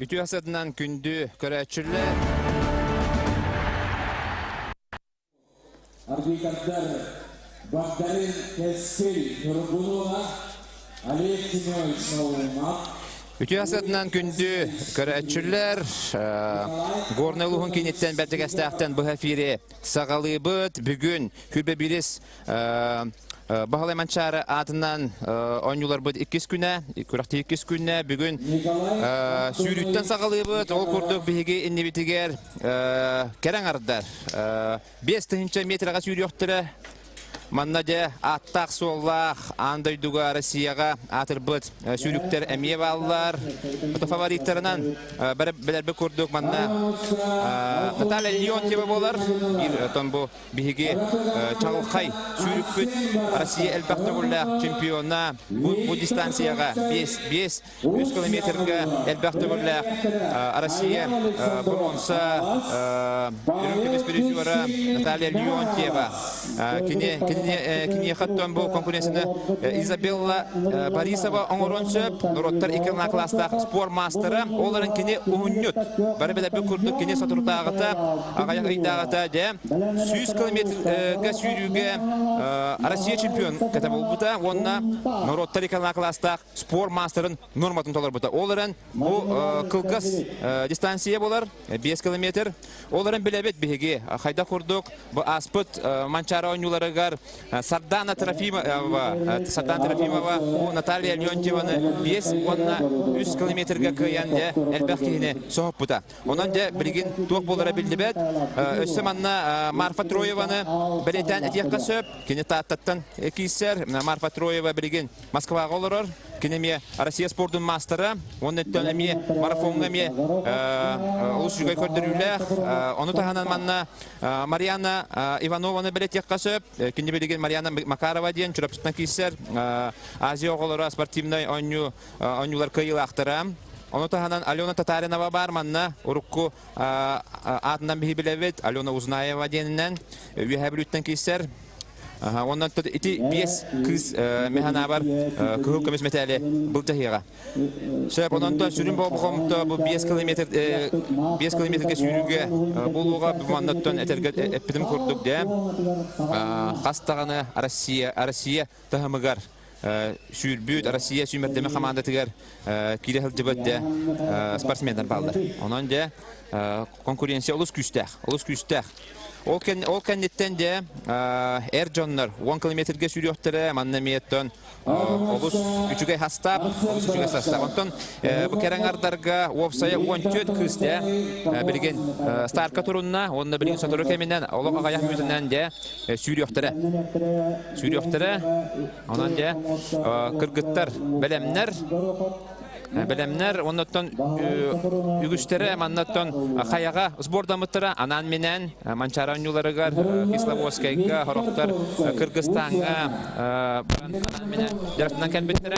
Ütü asadından kündü körəçürlər. Arbitratlar Bakdarin Keskin yorgunluğuna Ali Timovic olmak. Ütü asadından kündü körəçürlər. Gornaluğun kenitten bəltəgəstəqdən bu həfiri sağalıbıd. Bugün hülbə biris Bahalı Mançarı adından oyuncular bu 2 güne, kurakti 2 güne bugün sürütten sağalıbıd. Ol kurduk bihigi inni bitiger keren ardar. 5 metrega sürüyoqtırı. Mannaca attaq sollaq andayduga Rossiyaga atırbıd sürükter emiye vallar. Bu favoritlerinden belerbe kurduk manna. Natalia Leontьева bolar. Bir ton bu bihigi çalqay sürükbüt Rossiya elbette gulla çempiyona bu distansiyaga 5 kilometrga elbette gulla Rossiya bronza ürünkömüs birisi Natalia Leontьева. Kini xatton bu konkurensini Izabella Borisova oңорон сөп, Нуроттар 2 класста спор мастері, оларын кини уңнют. Бәрі бір күрдік кини сатыртағыта, ағаяқ айдағыта де 100 километрге сүйрюге Россия чемпион кәті бұл бұта, онына Нуроттар 2 класста спор мастерін норматын толар бұта. Оларын бұл қылғас дистанция болар, 5 километр. Оларын білебет бігеге қайда күрдік, бұл аспыт Манчары ойнуларығар Сардана Трофимова, Наталья Леонтьеваны 5 километрге кыянде әлбәқкейіне соғып бұта. Онан де білген тоқ болыра білді бәд. Өсі манна Марфа Троеваны білетен әтеққа сөп, кені таттаттан кейсер. Марфа Троева білген Москваға олырыр. Кенеме Россия спортын мастері, оны төнеме марафонғаме ұлыс жүгай көрдірілер. Оны тағанан манна Марьяна Иванованы білетек қасып, кенде білеген Марьяна Макарова ден, жүрапсытна кейсер, Азия оғылыра спортивный ойнулар күйіл ақтырам. Оны тағанан Алена Татаринова бар манна, ұрыққы атынан бігі білевет, Алена Узнаева денінен, үйәбіліттен кейсер. Ondan da iti 5 kız mehana var kuhuk kömüs metali bultahira. Söp ondan da sürün bu 5 kilometre sürüge buluğa bu mandattan epidim kurduk de. Hastağını Rossiya tahamıgar sürbüt Rossiya sümerdeme komandatıgar kirehil cibette sportsmenler baldır. Ondan da konkurensiya olus küstək. Ol kennetten de Ercanlar 10 kilometrge sürüyoqtırı, mannameyetten olus üçüge hastap, Ondan bu keren ardarga ofsaya 14 kızda bilgen starka turunna, onda bilgen saturu keminden, olaq ağayak mütünden de sürüyoqtırı. Ondan de kırgıttar, Belemler, ondan ügüçtere, ondan xayağa zbordamıtıra, anan menen, Mançara oyuncularıgar, Kislovoskayga, Horoktar, Kırgızistan'a, anan menen, jaratinden kelbettere.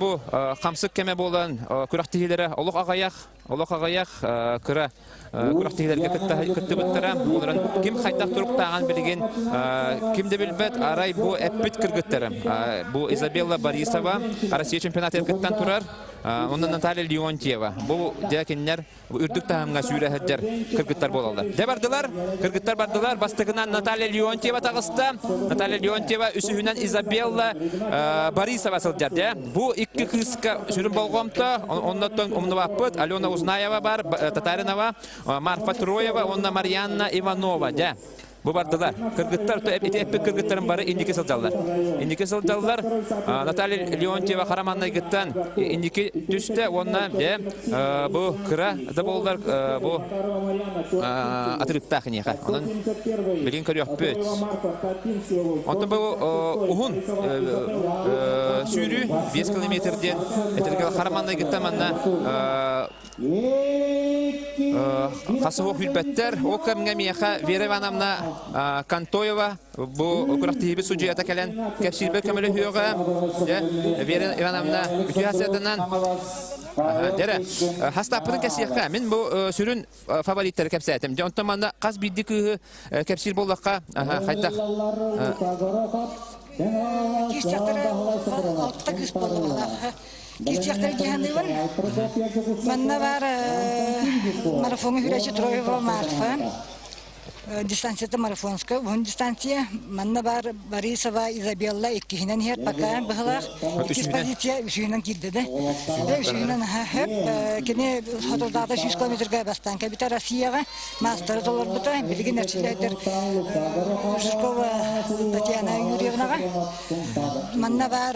Bu xamsık keme bolan, kuraktihileri, olaq ağayak, kıra, kuraktihilerge kıttı bittere. Onların kim xaydaq turuqtağın bilgen, kimde bilbet, aray bu epbit kırgıttere. Bu Izabella Borisova, Rossiya çempionatı kıttan turar. Ondan Natalia Leontьева. Bu dekenler bu ürdük tahamga sürehedder kırgıtlar bolallar. De kırgıtlar bardılar. Bastığından Natalia Leontьева tağısta. Natalia Leontьева üsühünden Izabella Borisova sılcar de. Bu 2 kızka sürün bolğamta. Ondan omnu vapıt. Alena Uznaeva var, Tatarinova, Marfa Troyeva, ondan Marianna Ivanova de. Bu bardılar. Kırgıtlar, epik kırgıtların barı indiki sılcallar. Natalia Leontьева Karaman'a gittin. İndiki düşte ondan de bu kıra da bollar bu atırıptağ niye. Onun bilin körüyor büt. Ondan bu uhun sürü 5 kilometreden Karaman'a gittin manna Xasıvok hülbetter. O kemge miyeqa Verevanamna Kantoyeva bu kuraktihibi sucuyata kelen kepsilbe kömülü hüyoga Verevanamna ütüyasiyatından dere hastapının kesiyeqa min bu sürün favoritleri kepsiyetim. Ondan manna qaz bildi kıhı kepsil bollaqqa xaydaq Kişçatları altta kız bolluğuna. Кичектер генделен. Манна бар марафон хүрәче Троева Марфа. Дистанцията марафонска, вон дистанция. Манна бар Борисова Изабелла иккиһинен хер пока быһылар. Икки позиция үшүнен килдеде. Үшүнен хеп кене хотолдагы 100 километрге бастан кабита Россияга мастер доллар бута билген нәрселердер. Жиркова Татьяна Юрьевнага. Манна бар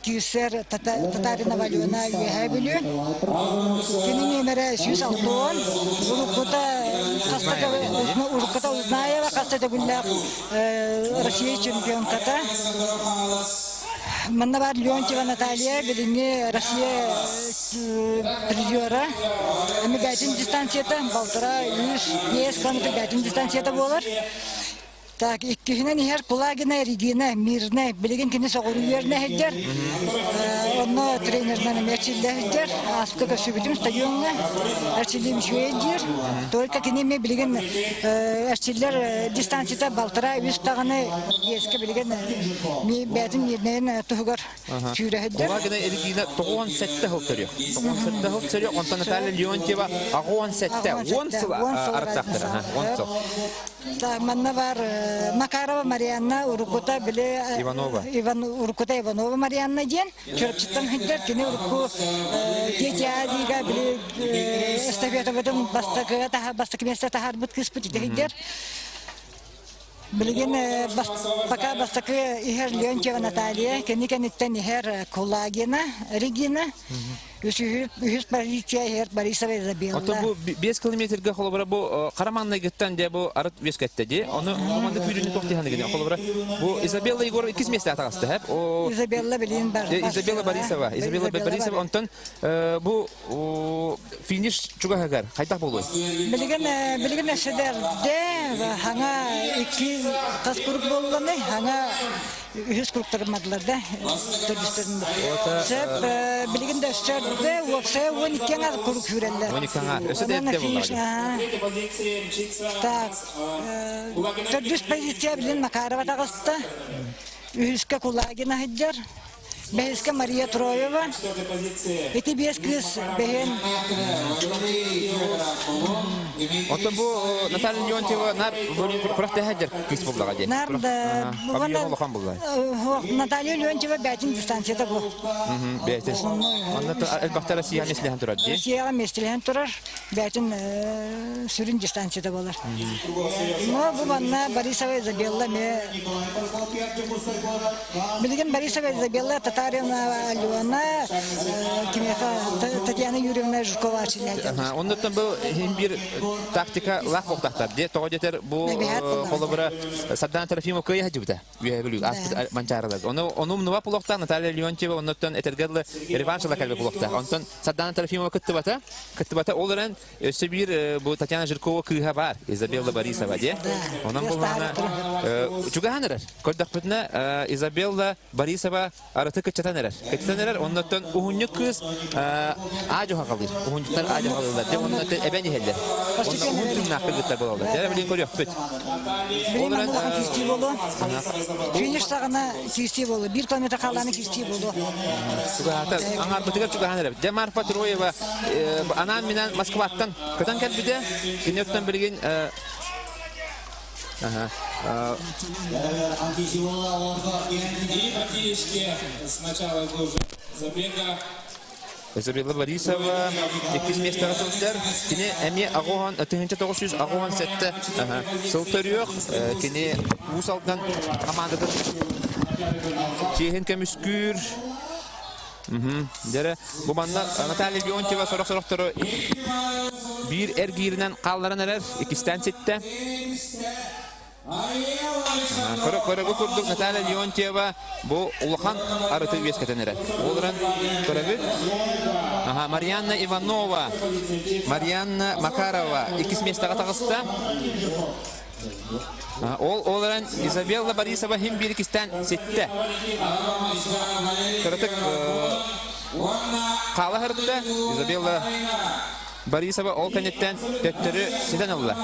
Кюсер Татарина Валюна Ехабилю. Кене немере 106 Урукута Кастага Узнаева, Кастета Гулляк, Россия чемпионката. Манна Леонтьева Наталья, Белине, Россия призера. Мы бәтин дистанцията, Балтара, 100 километр бәтин дистанцията болар. Так, иккиһинен иһер Кулагина, Регина, Мирна, билеген кини соғырыйерне хеджер. Онно тренернан мерчилле хеджер. Аспка көсүбүтүм стадионна. Арчилим шуэджер. Только кини ме билеген арчиллер дистанцията Балтара 100 таганы еске билеген ми бәтин ернен тугар чүрэ хеджер. Кулагина, Регина 97 хылтырıyor. 97 хылтырıyor. Онтан Наталья Леонтьева 17. 10 сыл арттактыр. 10 сыл. Так, манна бар Макарова Марианна, Урукута биле Иванова. Урукута Иванова Марианна ден. Чөрчтан хиттер кини Уруку Тетядига биле эстафета бутун бастакы бастак месте тахар бут кыспыт хиттер. Билген пока бастакы ихер Леонтьева Наталья, кини кениттен ихер Кулагина, Регина. Үһүс позиция хер Борисова Изабелла. Ото бу 5 километрге холобра бу Караманна геттен де бу арыт вескетте де. Оны команда күрүнү токтыганы деген холобра. Бу Изабелла Егор 2 месте атагасты хеп. О Изабелла билин бар. Изабелла Борисова. Изабелла Борисова онтон бу финиш чугагар кайтак болой. Билген эшедерде хана 2 тас куруп болгоны, хана 100 куруптырмадылар да. Сеп билген дөстөрдө оксе 12 куруп жүрелер. 12 өсөдетте булар. Так. Төрдүс позиция билен Макарова тагысты. Үскө Кулагина хеджер. Бехиска Мария Троева. Эти без кыз бехен. Ото бу Наталья Леонтьева нар проекте хеджер кыз булдага де. Нарда. Наталья Леонтьева бәтин дистанцияда бу. Бәтин. Анда элбахта Россия неслеһен турат де. Россияга меслеһен турар. Бәтин сүрүн дистанцияда болар. Но бу манна Борисова Изабелла ме. Билген Борисова Изабелла Татарина Алена, Татьяна Юрьевна Жукова ачылады. Ондоттан бу бир тактика лах боктактар де. Тогодетер бу холобра Саддан Трофимов кыя жибда. Үйәбүлү аспыт манчаралар. Оны нова булокта Наталья Леонтьева ондоттан этергерле реваншла калбе булокта. Онтон Саддан Трофимов кыттыбата оларан өсө бир бу Татьяна Жукова кыя бар. Изабелла Борисова де. Онан булгана чугаһаныр. Көрдөкпүтнө Изабелла Борисова араты кычатанырар. Кычатанырар ондоттан ухунья кыз ажо хакалыр. Ухуньтар ажо хакалыр. Де ондоттан эбени хеллер. Онда ухуньтун накылгыттар болалар. Де билин көрөк бүт. Оларан кисти болду. Финиш сагына кисти болду. 1 километр калганы кисти болду. Чугата аңар бытыгар чугаһаныр. Де Марфа Троева анан менен Москваттан кытан келбиде. Кинеттен билген Изабелла Борисова 2 месте атылдар. Кини эми агохан 1900 агохан сетте сылтырык. Кини усалдан командада Чехин көмүскүр. Дере бу манна Наталья Леонтьева сорок-сороктор бир эргиринен калларынар 2 станцияда. Көрөбү көрдүк Наталья Леонтьева бу улахан арыты вескетенер. Олран көрөбү. Марианна Иванова, Марианна Макарова 2 местага тагыста. Олран Изабелла Борисова хим 1 станцияда. Көрөтөк калахырда Изабелла Борисова ол канеттен төттөрү сиден алла.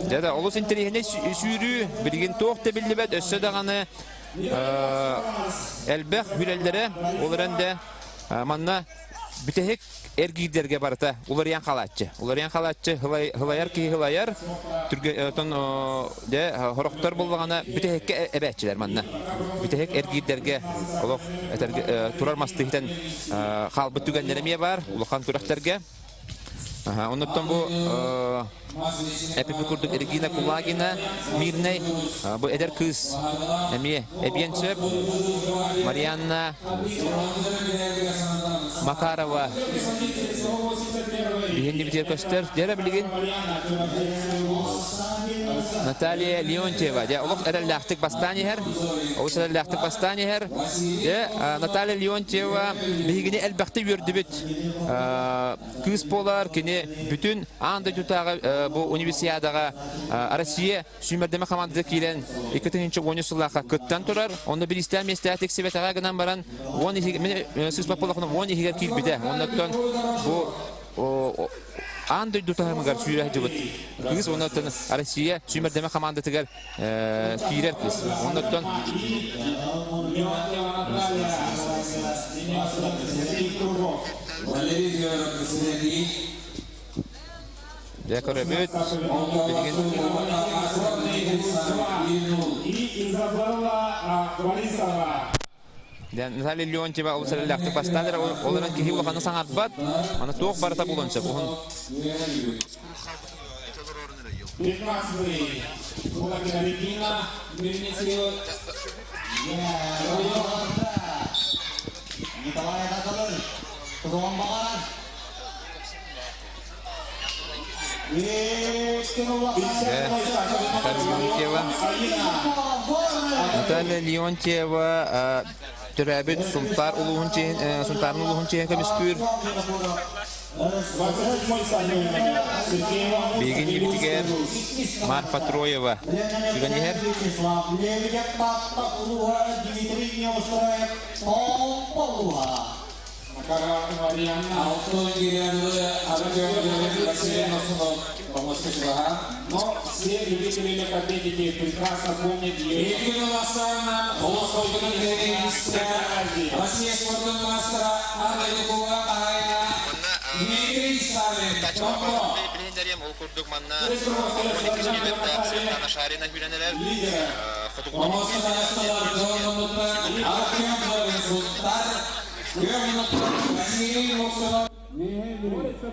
Дәдә олыс интернетне сүйрү билген тоқты билбет өссө даганы Elbek hülellere olaren de manna bitehek ergiyderge barata ulariyan kalatçı. Ulariyan kalatçı hılayar ki hılayar ton de horoktar bulvagana bitehekke ebetçiler manna. Bitehek ergiyderge olok turar mastihten halbı tügenlerimiye var. Ulukan turakterge. Ondan bu epipi kurduk ergina kulagina mirney bu eder kız emiye ebiyençep Marianna Makarova bihendi biter göster dere bilgin Natalia Leontieva de oluk eder lahtık bastani her o sene lahtık bastani her de Natalia Leontieva bihigini elbette yördübüt kız polar kini bütün anda tutağı bu üniversiteye Rusya sümerdeme komandada kilen 2. oyuncularla kıttan turar. Onda bir istem istedik sevetağa giden baran 12 siz papalakının 12 kil bide. Ondan bu anda tutağı mı gar sürüye cıvıt. Kız ondan Rusya sümerdeme komandada gar kiler kız. Ondan Dekore büyüt. Dan Natalia Leontieva olsa lahtık bastanlar olarak ki hivlakanı sanat bat. Mana toğuk barata bulunsa buhun. Natalia Leontieva türebet sultan uluğun çeyin kemiskür Bilgin gibi tiger Marfa Troyeva Şuradan yer Auto giriyordu. Но все любители легкоатлетики прекрасно помнят ее. Россия спортивного мастера Анна Лукова, Дмитрий Савин. Bilenlerim ol kurduk manna 12 kilometre Svetlana Sharina hüleneler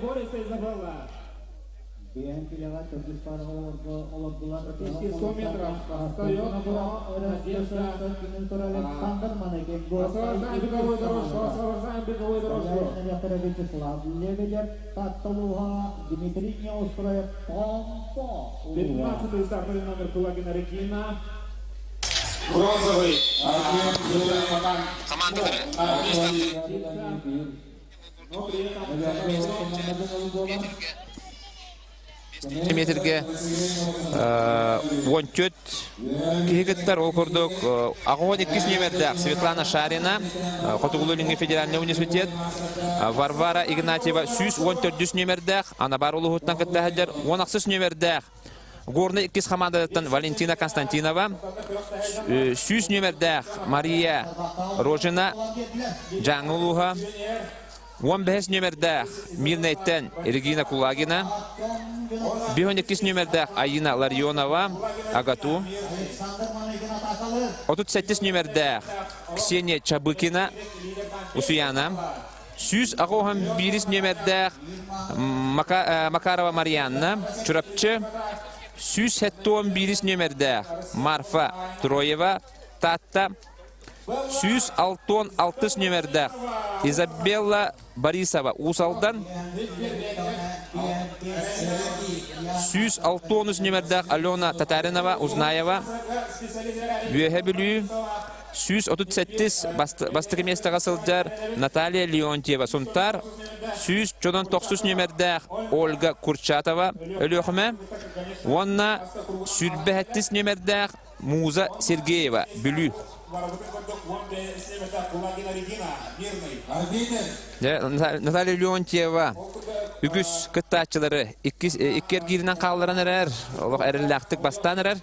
Борется Изабелла. 100 метров. Встает Освобождаем беговую дорожку. Освобождаем беговую дорожку. Дмитрий Неустроев. 15-й стартовый номер Кулагина Регина. Бронзовый. Команdaları metrge 14 kihigitler okurduk. Ağon 2 numerde Svetlana Sharina, Kotugululingi Federalny Universitet, Varvara Ignatieva 114 numerde, ana baruluhuttan kıttahajar 16 numerde. Горны 2 командадан Валентина Константинова, 100 numerde Maria Rojina Janguluha, 15 numerde Mirneyten Regina Kulagina, 12 numerde Ayina Larionova Agatu, 38 numerde Ksenia Chabыкina Usuyana, 100 Ağohan 1 numerde Makarova Marianna Çurapçı, 111 numerde Marfa Troyeva Tata, 106 numerde Izabella Borisova Usaldan, 106 numerde Alona Tatarinova Uznayeva Büyühebilü, 137 bastığı mestaka sılcar Natalia Leontieva Suntar, 109 numerde Olga Kurchatova Ölühme, Onna 108 numerde Muza Sergeyeva Bülü. Natalia Leontieva Ügüs kıttaççıları iki ergirinden kağılaran erer. Erillaktık bastan erer.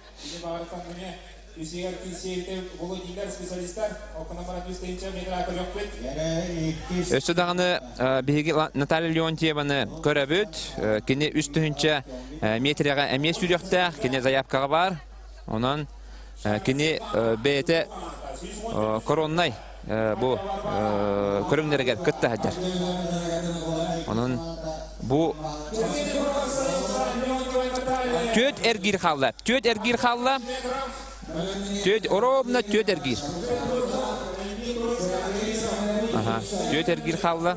Üsiger kilseyte Volodinler spesialistler okuna bana 100 metre akıl yok bet. Өссө даганы биһиги Наталья Леонтьеваны көрөбүт. Кини үстүнчө метрага эмес жүрөктө, кини заявкага бар. Онан кини бете короннай бу көрүңнөргө кытта хадар. Онан бу төт эргир халла. Төт оробна төт эргир. Төт эргир халла.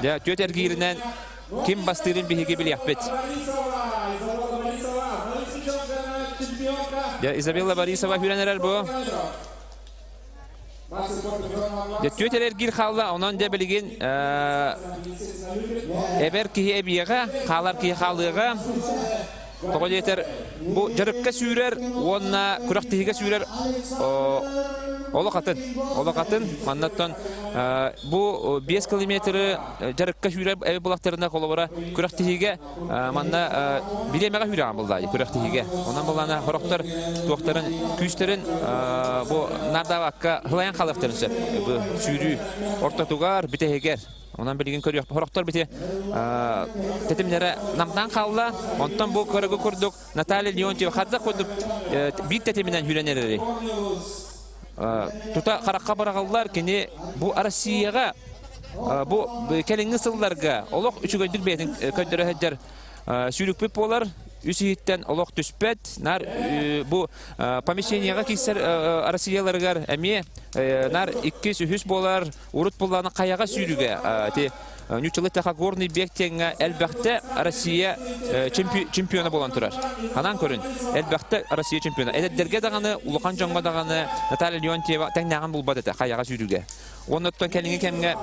Я төт эргиринен ким бастырын биһиги билияппет. Я Изабелла Борисова хүренерер бу. Я төт эргир халла, онан да билген эбер кие эбиега, халар кие халыга. Тоғадетер, бұл жарыққа сүйрер, онына күрақтығыға сүйрер, олы қатын, маннаттан бұл 5 километрі жарыққа сүйрер, әбі бұлақтарына қолы бара күрақтығыға, манна білемеға сүйреген бұлдай, күрақтығыға. Онан бұлана қорақтар, туақтарын, күштерін, бұл нардаваққа ғылайын қалықтарын сөп, бұл сүйрі, ортатуғар, бітегер. Ondan bilgin körüyor. Horoktor biti tetimlere namdan kaldı. Ondan bu körügü kurduk. Natalya Leontyeva hadda koyduk. Bir tetiminden hülenerleri. Tuta karakka bırakıldılar ki bu Rusya'ya bu kelini sıllarga olaq üçü gördük beytin köydürü hedder sürük pip olar. Üsihitten olaq düşpet. Nar bu помещениеға кейсер Rusya'largar әме нар 200 болар урут болланы қаяға сүйрüge. Нючылы тақа горный бектенге әлбәқті Россия чемпионы болан тұрар. Ханан көрін, әлбәқті Россия чемпионы. Әдеттерге дағаны, Улуқан жоңға дағаны Наталья Леонтьева тәңнәғын болбады қаяға сүйрüge. Оннаттан кәліңі кәмге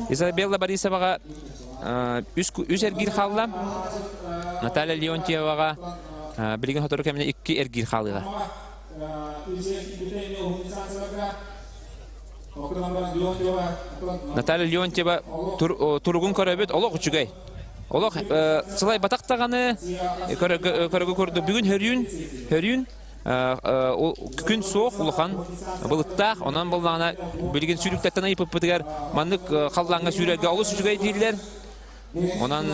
Изабелла Борисоваға үз әргір қалла, Наталья Леонтьеваға білген хотыры кәміне 2 әргір қалыға. Наталья Леонтьева тұрғын көрөбет олық үшігай. Олық сылай батақтағаны көрігі көрді. Бүгін хөрюн күн соқ ұлыған бұлыттақ. Онан болғана білген сүйріктәттіна епіп бұтығар маңдық қалдаңға сүйрерге олыс үшігай дейілер. Ondan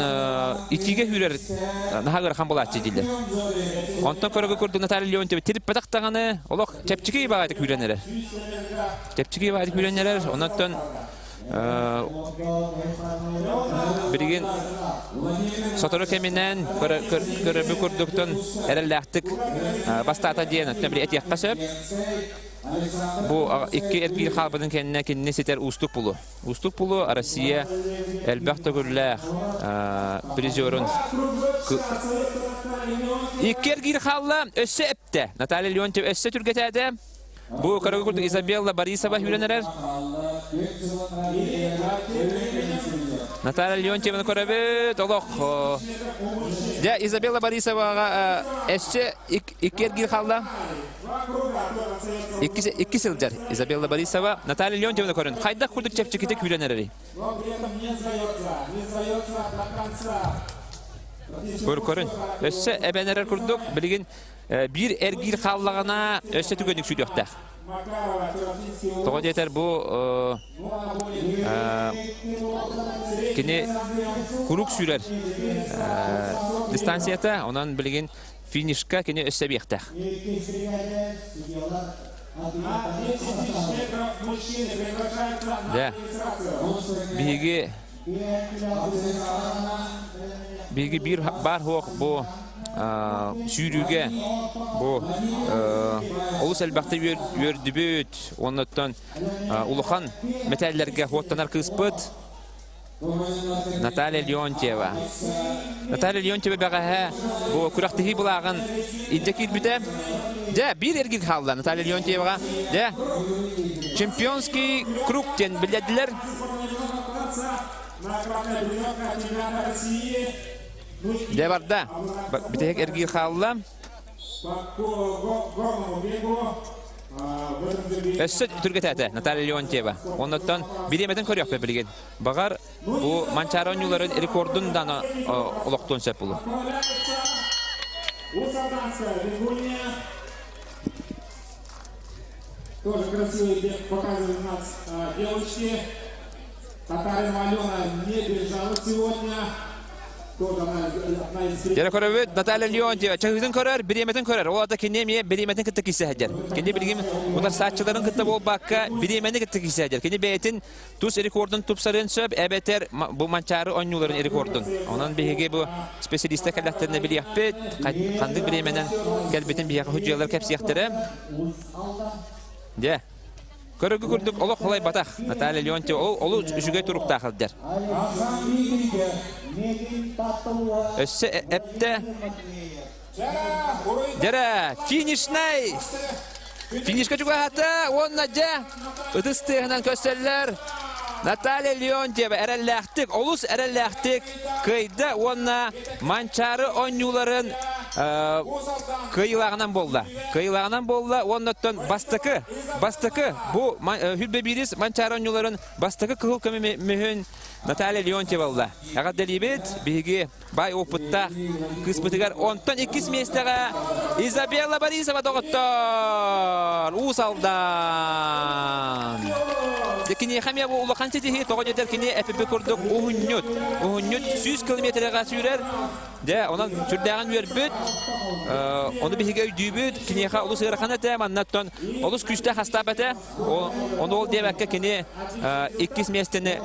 itiге хүрер нахагар хамбалатчы дилер. Онтан көрөгө көрдү Наталья Леонтьева тирип батактаганы, олок чепчиги багайты хүренер. Чепчиги багайты хүренер. Онтан бирген соторо кеминен көрөбү көрдүктөн эрелдактык бастата диен тембри этиякка сөп. Bu iki erkek halkının kendine seter ustuk pulu Rusya elbette görürler prizörün iki erkek halkı össe epte Natalya Leontyeva össe Türkiye'de bu Karagökür'de Izabella Borisova hüreneler Natalya Leontyeva'nı körübüt olaq ya Izabella Borisova'ga össe iki erkek halkı İki sılcar Izabella Borisova, Natalya Leontyeva'nı körün. Qayda kurduk çepçekitek hülenerleri. Körün. Össe ebenerer kurduk. Bilgin bir ergir xallağına össe tügönük süydüqtaq. Toğa yeter bu kini kuruk sürer distansiyata, ondan bilgin finişka kini össe biqtaq. Да. Bilgi bir bar hoq bu sürüge bu olus elbette yördübüt ondan ulukan metallerge hottanar kıspıt Natalya Leontyeva. Natalya Leontyeva bağa bu kuraqtığı bulağın idekil büte. Da bir erkek halda Natalya Leontyeva'ga da Чемпионский круг ten bildiler. De var da. Bir tek erkek halda. Össe Türkiye'de Natalya Leontyeva. Ondan bilemeden körüyor be bilgen. Bağar bu Mançaronyuların rekordundan olaqton sepulu. Усалданска, Бегуния. Тоже красивый бег показывает у нас девочки. Татарина Алена не бежала сегодня. Тоже одна из Jere köröbüt Natalya Leontьева çağıdın körör, biremetin körör. O da kendine biremetin kıttık hisseder. Kendi bilgim bunlar saççıların kıttı bol bakka biremeni kıttık hisseder. Kendi beytin tuz rekordun tupsarın söp ebeter bu mançarı oyuncuların rekordun. Onun bihege bu spesialiste kallatlarına bir yapıt. Kandık biremenen kelbetin bir hücceler hepsi yaktırı. De. Körögü kurduk olu kolay batak. Natalya Leontьева olu üçüge turuk takıldır. Össe epte. Jere finişnay. Finişke juga hata onnaja. Idыстığından kösteller. Natalya Leontьева erellähtik, olus erellähtik. Kıyda onna mançarı oyuncuların kıyılağından bolla. Kıyılağından bolla ondan bastakı bu hülbe biris mançarı oyuncuların bastakı kıhıl kömü mühün Natalya Leontьева oldu. Ağa delibet bigi bay oputta kısmetigar ondan ikis mestega Isabella Borisova doktor usaldan. Dekini xamya bu ulakan çetihi toğajeter kini FP kurduk uhunyut 100 kilometrega sürer. De ondan sürdägen ýerbet onu bihige dübüt kini ha ulus ýarkanata mannattan ulus küçte hastapata onu ol debekke kini ikis mesteni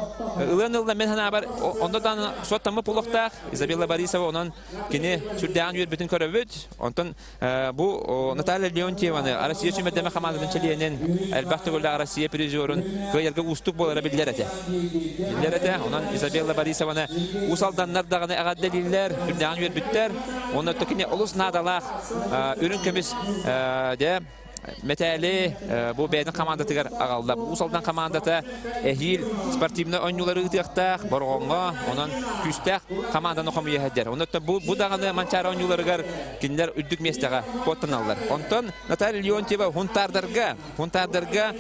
ılanyılda men hana bar ondan sottamı pulukta Isabella Borisova onun kini sürdägen ýerbetini köröbüt ondan bu Natalya Leontьеваны Россия çömedeme hamadyn çeliyenen elbette golla Россия prezidorun köýerge ustuk bolara billerete. Ondan Isabella Borisovany usaldanlar dagany aga deliller Dağın ýerbitler, onda tokine ulus nadalaq, ürün kömüs de metali bu beýdin komandatygar agalda. Usaldan komandata ehil sportivny oyunculary ýetýär, borgonga, onan küçtek komandany okamy ýetýär. Onda bu dagany mançar oyuncular kinler üddük mestege potlanallar. Ondan Natalya Leontьева huntardarga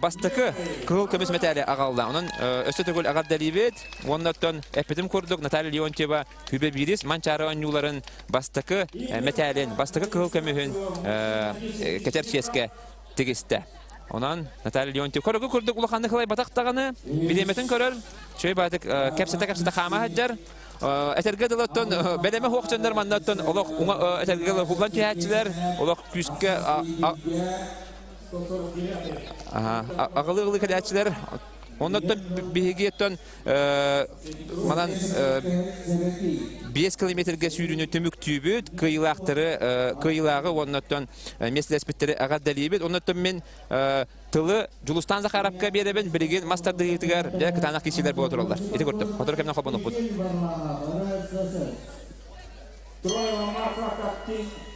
bastakı kıhıl kömüs metali agalda. Onan östetgol agal delibet, ondan epetim kurduk Natalya Leontьева hübe biris mançar oyuncuların bastakı metalin, bastakı kıhıl kömühün Terçeske tigiste. Onan Natalya Leontьева körögü kurduk ulakandy kılay batak dagany bilemetin körör. Şöý batyk kepsete hama hajjar. Eterge dilatdan beleme hoqçanlar mannatdan olaq eterge hublan täçiler olaq küske agalı täçiler ondan bihigetten manan 5 kilometrge sürünü tümüktübüt kıyılağı ondan meslespetleri ağa delibet ondan men tılı Julustan Zakharapka bereben bilgin master digitigar de kitanak kişiler bu otururlar. Eti gördüm. Fotoğraf kemden xaban okut. Троева Марфа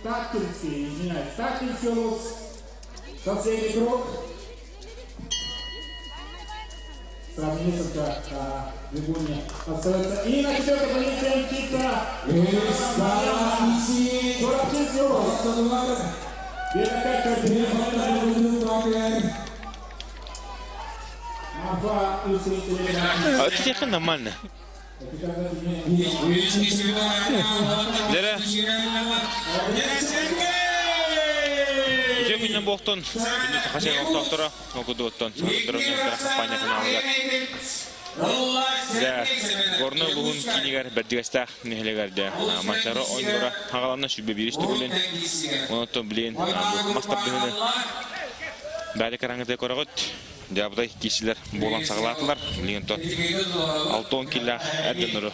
Тактинский, Тактинский улус. Соседний круг. Сразу несколько Бегуния остается. И на 4-й позиции Никита. Горобчинский улус. Это нормально. Жекинен боқтон, күнді қашай оқтақтыра, оқыды оттон, саңғыдырының компания каналыға. Горны бұғын кейінігер бәрдігістақ нехелегерді. Манчары ойынғыра ағаларына шүбе берішті көлін. Оныттон білейін, мастар дүніні бәрі қараңыды көріғыт. Дәбідай кешілер болан сағылатылар. Білген тот 6-10 келі әрден ұры.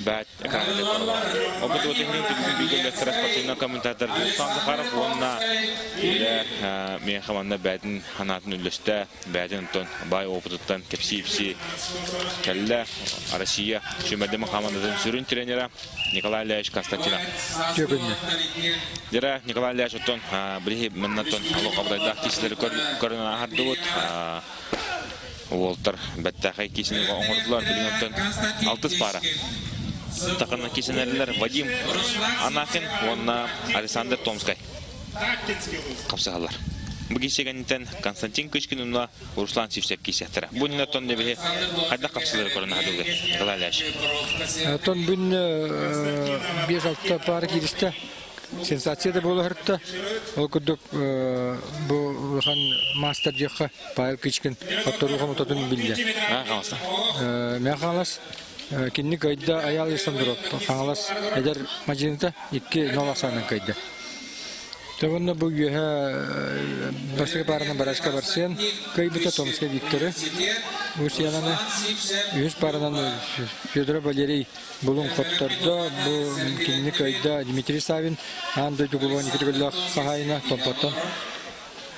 Бәт экранды көрілер. Опыт өтіңнен түбізін білгілер спортивный комментатор Julustan Zakharov онына мен қаманда бәтін ханатын үлісті, бәтін ұнтын бай опытыттан кепси-епси кәлі Россия шөмәдемі қамандадың сүрін тренері Николай Ляевич Константинов. Дера Николай Ляевич ұттын бірі міннаттын алу қабдайдақ кесілері көрін ағарды өт. Уолтер бәттәқай кесінегі оңырдылар білген ұттын 6 пара. Тақырна кесенерлер Вадим Анахин, онна Александр Томскай. Қапсығалар. bu geçenten Konstantin Kışkın'la Ruslan Sivsev kişiler. Bunun ton ne bir hadda kapsıları korona hadığı. Galaylaş. Ton bugün bir hafta par girişte sensasiya da bolu harita. O kuduk bu han master jekha Pavel Kışkın fotoğrafı mutadın bildi. Ha kalsın. Mekalas kinni kayda ayal yasandırıp kalas eder majinta 2.0 kayda. Tavanna bu yuha başka parana barajka barsiyan kaybıta Tomska Viktor'u bu siyananı 100 paradan Fyodor Valerий bulun kottarda bu kinni kayda Dmitri Savin anda dugulan ikirgullah sahayına kompatan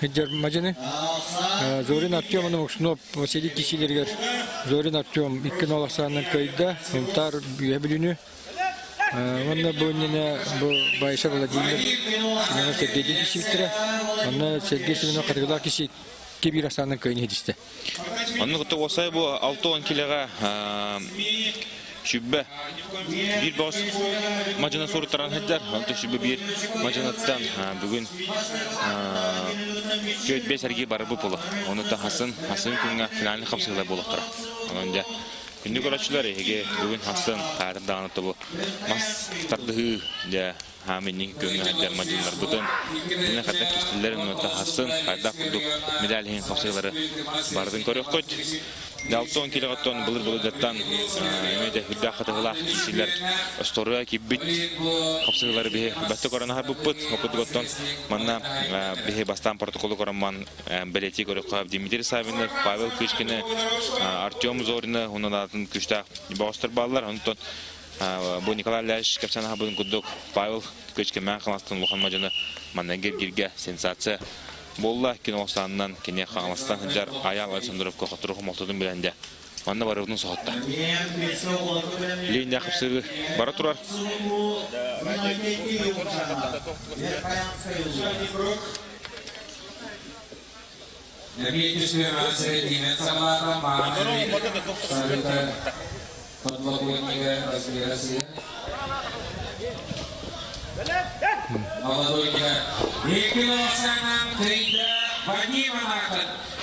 Hicjar majini Zorin Artyom'un oksunu Vasily Kişilerger Zorin Artyom 2.0 kayda Mumtar yuha Onda bu yine bu Bayşa Vladimir yine Sergey kişi bitire. Onda Sergey Sivin'in katıgılar kişi kibir asanın kayını hediste. Onun kutu olsa bu 6-10 kiloga şübbe bir boz macına soru taran heder. Onda şübbe bir macınattan bugün köy be Sergey barı bu pulu. Onu da Hasan künga finalini kapsayla buluqtır. Onda günlük olaçlar ege bugün Hasan qarında anıtı bu mas tardığı ya haminin künga macınlar butun. Yine kadar kişilerin onu da Hasan qarda kuduk medalhin kapsayları bardın körük koç. 6-10 kiloton bulur dattan emede hüdda qatıgılar kişiler storia kibit kapsayları bir battı korona har buput okudukton manna bir bastan protokolu koraman beleti körük Dmitri Savinler Pavel Kışkın'ı Artyom Zorin'i onun adın küşta bastır ballar ondan bu Nikolay Lash kapçana habın kuduk Pavel Kışkın men qalastan luhan majını manna girge sensasiya bolla kinosandan kine qalastan jar ayal Alexandrov qoqturuq moqtudun bilende manna barıdın sohotda linde qapsırı bara turar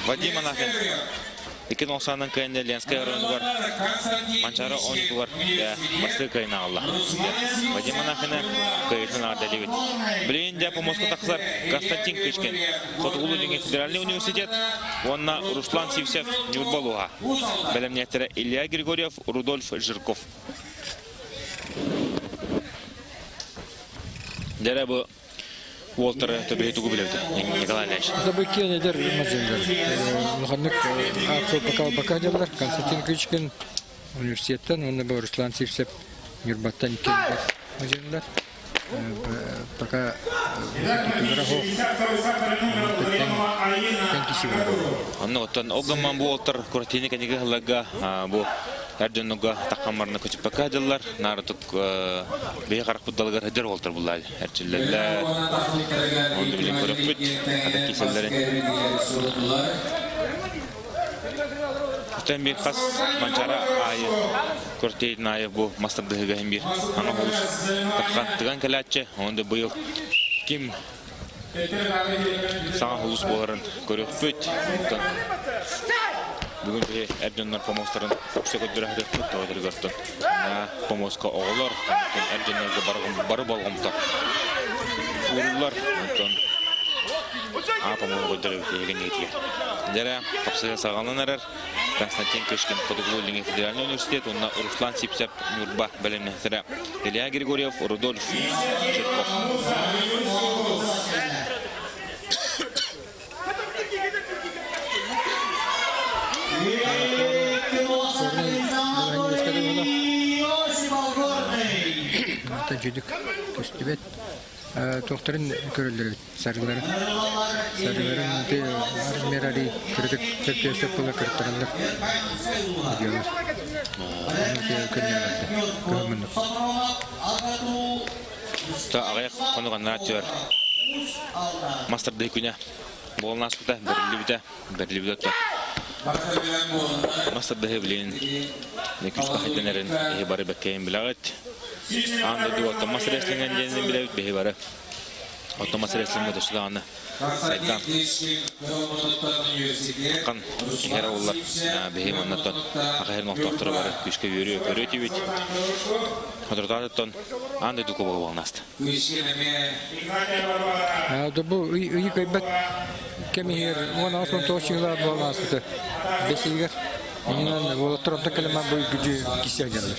Vadim Anakhin. 2.90'dan kayında Lenskaya oyunu var. Mançara 10 var. Bastı kayına Allah. Vadim Anakhin'e kayıtın ardalivet. Bileğin de Pomoska taksar Konstantin Kışkın. Kotugulu Lenge Federalny Üniversitet. Onunla Ruslan Sivsev Nurbaluha. Belemniyetlere Ilya Grigoryev, Rudolf Zhirkov. Dere bu Walter tabii tuğu bilirdi. Nikolay Lash. Tabii ki nedir majinler. Luhanlık Arso Bakacılar Konstantin Kışkın Üniversitetten onunla bu Ruslan Sivsev Nurbat'tan iki majinler. Пока врагов Анна оттан огаман бу олтар куртини кениге халага бу эрдөннөга такамарына көчүп бакадылар нарытык бей карак футболгар хедер олтар буллар эрчиллерлер онду билен көрөпүт ада киселдерин Тем bir kas mancara ayı kurteyin ayı bu masterdığıga hem bir ana olus takkantıgan kelatçı onda bu yıl kim sana olus boğarın görüp büt bugün bir Erdoğanlar Pomosların yüksek ödülahdır tutadır gördün Pomoska oğullar Erdoğanlarga barı balgımta vururlar Pomosga ödülahdır niyetiye Dere kapsaya sağlanan erer Konstantin Kışkın Kotugulu Lenge Federalny Üniversitet onunla Ruslan Sivsev Nurba Belemniyetlere Ilya Grigoryev, Rudolf Zhirkov. Tecrüdük köstübet Doktorun körülleri sarıları sarıların de armerari kırdık tepkisi pola kırtıranlar diyorlar. Ta ayak konuğan naçıyor. Master deküne. Bol nasıpta berli bide. Master deheblin. Ne küçük kahitlerin ihbarı bekleyin bilaget. Anda duvarda master eslingen jenizin bilaget behibarı. Otomat sırasında da şulanı saydan kan her oğullar behim anlatan ahir noktaları var güçlü yürüyor görüyor Hadratattan anda duku bağlanastı. Da bu iyi kaybet kemi her ona son toşuyla bağlanastı. Besiger inen voltronda kelime bu gücü kişi ajanlar.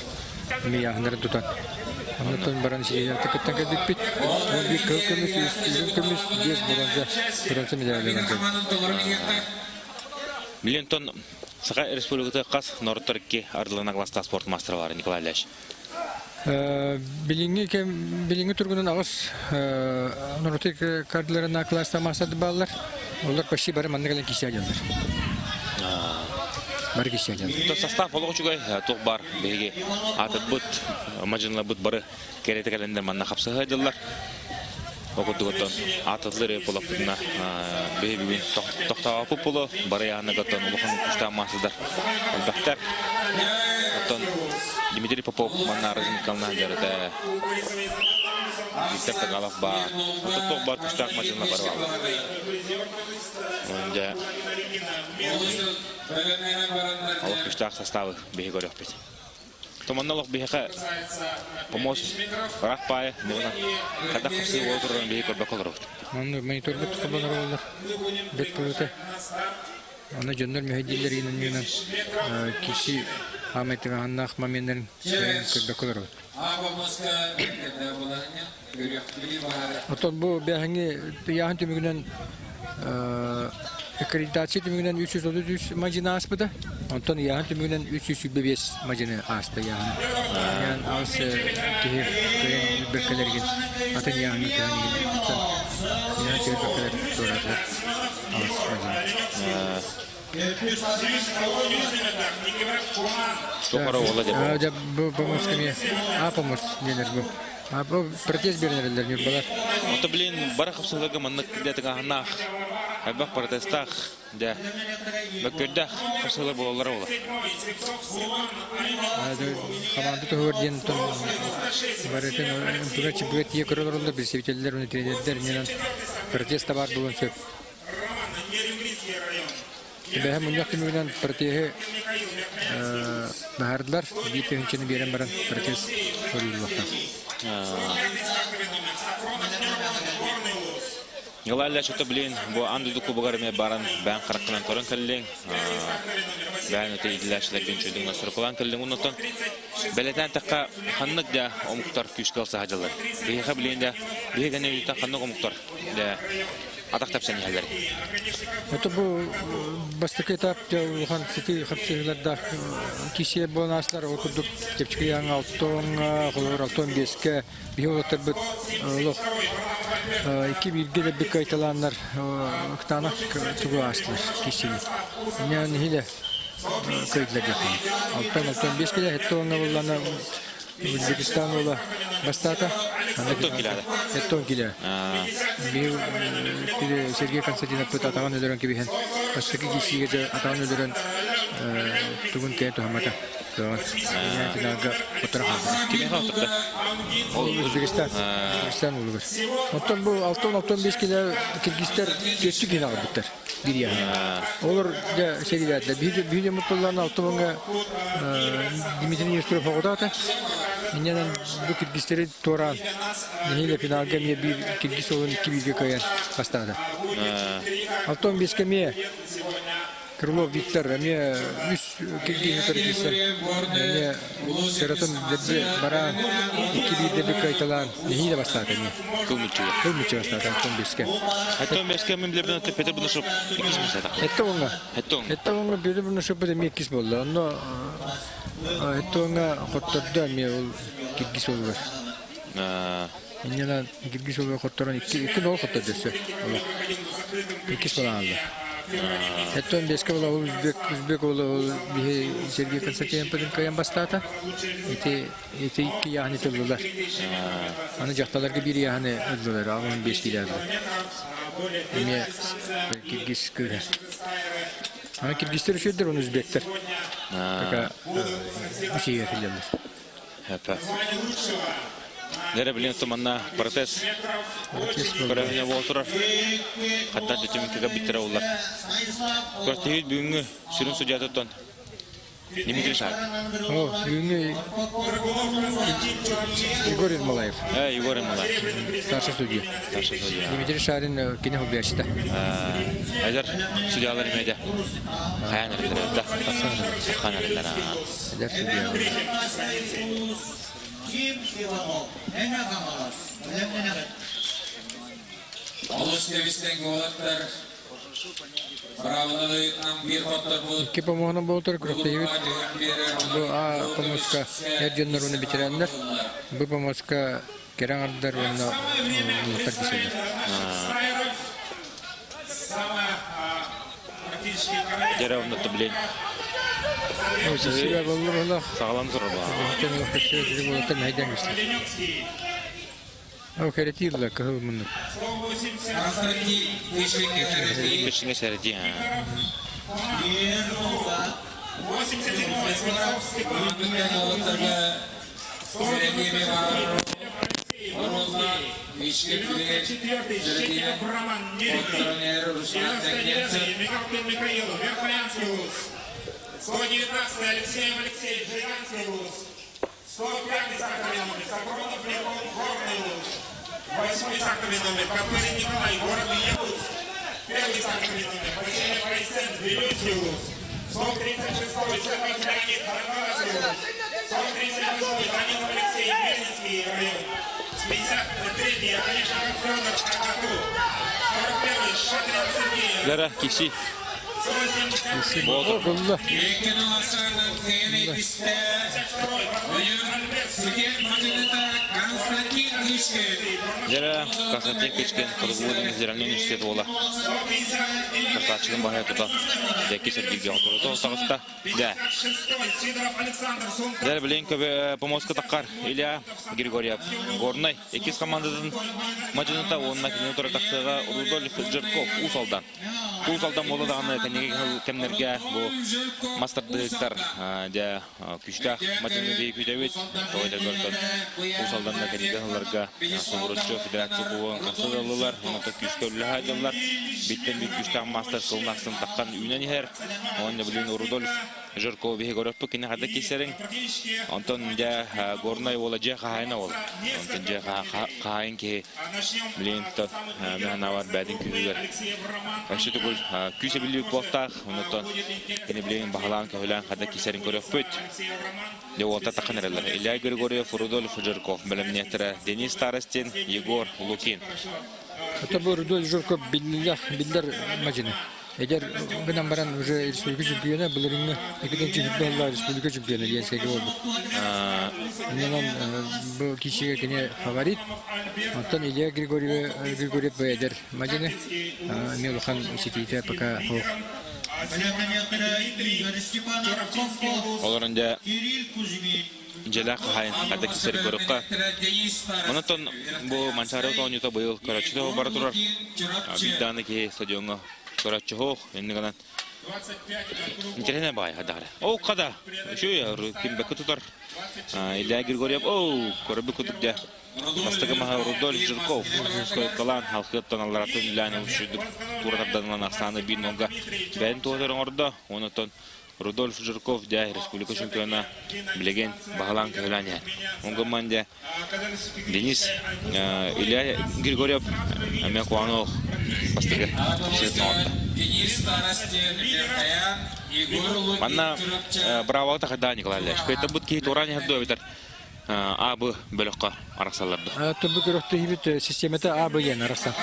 Miyahları tutan. Anlatan baran şeyler tıkıttan kadipit. Bu bir kılkımız yüzümkümüz bez bronza medalyalar. Milyon ton Saqa Respublikada qas Norturki ardılana klasta sport master var Nikolay Leş. Bilingi turgunun ağız Norturki kartlarına klasta master bağlar. Onlar paşi barı manna gelen kişi ajanlar. Barı kişi ajanlar. To sastaf oluq çugay toq bar bege atat but majınla but barı kerete kalender manna qapsa haydılar. Okuduğundan atılır yapılapına bebeğin toxtağa populu barayağına gatan uluğun kuşta masıdır. Elbette gatan Dimitri Popov manna razın kalna jarada Victor Tagalov ba toq bar kuşta majınla barı var. Önce o kuşta sastavı behe görüyor pek. Tomannalık behe pomoz barak paya nuna kada kursi oturun behe korbak olur. Onu monitor bit kabanlar olur. Bet pulute. Ona jönler mühendisler yine kişi Ahmet ve Hanna Ahmamenlerin korbak olur. Oton bu behangi yahan tümünden akreditasi tümünden 333 majina aspıda. Ondan yahan tümünden 305 majina aspa yahan. Yani az kehir köyün beklergin atın yahanı kehir yahan kehir bekler doğratlar az majina. Что пора владеть? Да, помощь мне. Помощь не надо. Протез бернерлер не было. Это блин, барахов сылага маннык где-то ганах. Хайбах протестах, да. Бакырдах сылар болалар ола. Команда төгөрден тон барытын тура чибет ие көрөлөрдө представителдер уну тренерлер менен протест бар болгон сөп. Бәһә муньяк менен протеге баһарлар битенчени берен баран протест көрүлөктө. Yıllarla şu tablin bu andudu kubagarmaya baran ben karakteran koran kalling ben öte idlaşlar günçüdüğün nasır kolan kalling unutan beleten takka kanlık da o muhtar küçük kalsa hacalar bir kabilinde bir gene yutan kanlık o muhtar da atak tapsani halleri. Это bu бастык этапта улхан сити хапсырларда киши бонаслар окудук кепчики яң алтон колор алтон беске биолоттар бит лох 2 билгеле бик айталаннар ыктанак тугу аслар кишини мен хиле көйдлер жакын алтон бескеле эттонга буллана Узбекистан ола бастата эттон киле бил Сергей Константинов пыт атаган өдөрөн кебихен бастыки кишиге атаган өдөрөн тугун кээ тухамата Тинага фотография. Узбекистан улугар. Оттон бу алтон 5 кило киргизтер көчүк генал биттер. Бирия. Олар да сериялда биде мутларны алтонга Дмитрий Юсупов огодата. Менен бу киргизтери Туран. Неле финалга ме бир киргиз олун 2-1 каян бастады. Алтон 5 кеме Крылов Виктор, мне үш киргизтер киргизтер. Мне Сератон дебе баран 2-1 дебе кайталан. Неле бастады мне. Кылмычы бастады алтон 5-ке. Алтон 5-ке мен билебен Петр Бунашов киргиз бастады. Это он Петр Бунашов да мекис болду. Но это хотторда ме ол киргиз болду. Менен киргиз болду хотторон 2 нол хоттор десе. Киргиз болду. Это он без кого узбек ол Сергей Константинов педин каян бастата. Эти iki яхны тылдылар. Аны жакталарга бир яхны ылдылар. Алын 5 килода. Эме киргиз кылды. Аны киргизтер үшөддөр он узбектер. Така бушия филемдер. Хапа. Дәрі білен тұманна протез көрәуіне болтырар. Қаттар жетімікіға біттірі олар. Көртегіл бүгінгі сүрін судия тұттан. Дмитрий Шар. Бүгінгі Егор Ермолаев. Егор Ермолаев. Старший судья. Дмитрий Шарин кине хубияшта. Әзір судьялар емейді. Қаян әріндері. Қан әріндері. Әзір судья. İki pamuğuna boltar kurtayıp bu pamuska her canlarını bitirenler bu pamuska kerang ardar onu muhtar kesildi. Jere onu tabilen. O sesiyle bollar Allah. Sağlam zor bu. Muhtemelen kesiyor bu boltar meydan geçti. O keretiyla kahve bunu. Beşinge serdi ha. Восьмой сахарный номер, который Николай, город Елус. Первый сахарный номер, поселение Крайсен, Белюс, Елус. 136-й, Сергей Леонид, Харакас, Елус. 138-й, Данил Алексей, Мельницкий район. 53-й, конечно, Федор, Акату. 41-й, Шадрин Сергей. Jere kişi. Oldu. Jere Konstantin Keçken Kırgızlı'nın Federal Üniversitesi ola. Kırtaçlı'nın bahaya tuta. Deki sergilge oturdu. Otağısta. Jere bilen köbe Pomoska takar. İlya Grigoryev. Gornay. İkiz komandanın maçında onunla kinini otura taktığı Rudolf Jerkov Usal'dan. Usal'dan mola dağını kemlerge bu master direktör de küçta maçını bir küçüğüt. Toyda gördüm. Usal'dan da kenigelerge Sovrutçu Federasyon Kuvan Kasadalılar. Onu da küçüklerle haydalar. Bitten bir küçükten master kılnaksın takkan ünen her. Onu bilen Rudolf Jerkov bir görüp kine hada keserin. Ondan de Gornay olacak hayna ol. Ondan de hayn ki bilen de menavar badin küçükler. Başta bu küçük birlik boltak. Ondan yine bilen bahalan kahlan hada keserin görüp de olta takkanırlar. İlya Grigoryev, Rudolf Jerkov, Belemnetra, Denis Starostin, Yegor Lukin. Это был Рудольф Жирков билдер мажины. Егер гынан баран уже республика чемпионы был ринге экинчи футболда республика чемпионы Ленскийге болду. Менен бу кишиге кине фаворит. Антон Илья Григорьев бедер мажины. Мелхан ситите пока хок. Оларында Jelak hayn hada kisir görüpka. Ondan bu Mancharo Tonyuta bıyıl Karachi'de baraturar. Biddanı ki stadionga Karachi hoq. Endi ganan. İnternet bay hadar. O kada. Şu ya kim bekı tutar. İlla Grigoryev o korabı kutukda. Hastaga maha Rudolf Jerkov. Kalan halkıttan Allah'tan ilan oluşuyduk. Turlardan aksanı bir nonga. Ben tuğdarın orada. Ondan Rudolf Jerkov de Respublika Şampiyonu bilegen bahalan köylanya. Ondan da Denis İlya Grigoryev Mekwanov pastiga setnota. Manna bravo ta kada Nikolay. Kayta but ki torani haddo bitar. AB bölükka arasalardı. Tabii ki rohta hibit sistemete AB yan arasa.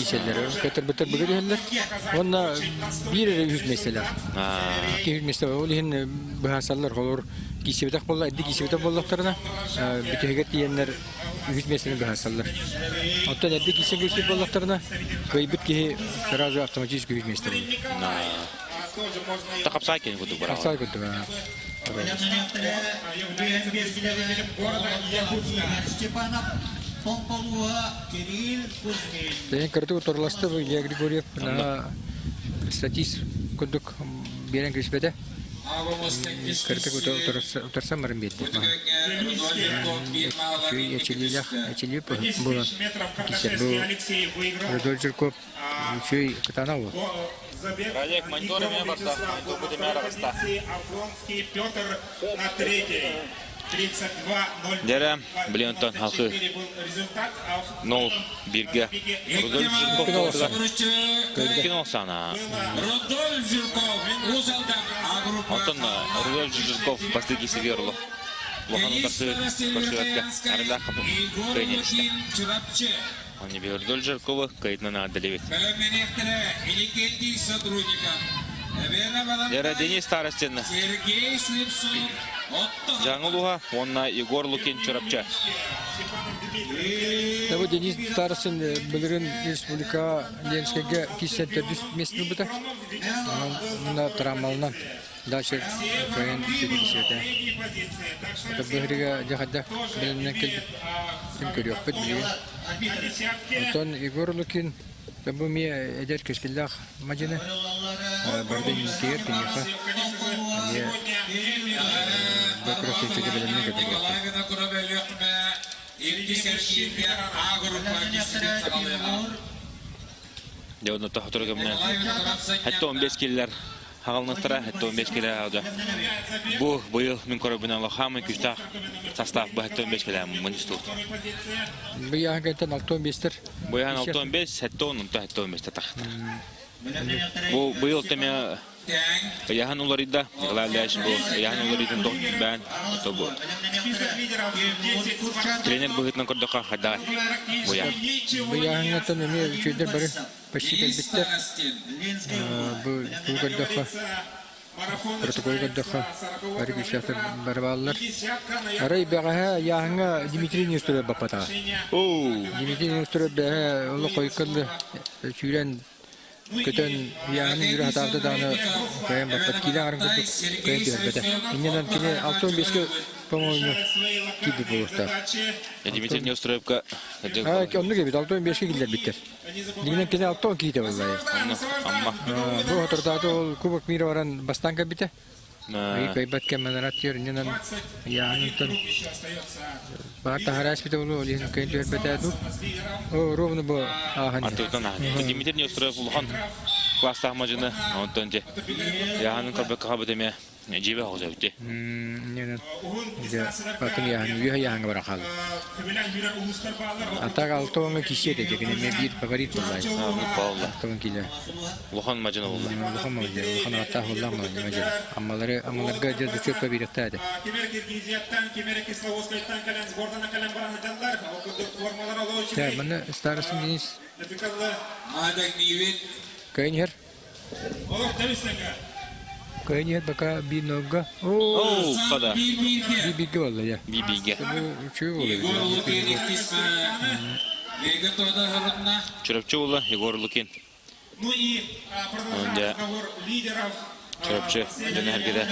İşler. Katır bitir bugüler. Ona bir yüz mesela. Ki yüz mesela olihin bahasallar olur. Kişibetak bolla, eddi kişibetak bollaklarına. Bütüheget diyenler yüz mesela bahasallar. Hatta eddi kişibetak bollaklarına kaybet ki sразу автоматически yüz mesela. Ta kapsayken kutu bravo. Kapsay kutu. Then kartu torlasta bu Илья Григорьев на статис kuduk biren krispete Кыртык утарсам барым бедді. Шүй әчелі бұлан. Кесер бұл Рудольф Жирков шүй кытана ол. Радик мониторами барда. Тут арабыста. Афронский Петр на третьей. 32-0. Дәрі Блинтон халқы Результат 0-1-ге. Рудольф Жирков болдыға. Көлген олсана. Рудольф Жирков. Антон Рудольф Жирков басты кесеге ұрлы. Лоханың барсы көрші әрілі қапы көйнетісті. Они бе Рудольф Жирковы кайытнан адылевет. Дәрі Денис Старостен. Жаңылуға, онна Егор Лукин чырапча. Табу Денис Старостен білірін республика Ленскеге кесенттер дүс месіні бұда. Мұна травмалынан дальше көйін сөйді кесеті. Это бұғырыға жағадда білімнен келді. Кім көрі өкпет білген. Онтан Егор Лукин табу ме әдер көскеллақ мажыны. Бардың кейер кенеқа. Бөкірі көйсеті білімнен келді. Деуді тұқтыры көмінен. Әтті 15 келілер хағалнықтыра, әтті 15 келілер ауды. Бұл бұйыл мен көрібінен лұқамын күштақ састав бұл әтті 15 келілер мұныстыл. Бұяғын кәйттен 6-15-тір. Бұяғын 6-15, әтті 10-ті әтті 15-ті тақты. Бұл бұйыл тәме Яхан уларыда, главляш был. Яхан уларыда дом бан, то был. Тренер будет на кордока хада. Боя. Боя это не чудер бары почти как биттер. Был кордока. Протокол кордока. Бары бишатер барваллар. Арай бага яханга Дмитрий Нестор бапата. О, Дмитрий Нестор бага локойкалды чүрен Көтөн яғының жүрі хатавды дағыны көйен бақпат кейлі ағырын көтіп көйен көрбеді. Инненен кені 6-15-ке, по-моему, кейді болуқтар. Дмитрий не устроебка. Онны кебет, 6-15-ке келдер биттер. Инненен кені 6-10 кейді болай. Амма. Бұл отырдады ол Кубок мира баран бастан көбіті. Көйбат кәмәнарат ер, инненен яғының Барта хараш бите болу, олиһин көйн төрбете аду. О, ровно бу ахани. Антутан ахани. Дмитрий не устроеб улхан. Класстағы мажыны, онтан де. Яғының көрбекка қабыдеме жебе хоғыза өтте. Ненен. Батын яғының, үйе яғыңа бара қалы. Атақ алтауыңа кешеді дегені, мен бір фаворит болай. Балла. Алтауың келі. Улхан мажыны болды. Улхан мажыны, улхан аттақ олдан мажыны. Амаларға жазу чөпқа беректі ады. Мұны старысын Денис. Көйнер. Көйнер бака bir ногга. Оу, қада. Бибиге болды, я. Бибиге. Бұл үші болды. Чырапчы олы, Егор Лукин. Ну и продолжаем разговор лидеров. Чырапчы, және әргеді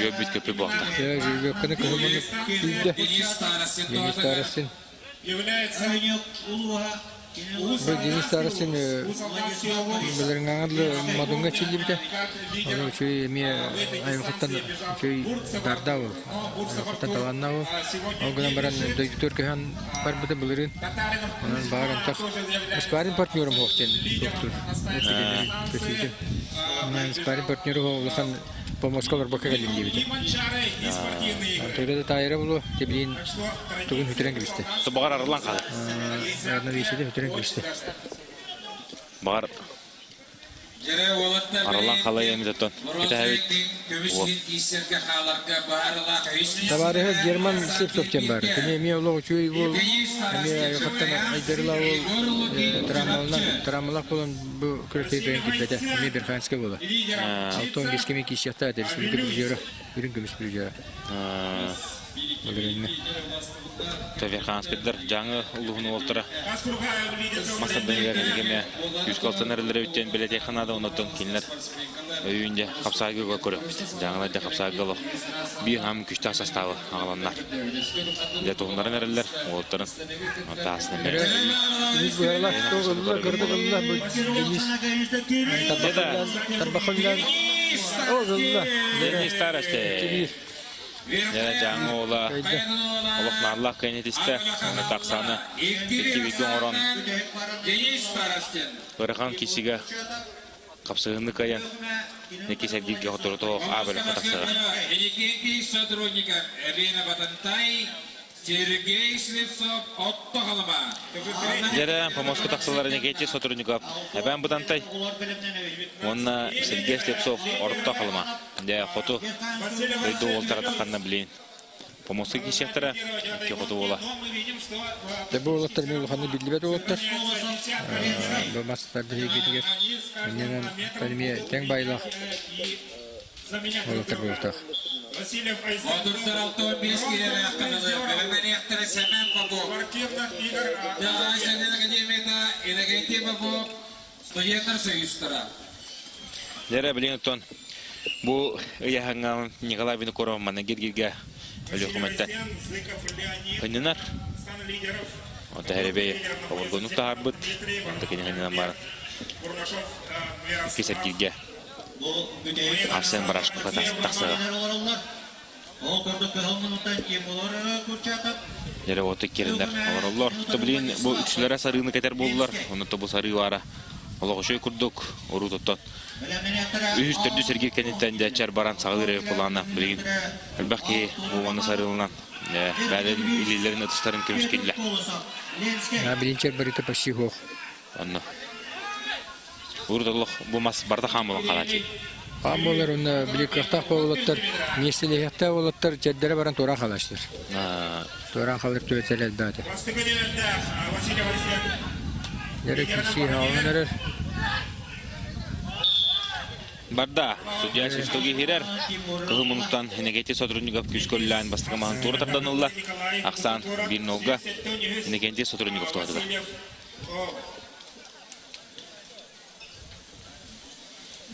өп бит көпі бақта. Көні көмені күлді. Денис Старостин. Является Бұл Денис Старостин білерін аңырлы мадунға чилді біте. Оны үші еме айвақыттан үші дарда ол. Айвақыттан таланна ол. Оғынан баран дөйіктөр көйхан бар біте білерін. Онан бағаран тақ. Спарин партнерім хоқтен. Көсейді. Спарин партнерім хоқтен. По Москвалар бака галим дебите. Тогда тайра было, теблин тугун хүтрен кибисте. То бағар арылан қады. Арна веседе хүтрен кибисте. Бағар арылан қала еміз өттен. Кета әвет. Табары Герман Слепсовтен бар. Кене ме олығы чөй бол, ме айқаттан айдырла ол, трамалақ болын бұл күректей бәйін кетбеді. Ме Берханская болы. 6-15 кеме кейсияқта әдер. Республика бір жері, үрін көміс бір жері. Töverxanskıdır жаңы улуғыны олтыра. Мақсаттың егеме үш қалсын әрілері өттен білете қанады, онаттың келінер өйінде қапсағыға көрі. Жаңыларда қапсағығы бір ғам күшті асаставы ағаланлар. Де тұғындарын әрілер олтырын. Тасының бәрі. Жаңы ола олықнарлақ кәнетісті тақсаны кеккебеген оран ұрыған кесіге қапсығынды каян неке сәргеге құтыры тоқ абылы қатақсыға. Жәрі помоска тақсылары некете сотрудников. Әбән бұдантай. Онна Сергей Слепцов орыпта қалыма. Де қоту өйді олтара таққанна білейін. Помоска кешектірі ке қоту ола. Бұл олаттар мен ұлғаны білдібет олаттар. Бұл мастықтарды егетігер. Менен тәліме тәң байлақ. Олаттар болықтақ. Водуртар 6-15 келері аққанылы, білімені ақтыры сәмен бабу. Дағай сәнден академияда енегейте бабу студенттар сөйістіра. Дәрі білген ұттан, бұл ұяғанға Николай Винокуров маны гергерге өлі құметтен. Қыннынар. Ота әребей қабырғынық та арбыт. Онда кенегінен барын. Кесер герге. Арсен Барашқыға тақсыға. Дәрі оты керіндер. Олар тұты білейін, бұл үксілері сарығыны кәтер болдылар. Онытты бұл сарығы бары. Олығы шөй күрдік, ұру тұттан. Үйістірді сәрге кәнеттен дәчер баран сағылыр өп болағына білейін. Әлбәқке бұл оны сарығынан. Бәлін илелерін ұтыстарын көріш келі. Білінчер барыты паши хоқ. Онны. Ұрдылық бұлмас барды қам болан қалады. Қам болар, оны білік қақтақ болаттар, нестелеқта болаттар, жәддері баран торан қалаштыр. Торан қалыр төветер әлбәді. Дәрі кеші ғалын әрір. Барда, судья шестоги хирер. Кылым ұнықтан енегеті сотрудников күш көліләйін бастығымағын туыр тарданылла. Ақсан, бір нолға енегеті сотрудников туғадыға.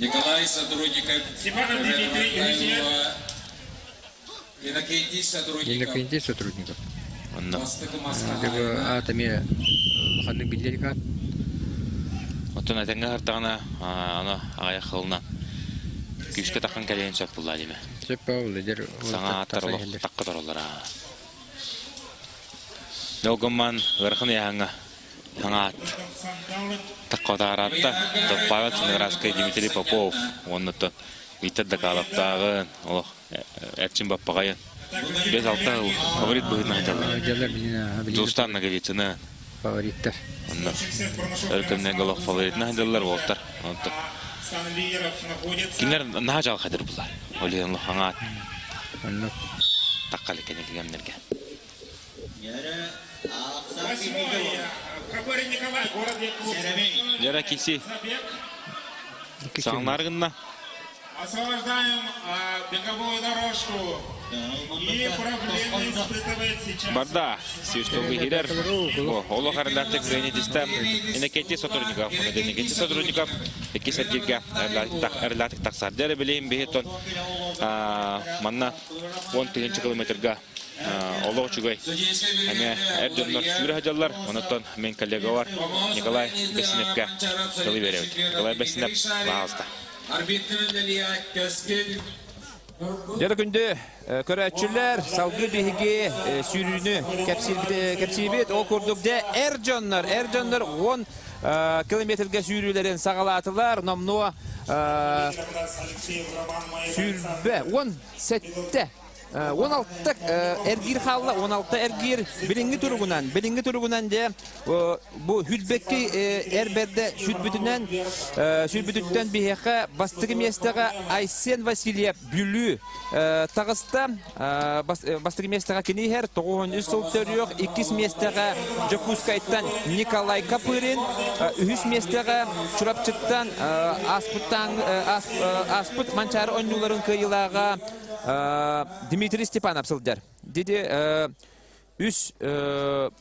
Николай сотрудников Енекенте сотрудников. Дегі атаме ұлғанның білдері қат. Оттан әтенге қартағына ағаяқ қылынан күшке таққан кәлейін сөп бұлла деме. Сөп бауылы дер. Саңа аттар олық таққыдар олар. Нөлгімман ғырқын яғыңа саңа ат. Таққатар атта. Павел Ценеградский Дмитрий Попов. Онныты виттерді қалаптағын. Олық әртшін баппағайын. 5-6 фаворит бұғытын айталар. Жылстан нагадетіні. Фавориттар. Өркімнен ғылық фаворитін айталар болттар. Кімдер наға жал қадыр бұлар. Олеғын лұқаңа ат. Таққалы кәне кегемдерге. Жара кесі саңларғынна. Освобождаем беговую дорожку. И проблемы испытывает сейчас. Барда, сүйіштоғы хирер. Олы қарындақтық гранетисті енекетті сотрудников. Енекетті сотрудников екі сәргерге әрлатық тақсар. Дәрі білейін бейеттон манна 10 километрға олы ұчығай. Әме әрденлер сүйірі хажалар. Онаттан мен коллега бар Николай Бесінепке қылы береуді. Николай Бесінеп лағызды. Жәрі күнді көрәтшілер салғы бейге сүйріні кәпсейбет. Ол көрдікде әржонлар 10 километрге сүйрілерін сағалатылар. Номнуа сүйрбе 10 сәтті. 16 әргір қалла, 16 әргір білінгі тұрғынан де бұл хүлбекке әрберді сүрбүтіттен бейеқі бастығы местіға Айсен Васильев бүлі тағыста бастығы местіға кенейер 9 солтөр yok, 2 местіға Жокускайттан Николай Капырин, 3 местіға Чурапчыттан Аспыт манчары ойнуларын күйілаға Дмитрий Степанов сылдар. dedi üs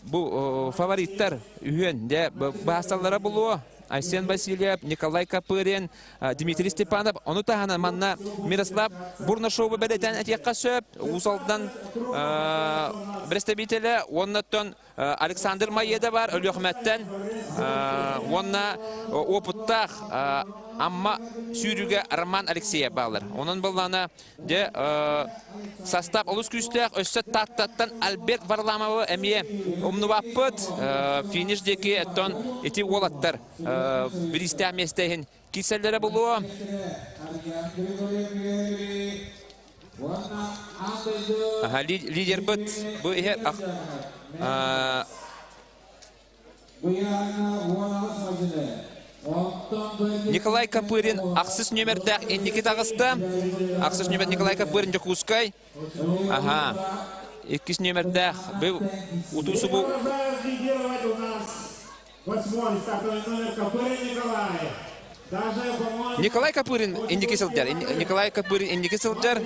bu favoritter üyen de basallara buluyor. Aysen Vasilyev, Nikolay Kapırin, Dmitri Stepanov, onu tahana manna Miroslav Burnashov beleten etiyakka söp, Usaldan Brestebitele, ondan Alexander Mayeda var, Ölühmet'ten, onunla Oputtak, ama sürüge Roman Alekseyev bağlar. Onun balana de sastav olus küstek, össe tattattan Albert Varlamov'u emiye umnuvapıt, finishdeki eton eti olattar. Bir istemesteyin kisellere buluyor. Lider bit bu her Nikolay Kapırin aksız nömerde indiki tağısta. Aksız nömerde Nikolay Kapırin Jokuskay. Aha. İkiz nömerde bu utusu bu. Nikolay Kapırin indiki sıldır. Nikolay Kapırin indiki sıldır.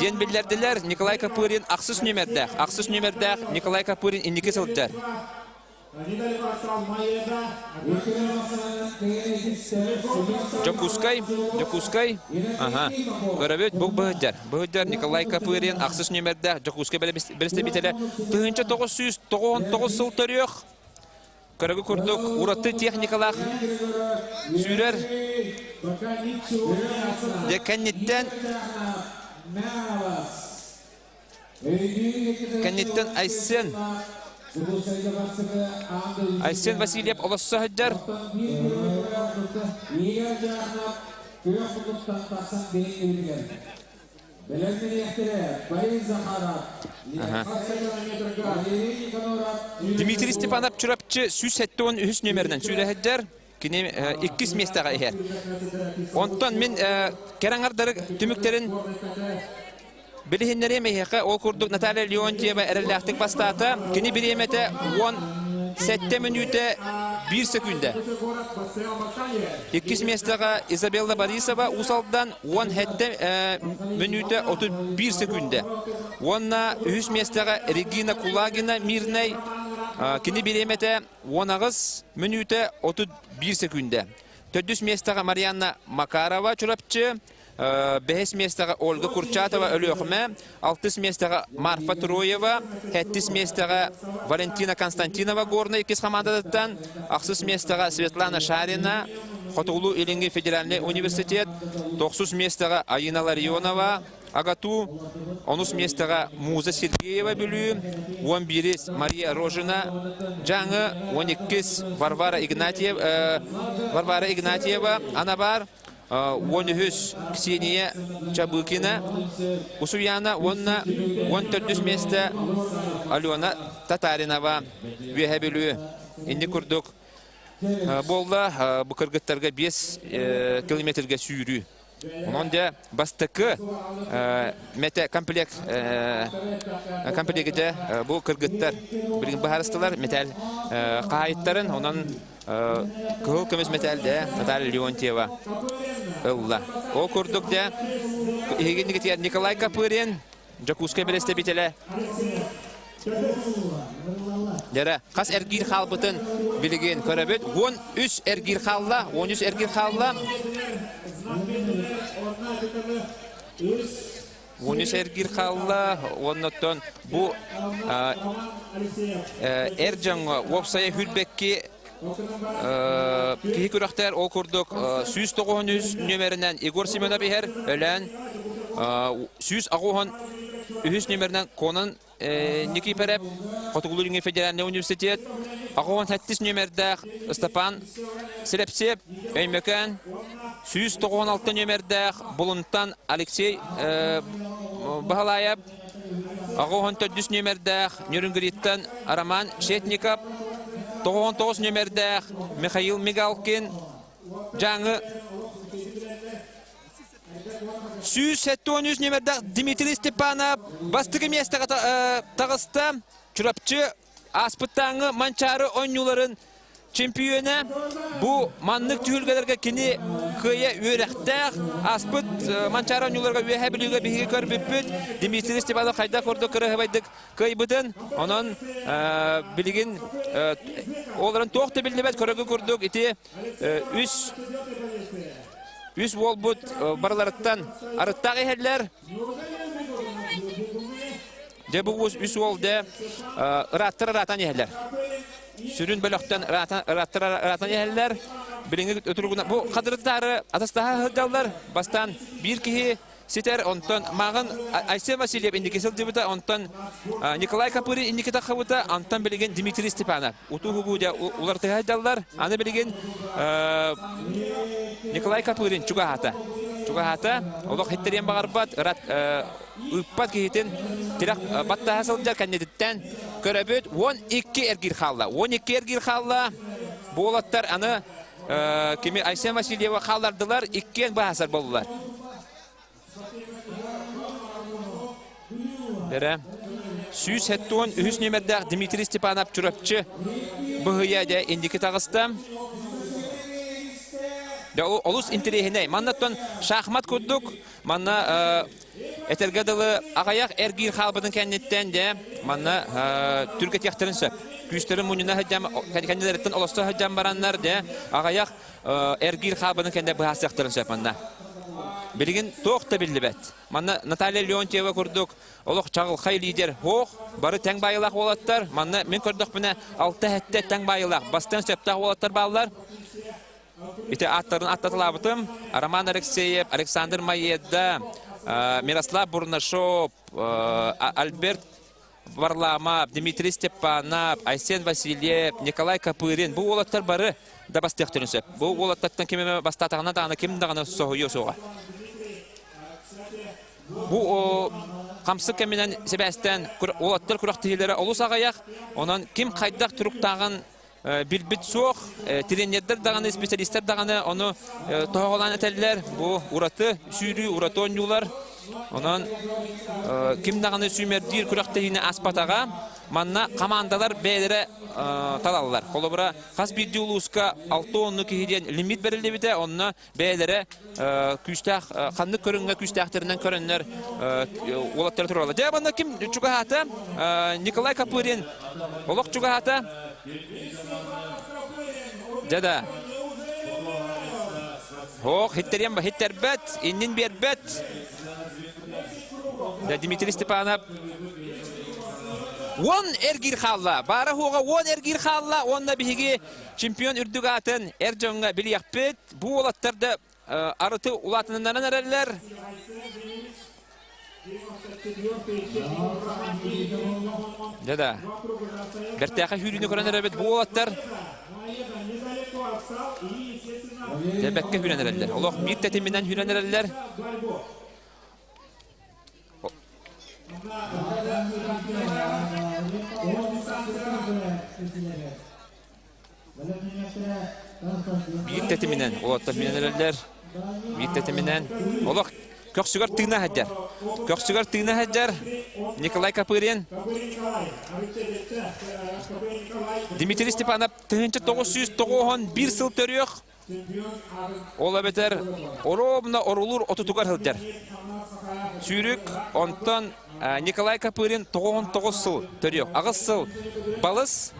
Den bildirdiler Nikolay Kapırin aksız nömerde. Aksız nömerde Nikolay Kapırin indiki sıldır. Jokuskay. Aha. Görüyoruz bu Bıhıdır. Nikolay Kapırin aksız nömerde Jokuskay beleste bitele. Tığınca 999 sıldır yok. Karagı kurduk, uğrattı texnikalar sürer. Dekanitten Aysen Vasilyev olası hıccar. Dmitri Stepanov çırapçı süs ettiğin üst nömerden süreheder. Kine ikis mestağa eher. Ondan men kerangardarı tümüklerin bilihinleri meyheka o kurduk Natalya Leontieva erelaktık bastata. Kine bir yemete 17 minüte 1 sekunde. İkis mestağa Isabella Borisova usaldan 17 minüte 31 sekunde. Onna üst mestağa Regina Kulagina Mirnay kine bir yemete 19 minüte 31 sekunde. Tördüs mestağa Marianna Makarova çırapçı. 5 mestağa Olga Kurchatova ölüyokme, 6 mestağa Marfa Troyeva, 7 mestağa Valentina Konstantinova gorna ikis komandadan, 6 mestağa Svetlana Sharina, Xotoğlu İlingi Federalny Universitet, 9 mestağa Ayina Larionova, Agatu, 10 mestağa Muza Sergeyeva bölüğü, 11 Maria Rojina, Canı, 12 Varvara Ignatieva, Anabar, 13 Kseniya Çabukina, Usuyana, 14 mesta Alyona Tatarinova vehebilü. Indi kurduk. Bolla bu kırgıtlarga 5 kilometrge sürü. Onun da bastıkı mete komplekte bu kırgıtlar bilgin baharıstılar metal kayıtların onun kıl kömüz metalde Natalya Leontieva Allah. O kurduk da Nikolay Kapırin Jokuskay beleste bitele. Dere kas ergir halbıtın bilgin körabet 13 ergir halla 13 ergir halla 13 ergir halla ondan bu Ercan Opsaya Hülbekki Kihikurakter o kurduk 109 nömerinden Igor Simonov her ölen 109 ühüs nömerinden Konan Nikiperep Xotoğlu İlingi Federalny Universitet Ağoğan 7 nömerde Stepan Selepsev Öymöken 196 nömerde Buluntan Alexey Bahalayev Ağoğan 4 nömerde Nürnberg'ten Roman Shetnikov 99 nömerde Mikhail Migalkin Canı 173 nömerde Dmitri Stepanov bastığı mestağa tağısta çırapçı Aspıttanı mançarı oyuncuların чемпионы bu manlık tühülgelerge kini kıya üyerekter aspıt mançaran yollarga üye bilüge bihi körbüpüt Dimitri Stepanov kayda kordu kırı hıbaydık kıybıdın onun bilgin oğların toğdu bildiğimiz körüge kurduk iti üs volbut barılarıttan arıttağ eherler de bu üs volde ırattır eherler sürün bölükten ırattır eherler bilingi ötürgüne bu kadırıtları atasdaha hırgallar bastan bir kihi siter ondan mağın Aysen Vasilyev indikesel dibuta ondan Nikolay Kapuri indiketa khavuta ondan bilgin Dimitri Stepanov utu hubuja ular tehadallar ana bilgin Nikolay Kapurin çugahata olaq hitteriyen bağırbat rat üppat kihitin tirak batta hasılcar kandiditten köröbüt 12 ergir khalla bu olatlar ana kimi Aysen Vasilyeva khallardılar ikken bahasar boldular Dere süs hettuğun ühüs nömerdağ Dimitri Stepanov çurapçı bıhıya de indiki tağıstam da olus interehine mannaton şahmat kurduk manna etergadalı ağayak ergir halbının kendinden de manna Türkiye yaktırın söp güçlerin mununa hacam kendilerden olası hacam baranlar de ağayak ergir halbının kendi bahas yaktırın söp manna bilgin toğda billibet manna Natalya Leontieva kurduk oluq çağıl hay lider hoq barı teng bayılaq olatlar manna men kurduk buna 6 hette teng bayılaq bastan söptaq olatlar bağlar İte atların atlatılabıtım Roman Alekseyev, Alexander Mayeda, Miroslav Burnashov, Albert Varlamov, Dimitri Stepanov, Aysen Vasilyev, Nikolay Kapurin. Bu olatlar barı da bastık türünsöp. Bu olatlardan kimime bastatağına dağına kim dağına soğuyor soğa. Bu kamsık keminen sebestten olatlar kurak tihilere olus ağayak. Onun kim kaydak turuk dağın bilbit soğuk, trenerler dağını, spesialistler dağını onu toğulan eterler. Bu uratı, sürü, uratı oynuyorlar. Onun kim dağını sümerdir kurakta yine aspatağa, manna komandalar beylere talallar. Kolabura kas bir diuluska 6 onluk hediyen limit verildi bide, onunla beylere küçtağ, kanlık körünge küçtağlarından körünler olatları turarlar. Cevabında kim çugahata? Nikolay Kapurin. Olak çugahata? Dada. Hoq hitteriyem ba hitterbet, innin berbet. Da Dimitri Stepanov 10 ergir khalla, bara hoga 10 ergir khalla, onda bihigi çempion ürdügatın erjonga biliyakpet. Bu olatlarda arıtı ulatından nereler? Dada. Bertaqa hürünü koranlar bu olatlar. Debekke hürenerler. Allah bir tetiminden hürenerler. Bir tetiminden olatlar hürenerler. Bir tetiminden Allah köksügar tığına hacer. Köksügar tığına hacer. Nikolay Kapurin. Dimitri Stepanov tığınca 991 sıl törüyor. Ola beter orobna orulur otutugar hılcar. Sürük ondan Nikolay Kapurin 99 sıl törüyor. Ağız sıl balız.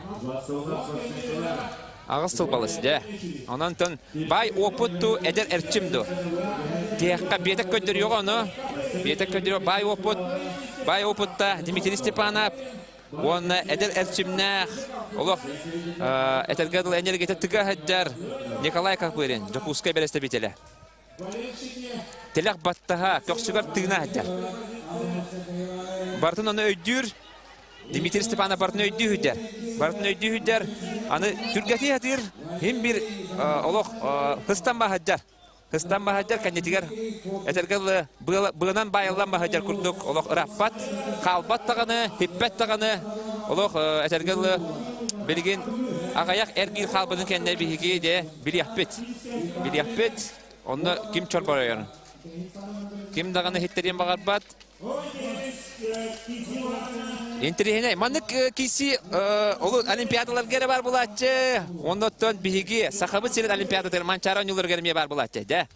Ağız sıl balız de. Ondan bay oputtu eder erçimdu. Tiyakka betek gönderiyor onu. Betek gönderiyor bay oputta Dimitri Stepanov. Ona eder erçimnaq. Oluq etergadıl energete tıga hajar Nikolay Kapurin. Jakuska bereste bitele. Telak battaha köksügar tığına hajar. Bartın onu öydür. Dimitri Stepanov bartın öydü hüder. Bartın öydü hüder. Anı Türkati hatir. Hem bir oluq hıstan bahajar. Hıstan bahajar kanditigar. Etergadıl bığınan bayılan bahajar kurduk. Oluq rapat. Kalbat tağını, hippet tağını. Oluq etergadıl bilgin ağayak ergir halbının kendine bir hikaye de biliyahpet. Onu kim çorbarıyor? Kim dağını hitteriyen bağırbat? Интерихне маннык киси олу олимпиадалар гере бар булатчы. Оннотон биһиги сахабы сирет олимпиадалар манчара юллар герме бар булатчы, да.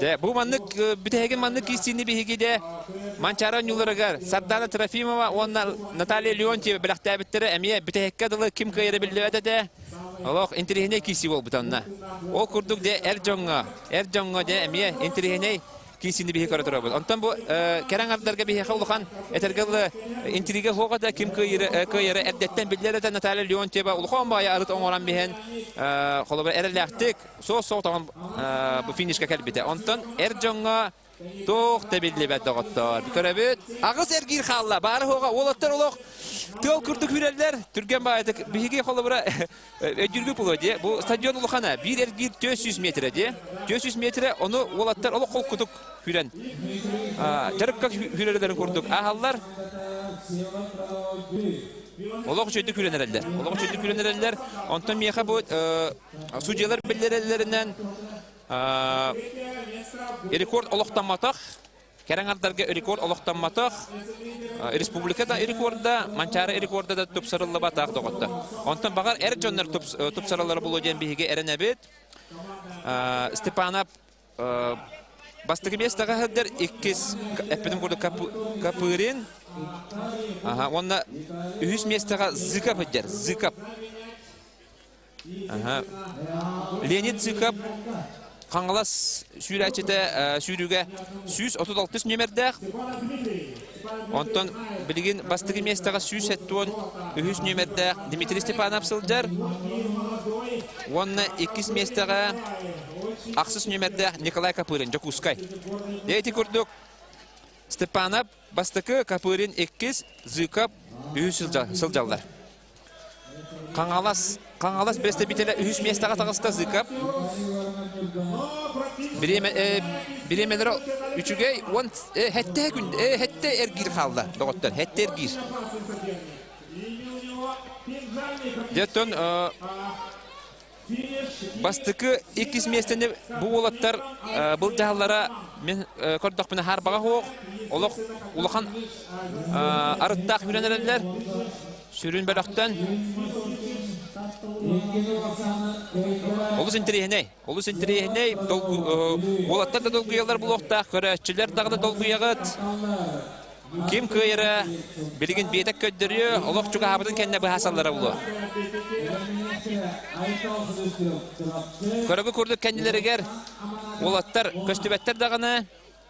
Да, бу маннык битеген маннык кисини биһиги де манчара юлларга Сардана Трофимова, онна Наталья Леонтьева билактабиттере эмие битекке дылы ким кайры билбеде де. Олох интерихне киси бол бутанна. Ол курдук де эржонго де эмие интерихне кисини биһи көрөтөр бол. Онтон бу кераңардарга биһи хавлухан этергел интриге хогада ким кайры эрдеттен билдерде Наталья Леонтьева улхон бая арыт оңоран биһен холобер эрелектик со тагын бу финишке келбите. Онтон эржонго тох тебилибет доготтор. Көрөбүт агыс эргир халла бары хога олоттор олох тол курдук хүрелдер түрген баадык биһиги холобер өдүргү булоди. Бу стадион улухана бир эргир 400 метр де. 400 метр ону олоттор олох колкутук хүрен. Жарыкка хүрелерден курдук. Ахаллар олох чөйдүк хүренерлер. Онтон мияха бу судьялар билдерелеринен рекорд олохтанматах, кераңардарга рекорд олохтанматах, республикада рекордда, манчары рекордда да тупсарылы батақ доғытты. Онтан бағар әр жонлар тупсарылары болу ден биһиге әрінәбет. Степанов бастығы местаға хәддер 2 әппінің көрді капырин. Онна 3 местаға зыкап хәддер, зыкап. Леонид Зыкап Қаңғалас сүйрәчеті сүйріге 136 нөмердәқ. Онтон білген бастығы местаға 173 нөмердәқ Дмитрий Степанов сылжар. Онна 2 местаға ақсыз нөмердәқ Николай Капырин, Жокускай. Дейті көрдік Степанов бастығы Капырин 2, Зыкап 3 сылжалдар. Қаңғалас бесте бітелі 3 местаға тағыста Зыкап. Biremeleri üçüge hette ergir kaldı doktor hette ergir. Deton bastıkı 2 mestende bu olatlar bu jahallara men korduk bana har baga hoq uluq uluqan arıttaq yürünerler sürün belaqtan Олус интерехне, олаттар да долгуялар булоқта, көрәтчілер дағды долгуяғыт. Ким көйірі, білген бетек көддірі, олық жүгі хабыдың кәнне бұл хасаллары бұлы. Көрігі көрдік кәннелерігер, олаттар көстібеттер дағыны,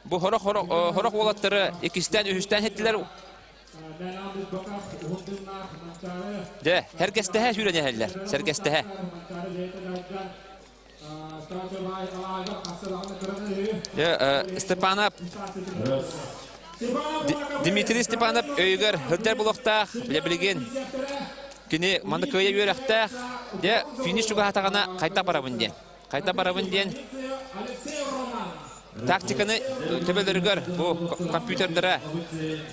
бұл хорақ олаттары 2-3 хеттілер. De, herkestehe sürünehəller, serkestehe. Stepanov, Dmitri Stepanov öygər hırtar buluqtaq, bilə-bilgin. Kini mandı köye yürəqtaq, de, finish çuğa hatağına qayta barabın den. Taktikаны төбелергер бу компьютерлere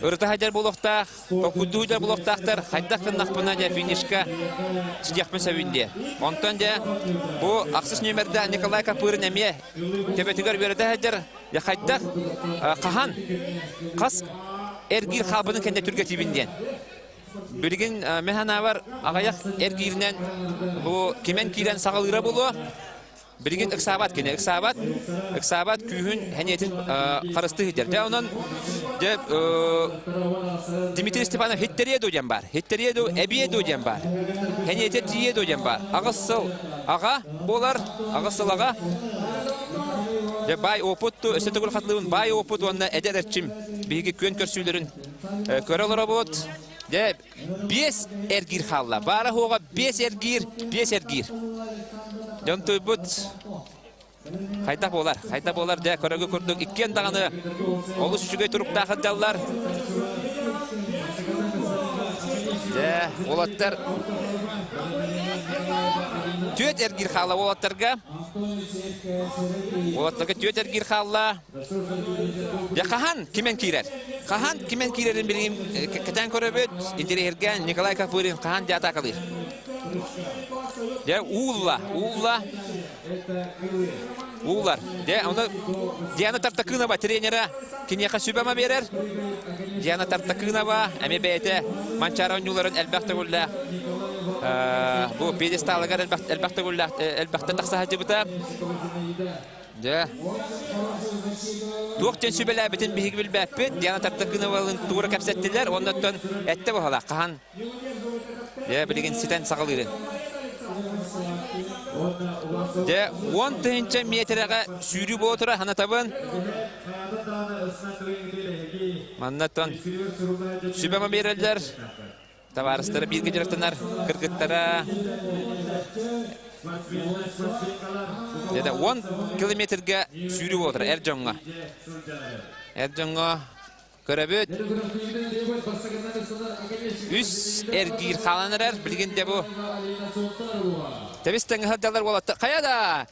ырта хаҗар булыктак, кудуҗар булыктактар, хайда кыннакпына да финишка сидяхмы савинде. Онтан да бу аксыз нөмердә Николай Капырин әмие төбетегер бердә хаҗар, я хайда кахан кас эргир хабының кенде түргә тибинден. Билген механавар агаяк эргирнен бу кимен кирен сагалыра булу. Bilgin ıksabat kene, ıksabat kühün haniyetin karıstığı hitter. De onun Dimitri Stepanov hitteriye dojan var. Hitteriye do ebiye dojan var. Haniyete tiye dojan var. Ağısıl ağa bolar, ağısıl ağa. De bay oputtu, ösetegül katlığın bay oput onunla eder etçim. Bilgi kön körsülerin körelere bot. De 5 ergir halla. Bara hoğa 5 ergir. Jontoy but Hayta bolar de körögü kurduk ikken dağını olus üçüge turup dağıdallar. De olatlar tüet ergir halla olatlarga. Olatlarga tüet ergir halla. De kahan kimen kirerin bileyim keten köröbüt interi ergen Nikolay Kapurin kahan de atakalır. De ulla Ular. De onu Diana Tartakınova treneri Kinyaqa sübama berer. Diana Tartakınova MBT Mançara oyuncuların elbette goller. Bu pedestallar elbette goller. Elbette taksahacı buta. De. Tuğten sübeler bütün bihig bilbepet. Diana Tartakynova'nın tuğra kapsettiler. Ondan ette bu hala. Kahan. De bilgin siten sağılır. De 10 metrege sürüp otura hana taban. Mannaton sübema bererler. Tavaristara bir gecerektener kırgıttara. De 10 kilometrege sürüp otura Erjonga. Erjonga köröbüt. Üs ergir kalanırar bilgin de bu. Tebisten hadalar olattı. Kayada.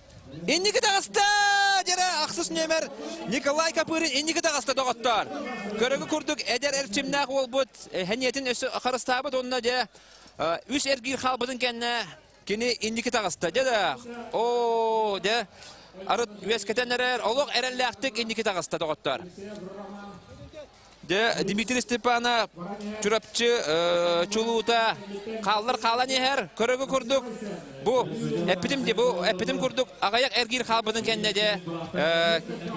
Endiki dağısta. Jara aksız nömer Nikolay Kapırin endiki dağısta doğattar. Körögü kurduk eder erçimnak olbut. Heniyetin ösü akarıstabıt onunla de. Üs ergir halbıdın kendine. Kini endiki dağısta. Jada. O de. Arıt üesketenler oluk erellaktık endiki dağısta doğattar. De Dimitri Stepanov çurapçı çuluta kallar kalan yer körögü kurduk. Bu epidim kurduk. Agayak ergir halbının kendine de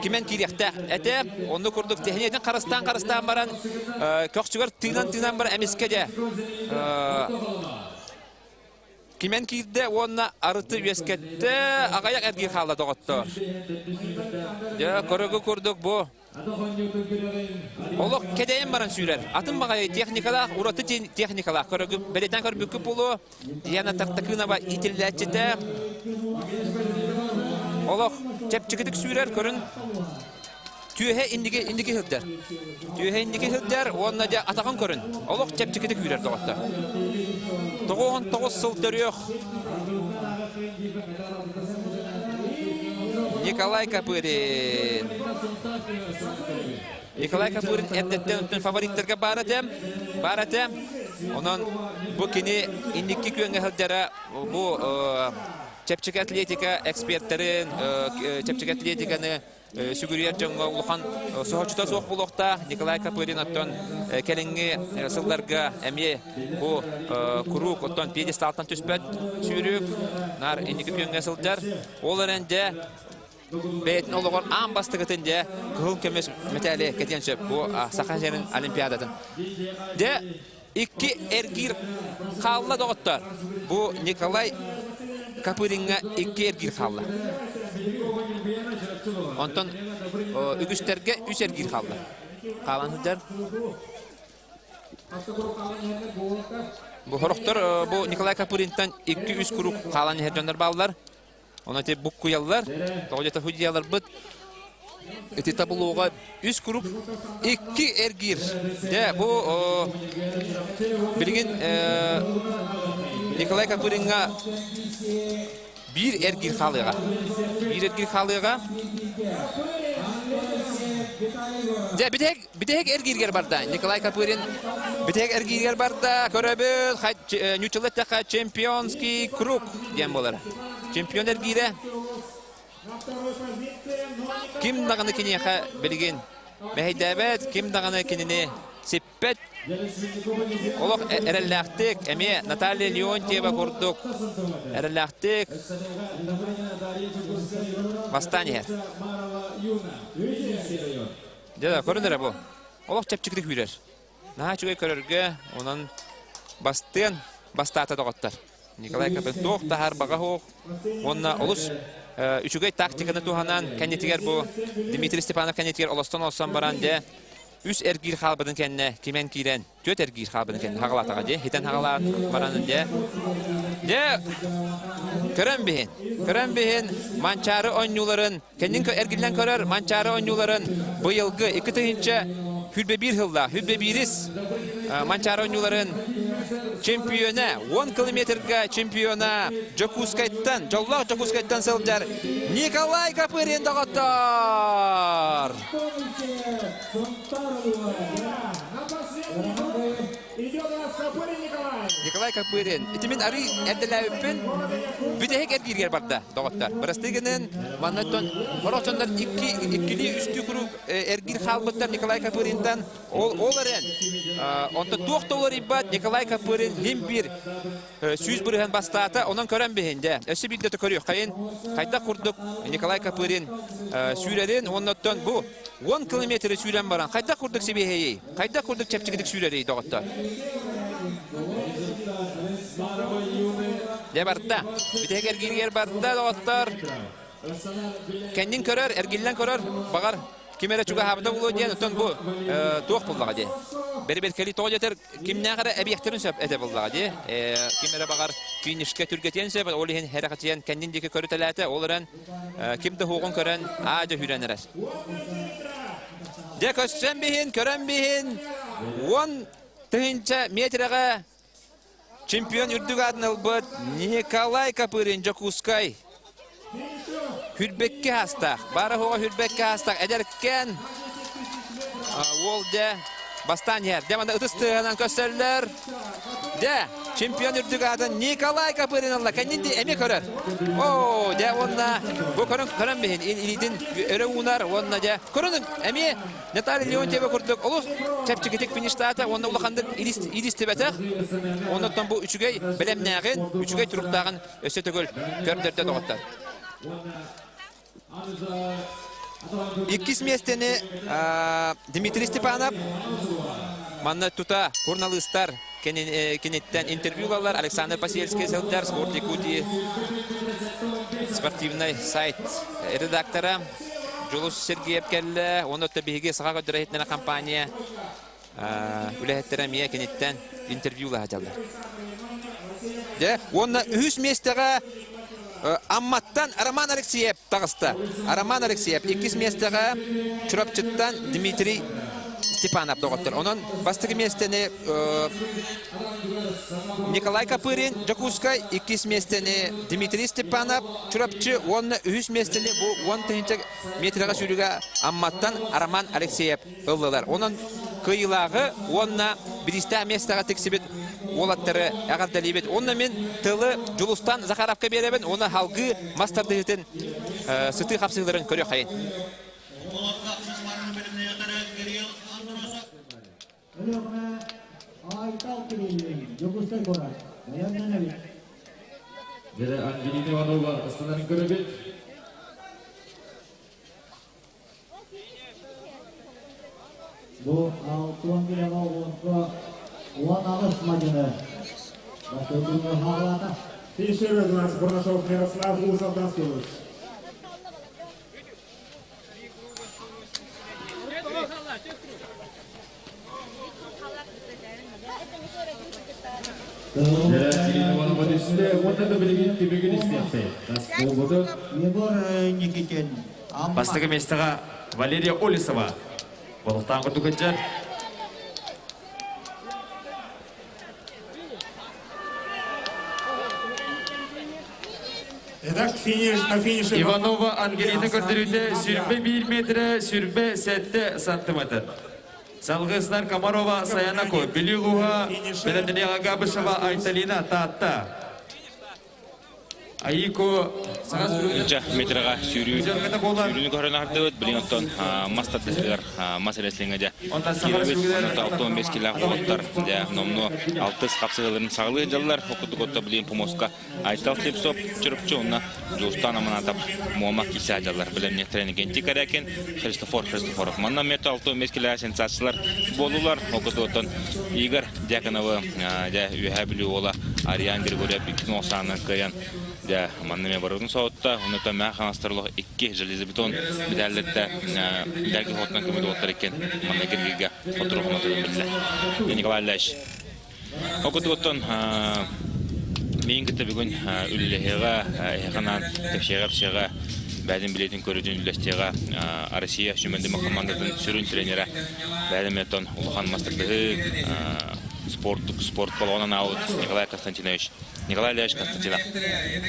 kimen kiriyakta ete onu kurduk. Tehniyetin karıstan baran kökçügar tığnan bar emiske de kimen kirde onna arıtı üeskette agayak ergir halda doğattor. De körögü kurduk bu. Oluk kedeyen baran sürer. Atın bagay teknikala, uratı teknikala. Körögü beleden kör büküp olu. Diana Tartakınova itilletçide. Oluk çepçikidik sürer körün. Tühe indiki hıdder. Tühe indiki hıdder, onunla da atakan körün. Oluk çepçikidik sürer doğatta. Toğun sıltır yok. Nikolay Kapırin. Nikolay Kapırin erdetten favoritlerge baratem. Onun bu kini indiki köyünge hıldara bu çepçik atletika ekspertlerin çepçik atletikаны sügüriyet jonga ulukan soğuçta soğuk bulukta Nikolay Kapırin atton kelingi sıllarga emiye bu kuruk atton pedestaltan tüspet sürüp nar indiki köyünge sılдар olarınca Beytin oluğun an bastıgıtınca kıhıl kömüş metali ketiyen söp bu Sakajerin olimpiadatın. De iki ergir kalla doğuttar. Bu Nikolay Kapırin'e iki ergir kalla. Ondan ügüsterge üç ergir kalla. Kalanıdır. Bu horuktur bu Nikolay Kapırin'den 2-3 kuruk kalan hercanlar bağlılar. Ona te bukku yallar, toğjata hücceyalar bıt. Eti tabuluğa 3 grup 2 ergir. De bu bilgin Nikolay Kapırin'a bir ergir kalıga. De bir tek ergirger barda. Nikolay Kapırin bir tek ergirger barda. Köröbüz nüçülette çempiyonski kruk diyen bolar. Çempiyon ergire. Kim dağını kini bilgin mehiddebet, kim dağını kinini sippet. Oluk erellaktik, emi Natalya Leontieva kurduk. Erellaktik. Bastaniyer. Deda, körünler bu. Oluk çepçiklik hürer. Naha çöge körürge, onun bastata doğattar. Nikolay Kapırin toğ tahar bağa hoğ. Onna olus üçügey taktikаны tuhanan kennetiger bu Dimitri Stepanov kennetiger olastan olsan baran de üç ergir halbıdın kendine kimen kiren töt ergir halbıdın kendine hağalatağa de hiten hağalat baranın de körön bihin mançarı oyuncuların kendin ergirlen körör mançarı oyuncuların bu yılgı 2 tığınca hülbe bir hılda hülbe biriz mançarı oyuncuların çempiyona 10 kilometrga çempiyona Jokuskayttan sılcar Nikolay Kapırin doğattar. Идет у нас Капырин Николай. Николай Капырин. Итимин ары әдделәүппен бүтәһек әргиргер барда доғаттар. Бірістігінен маннаттон орақчондар ikili үсті күру әргир халбыттар Николай Капыриндан ол әрен. Онта тоқтолар иббат Николай Капырин лим бір сүйіз бұрыған бастата онан көрен бейінде. Әсі білдеті көріқ қайын қайда құрдық Николай Капырин сүйрерін оннаттон бұл 10 километр сүйрен баран. Қайда құрдық себейхейей? Қайда құрдық чәпчігідік сүйререй доғаттар? Де барда. Бүтәһек әргиргер барда доғаттар. Кәндин көрер, әргиллен көрер, бағар кемері чуға хабыда болу дейін, өттен бұл тоқ болдыға де. Бәрі кәлі тоғы жетер, кемнен қара әбияқтерін сөп әді болдыға де. Кемері бағар күйінішке түргетен сөп, ол ең әріқатиян кәндіндегі көрі тәләті, олырын кемді хоғын көрін ады хүрен әрәс. Де көссен бейін, көрен бейін, 10 тығынша метріға чемпион үрдіг адын ұлбыд Николай Капырин Жокускай. Хүрбекке хастақ, бары хоға хүрбекке хастақ, әдеркен ол де бастан ер. Де манда ұтыстығынан көстерлер. Де чемпион үрдіг адын Николай Капырин алла. Кәнінде әме көрер. О, де онна, бұл көрін бейін, илейдің өрі ұнар, онна де. Көрінің әме Наталья Леонтьева көрдік. Олы чәпчікетек фиништаты, онна ұлықандық илісті бәтіқ. Оннаттан бұл үшігей білемнәғін, үшігей тұрықтағын өсі түгіл көрдерді доғыттар. İkis местені Дмитрий Степанов, манна тута журналистар кенеттен интервьюлалар, Александр Пасельский селдер, спорт Якутии, спортивный сайт редактора, Жолус Сергеев келді, оны табиғи саға көдірәйетнені компания үләхеттері мия кенеттен интервьюла хаталар. Оны үз местеға Амматтан Роман Алексеев тағысты. Роман Алексеев 2 местеға Чурапчыттан Дмитрий Степанов доғыттыр. Onun бастығы местені Николай Капырин Жокускай, 2 местені Дмитрий Степанов Чурапчы, оны 3 местені бұл 10 метрға сүйріға Амматтан Роман Алексеев ұлылар. Onun кыйлағы, оны бірісті местеға тексебет олаттары ағардалибет. Оны мен тылы Жулустан Захаровқа беребін, оны халғы мастарды етін сұты қапсығыларын көрі қайын. Jadi Angelina Ivanova Astana'nın görevi. Bu 6 kilo oldu. Ulan ağız macını. Başlığını havalarda. Финиширует у нас Бурнашов Мирослав Лузов-Данскиус. Jadi Angelina Ivanova üstünde onda da bilgin tebrik isteyapti. Nasıl oldu? Егор Никитин. Бастығы местіға Валерия Олесова. Болықтан құрды көтчер. Итак, на финише. Иванова Ангелина көрдіруде сүрбе 1 метрі, сүрбе 7 сантиметр. Салғысынан Комарова Саянако, Белюгуға, Беленденеға Габышева, Айталина Татта. Айко саңа Үнча метрға сүйрүүнү көрөн ардыбыт, билин оттон мастардылар маселеслеңеде. Онда 15 кило болоттар, номну 6 капсыгыларын сагылы жаллар, окутук отто билин помоска айтал тепсоп, чырыпчы онна Жустан аманатап Муамак киса жаллар. Билен тренинг каракен Христофоров. Манна мета 15 кило сенсациялар болулар, окутук оттон Игорь Дьяконова, үйә билүү ола Ариан Григорьев 290 кыян. Да, маннаме барудун соотта, онута маханастырлык 2 железобетон медаллетте медальге хотнан көмөдү оттар экен. Манна киргиге фотограф биле. Николай Ляш. Окутуттон мен кете бүгүн үллеге ханан текшегер бәдин билетин көрүдүн үлестеге Россия шүмендеме командадын сүрүн тренери бәдиметтон Улухан Мастырды спорт балуанан аут Николай Константинович Николай Ильич Константинов.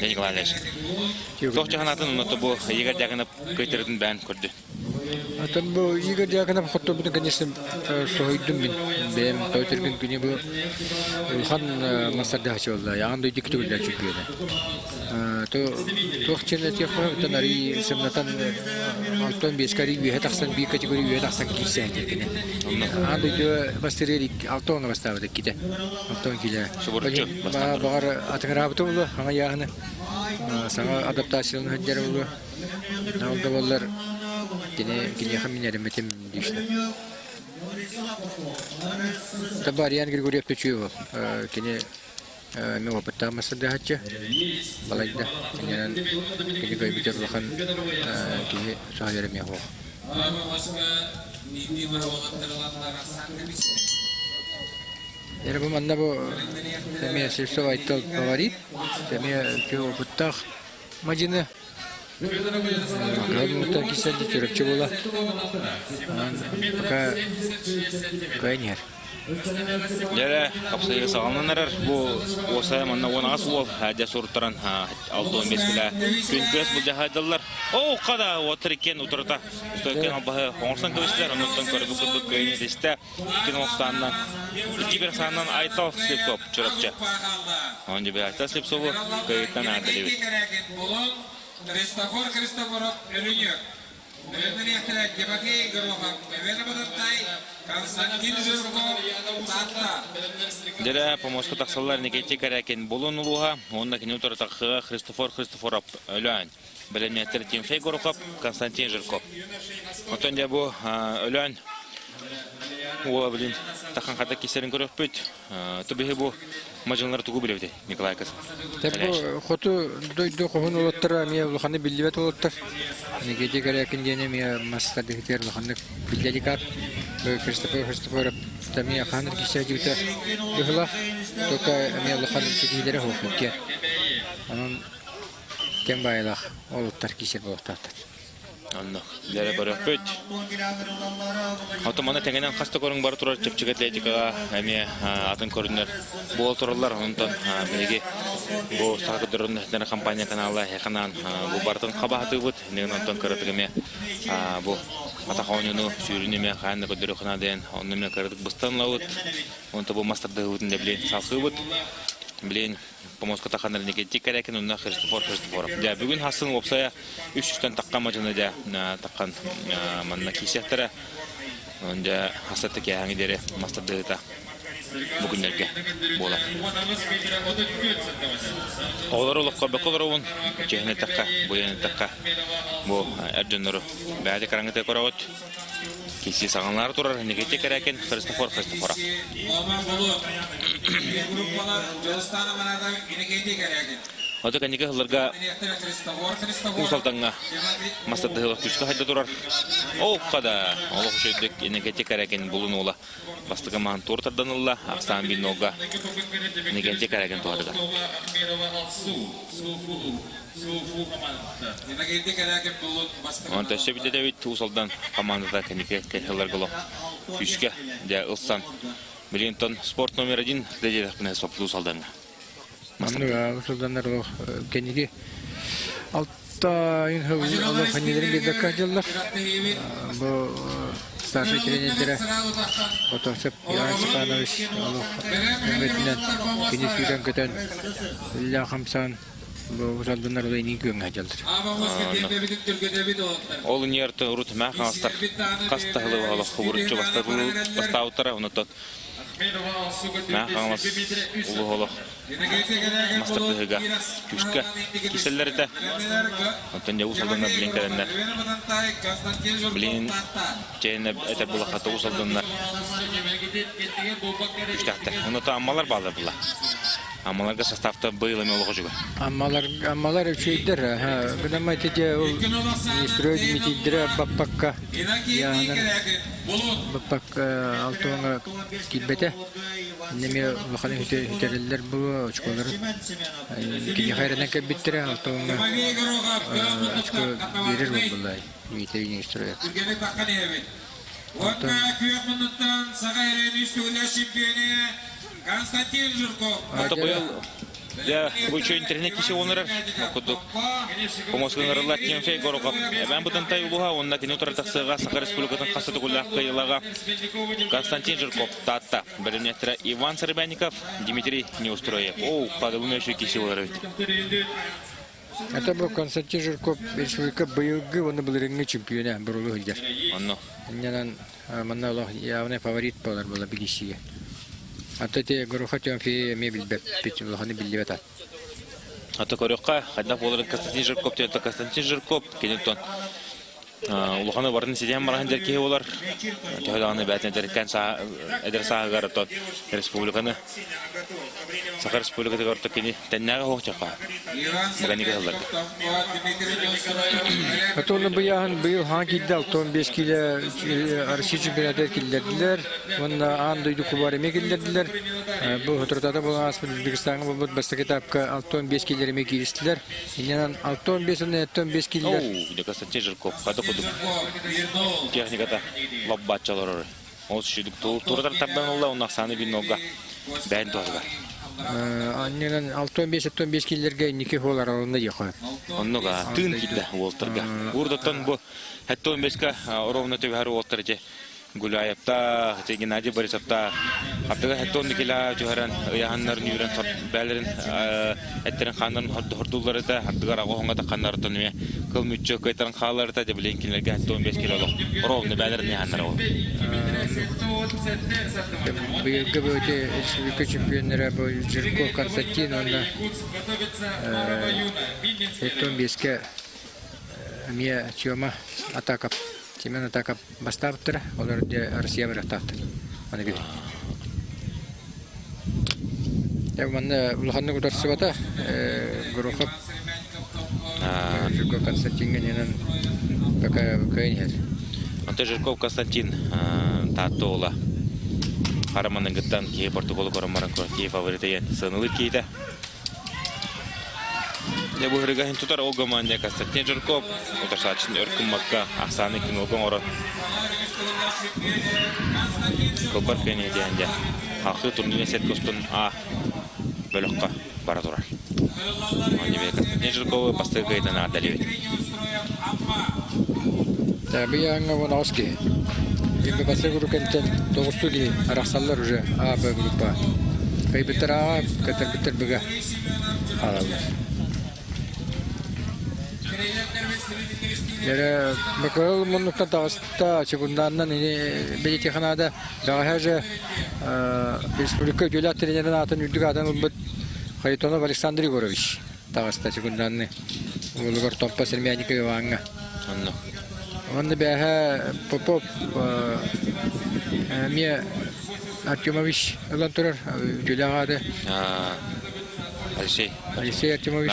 Я Николай Ильич. Тох чаханатын уното бу егер дагынып көйтердин бән көрдү. Атам бу Игорь Дьяконов хоттобун, конечно, сойдум мен. Бем тойтыргын күнү бу Улхан Масардахчы болду. Ягында диктүлдер чүгүнө. Тохчене техно танари семнатан алтон бескари бие таксан би категория бие таксан кисе дегене. Анда жо бастерик алтон бастабыды ките. Алтон киле. Багар атыңрабыты болду. Аңа ягыны саңа адаптациялын хөддер болду. Налда боллар Кини хаминер метем дишна. Табариан Григорьев Печуев. Кини мева пытамасы да хача. Балайда. Кини гай битер лахан кини сахайра мева. Ербу манна бу теме сельсо айтал говорит. Теме чего пытах мадина. Градмута киселди чурапчы бола. Пока кайнер. Дәре капсайга сагалнанар бу осая манна онагас бол хәдә сурттаран 6-15 килә. Күн көс бу җаһадылар. О, када отыр икән утырта. Стойкан абы хоңсан көчләр оныттан көрүп күп кайнер дистә. Киностаннан 2-1 саннан айтал слеп топ чурапчы. Онда бе айтал слеп собу кайттан адылып. Христофоров Элюньек. Беренен яхтелек Гебаки Горлохан. Венебадай Константин Жирков Татта. Дәре помощник таксалар Никита Карякин болон улуга, онда кино тартакка Христофоров Элюнь. Белемнәтер Тимофей Горохов, Константин Жирков. Отонда бу Элюнь Уа блин, тахан хата кисерин көрөк бүт. Төбе бу мажанлар тугу билебди Николай Кас. Табу хоту дойду кохун олоттар мия улханы билбет олоттар. Никите Карякин дене мия маста дехтер улханы билдикат. Христофор тамия хан кисәҗүтә. Юхла тока мия улханы сидидере хокке. Анан кем байлах олоттар кисер болоттар. Анна, дәре барып бүт. Автоманы тәңгәннән хаста көрүң бар турар чепчик атлетикага, әме атын көрүннәр. Бу туралар онтан билеге бу сагыдырын дәре компания каналы якынан бу бартын кабаты бут, нен онтан көрөтгеме бу атахонуну сүрүнеме ханны көдөрү ханаден, онны көрөтүк бустанлавыт. Онта бу мастарды үтүндө биле салкыбыт. Блин, помощник тахандар Никита Карякин унна Христофоров. Да, бүгүн хасын опсая 300тан таккан мажына да таккан манна кисеттер. Онда хасатты кияңи дере мастардыта бүгүнлерге бола. Олар улукка бакылырын жехне такка, буяны такка. Бу эрдөнөрү бәди караңыта көрөт. Киси саганлар турар Никита Карякин Христофоров. Ота канига хларга усалтанга мастадыгы күчкә хайда турар. О, када, Аллах шөйдек Никита Карякин булунула. Бастыга ман туртарданылла, аксан бинога. Никита Карякин туарда. Онта шебиде Давид усалдан командада Никита хларга күчкә дә ылсан. Миллион спорт номер 1 дәҗәләр соплу усалдан. Мастер усалданнар кенеге алта инхавлы ханилерге дакаҗаллар. Бу старший тренерлер Отосып Ясипанович Мөхәммәднән кенесүдән көтән Илья Хамсан бу усалданнар уйный күңгә җалдыр. Ол нерты урут мәхәстәр кастыгы алып хурчы бастаутара унутат. Мәхәмәс улугылык мастардыгы күчкә киселләрдә. Антон я усалданнар белән кәрәннәр. Блин, җәйнәп әтә була хата усалданнар. Күчтәктә. Уныта аммалар балы була. Аммаларга составта быйлы мелыгы жүгә. Аммалар өчөйдер. Гына мәйтәҗә ул министр митидре баппакка. Яһанын баппакка алтыгы килбәтә. Неме ваханы хитерләр бу очколар. Кини хайрдан кәбиттерә алтыгы. Очко бирер булай. Митидре министры. Константин Жирков. Ата быел Я bu internet kişi onlara okuduk. Komoskunlarla kimse gorokap. Ben bundan tayuluha onda ki nötr taksıga Sakar Respublikasının kasıtı kulak kıyılaga Konstantin Жирков tatta. Бернетра Иван Сарбяников, Дмитрий Неустроев. О, подобные еще киши олар. Это был Константин Жирков, республика быйылгы, он был рингный чемпионы, бурулы хылдер. Онно. Нянан манналах явный фаворит болар была бигишиге. А то те горуха тёмфи мебель беппит, улаханы билдебетат. А то корюкка, одна болар Константин Жирков, это Константин Жирков, кенетон. Улаханы барын сидем марахандер кие олар. Тёхаланы бәтен дәркән са әдерсага гаратот республиканы. Сахар Республикасы гаратот кини тәннәгә хохчака. Мыганига халлар. Атоны быйыл хакиддал 15 кило Россия чемпионаты килдердилер. Онда андойду кубар эме килдердилер. Бу хатыртада булган Өзбекстанга бу баста этапка 15 кило эме килистилер. Иннен 15 кило. О, Константин Жирков, хата кудук. Техниката лоббачалар. Ос шидик турдар табдан улла унак саны бинога. Бән тозга. Аннен 15 килерге нике холар алында яка. Оннога тын килде Волтерга. Урдатан бу 15ка ровно төбәр Волтерже. Гуляевта, Геннадий Борисовта, Абдыга Хаттон Никила Жохаран, Яханнар Нюрен Бәлерин, Эттерин Ханнан Хордуллары да, Абдыга Рагоңга да Ханнар Тонме, Кылмүччө Кайтаран Халары да Дебленкинлерге 15 килолог. Ровно Бәлерин Яханнар ол. Быйылгы бөте республика чемпионнары бу Жирков Константин, онда 15ке мия Тёма атака. Семен атака бастаптыр, олар де Россия бирактаптыр. Аны бир. Я мында улаханны кударсы бата, Горохов. Жирков Константин генен пока кайнер. Ante Жирков Константин Татола. Хараманын гыттан ки Португал корамаран ки фаворитен сынылы кейде. Я бы говорил, что это огромное Константин Жирков, это сачный Эркумака, Асаны Киногон Ород. Копар Кенни Дианья, Ахту турнире сет костон Белокка Баратура. Они ведь Константин Жирков поставил на Далевит. Таби янга Воновский. Им поставил рукентен Тогустуги, Рахсаллар уже Б группа. Кайбетера, Катер Бега. Bakal menukar tasta sekundaran ini beli Kanada dah haja Respublika Juliet terjadi nanti juga ada nubut Khaitona Alexandri Gorovich tasta sekundaran ni lugar tempat sermiani ke wanga. Anda beha Popov Mia Artyomovich lanturar Juliet ada. Alexey Artyomovich.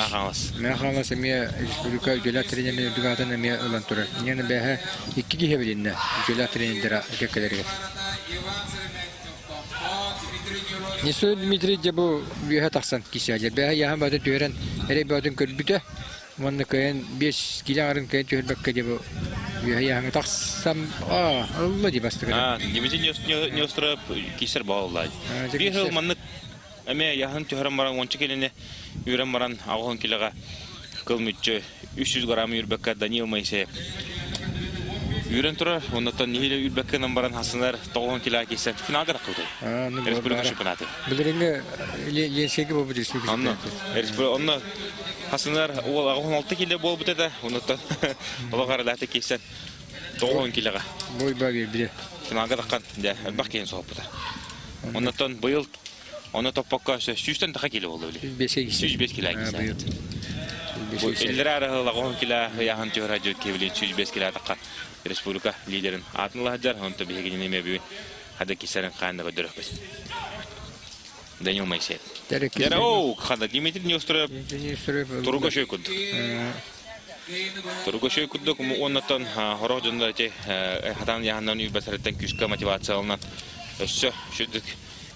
Mekhalas Mia Respublika Juliet terjadi juga ada Mia lanturar. Ini beha iki hebelinna Juliet terjadi dera kekelerga. Nisu Dmitri Jabu beha taksan kisi aja. Beha yahan pada tujuan hari badan kerbita. Mana kain 5 kilogram kain tujuan bakal Jabu. Beha yahan taksam Allah di pasti kan. Dmitri Neustra kisar bawah Beha mana Ame yahan tuharam marang onçekeline yürem maran ağın kilaga kılmıcı 300 gram yürbekka Daniel Mayse yürem turar ondan nihile yürbekka nambaran hasınlar 90 kilo keser finalga rakıldı. Respublika şampiyonatı. Bildiğinge lenseki bu respublika. Anla. Respublika hasınlar o 16 kilo bol buteda ondan ola qaralata keser 90 kiloga. Boy babi bile. Finalga rakkan da bakayın sohbata. Ondan bu yıl Ona topakka 100'ten daha kilo oldu bile. 105 kilo keser. Bu iller arasında 10 kilo yahan tühracu kevli 105 kilo takkan Respublika liderin atınla hajar onta bir hekini mebi hada keserin kanında gödürük biz. Daniel Mayset. Dere o kada Dimitri Neustra Turuga şöy kuddu. Turuga şöy kuddu kumu ondan horojunda te hatan yahandan yüzbeseretten küçük motivasyon alınan şöydük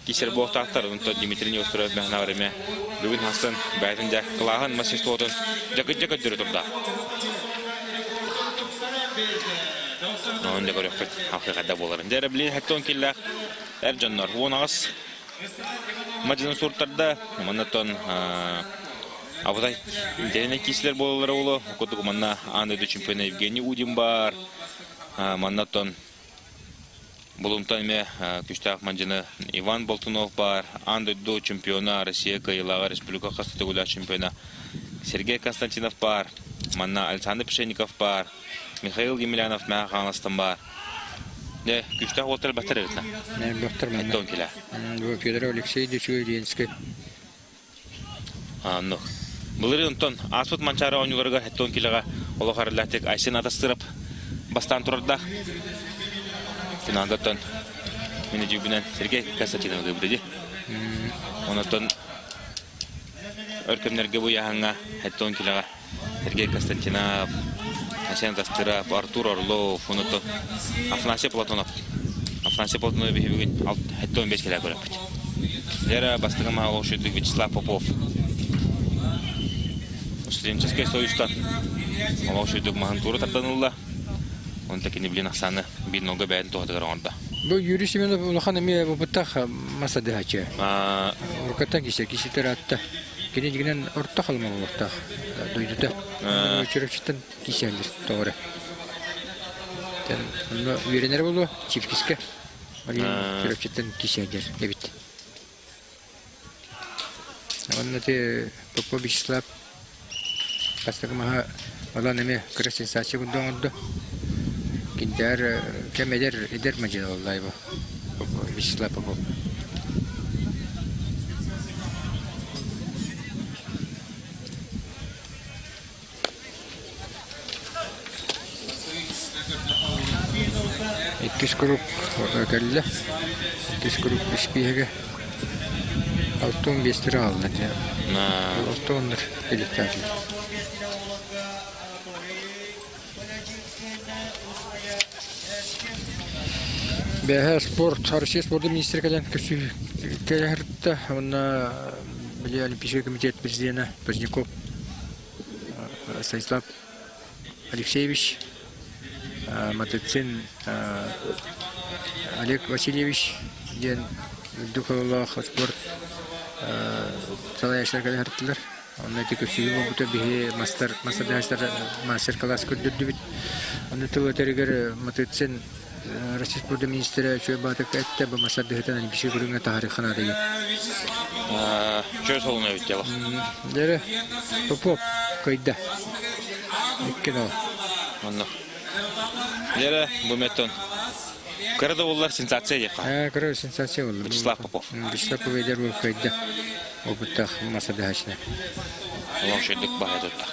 Kisir bu tahtar untuk Dimitri Neustra mehnavarime. Bugün Hasan bayatınca kelahan masih tuatun jagat dururda. Onda görüyoruz hakikaten boların. Dere bilin hatta killah ercanlar. Onağız Мажының сұрттарда, маннатон Абыдай, дәйіне кесілер болалары олы. Көтігі манна аңдайды чемпионы Евгений Удин бар. Маннатон Бұлымтан ме күштақ манжыны Иван Болтунов бар. Аңдайды чемпионы Россия Каилаға Республика Қастатығыла чемпионы Сергей Константинов бар. Манна Александр Пшенников бар. Михаил Емельянов мәға қаңластан бар. Күштақ олтар бәттір өтіна? Бәттір мәні. Әттон келі. Федор Алексей Дечугеренский. Анық. Бұлыры ұнтон аспыт манчары оңыларға әттон келіға олығарылатек Айсен адастырып бастан тұрырда. Финалдаттан мені жүгінен Сергей Константинов көбірді. Онаттан өркемлерге бұл яғанға әттон келіға Сергей Константинов, Айсен адастырып, Артур Орлов, онаттан Афанасий Платонов. Афанасий Платонов бейі бүгін әттон 5 келі көріп біт. Лера бастығыма олшыдық Вячеслав Попов. Студенческий союзтан олшыдық мағын туры тартанылда. Он таки не блин Оксаны бит много бәйін тоғдығыр оңырда. Бұл Юрий Семенов ұлақан әме бұпыттақ масады хачы. Ұрқаттан кесетер атты. Кене дегенен ұртта қалымал ұлықтақ. Дойдыда. Чүрекшіттен кеселдір тоғыры. Үйренер болу чифкіске. Чүрекшіттен кеселдір. Ебіт. Онны те Попов Вячеслав Бастығымаға олан әме күрі сенсация күнді оңырды. Киндер кем эдер мажина олай бу. Вячеслав Попов. Иккис круг кәлле. Иккис круг бишпиеге. Алтын бестері алды. Алтыныр электарлы. Бәһә спорт, Россия спорты министрі кәлен кәләрді. Онна біле Олимпийский комитет президенті Поздняков Станислав Алексеевич, Матыцин Олег Васильевич, ден Духовлах спорт салаяшдар кәләрділер. Онна тек өсігі бұты бейі мастер-класс көндірді біт. Онна тұлы тәрігер Матыцин Россия спорты министрі шөй батық әтті бұл масадығытан Олимпийский көріңе тарихына дейін. Шөй солына өтті ала? Дәрі Попов көйді. Өткен ол. Онық. Дәрі бұметтон. Кірді олар сенсация дейқа? Кірді сенсация олар. Вячеслав Попов. Вячеслав Попов едер бұл көйді. Опыттақ масадығашына. Олар шөйдік бағайды өтті.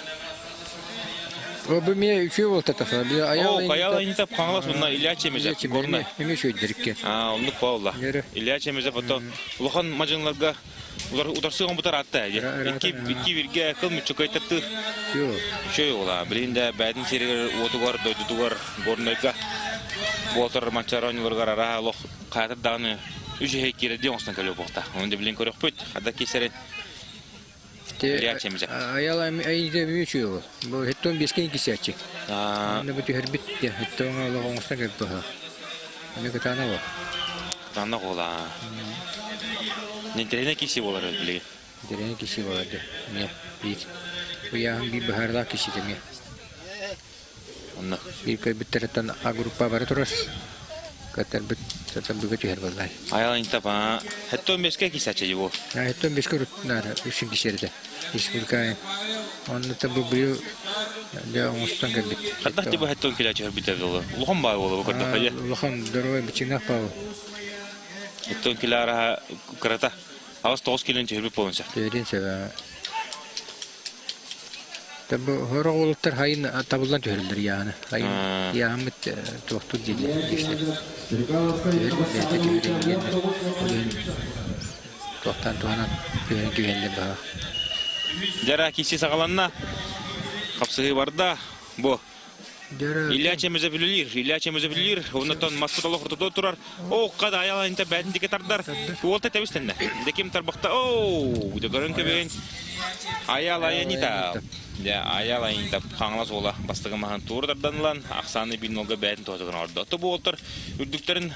О, бұл мен үшеу ол татафа. Қаял айнитап қаңылас бұнна Илья Чемезеп. Мен шөйдіріккен. Онық қауылла. Илья Чемезеп потом ұлған мажынларға ұдарсыған бұтар атты. Екі бірге қыл мүтшік айтырды. Шөй ола. Бірінде бәдің серігер отығар, дойдыдығар, горнайға. Болтыр манчарониларға ара лоқ қаятырдағыны үші хейкері де оңыстан көлі болта. Онды білен көрек бөт. Қада кесерін. Аял айында мүші ол. Бұл хеттон бескен кесячек. Оны бұты әрбет де. Хеттон олығы оңыстан кәп бұға. Оны күтана ол. Күтана ола. Нентеріне кесе болар өз білеген? Нентеріне кесе болады. Не, бейт. Бұл яғын бей бұхарда кесе деме. Bir köybütterden A grupa var turus. Katar tetap juga cuhar balai. Ayal ini apa? Hetto meske kisah aja bu. Nah hetto meske rutnar usin kisah dah. Iskul kai. Onu tabu beliau dia ngustan kebit. Kata coba hetto kira cuhar bitar dulu. Luham bawa dulu kerja aja. Luham daroi bicina pau. Hetto kira rah kereta. Awas tos kilin cuhar bipon sah. Jadi saya. Tabu orang ulter hain tabulan cuhar dari yana. Hain ya amit tuh jadi. Jara kisi sakalanna kapsığı var da bu. İlla çemize bilir. Ondan maskotolu kurtuda oturar. O kadar ayağın inte bedin diketardar. Volta tebistende. Dekim tarbakta. O, bu da görün ki ben ayağın ayağını da. Я аял айында қаңлас ола бастығы маған туырдарданлан ақсаны бин олға бәйтін тоғытығын орды. Оты бұл олтыр үрдіктерін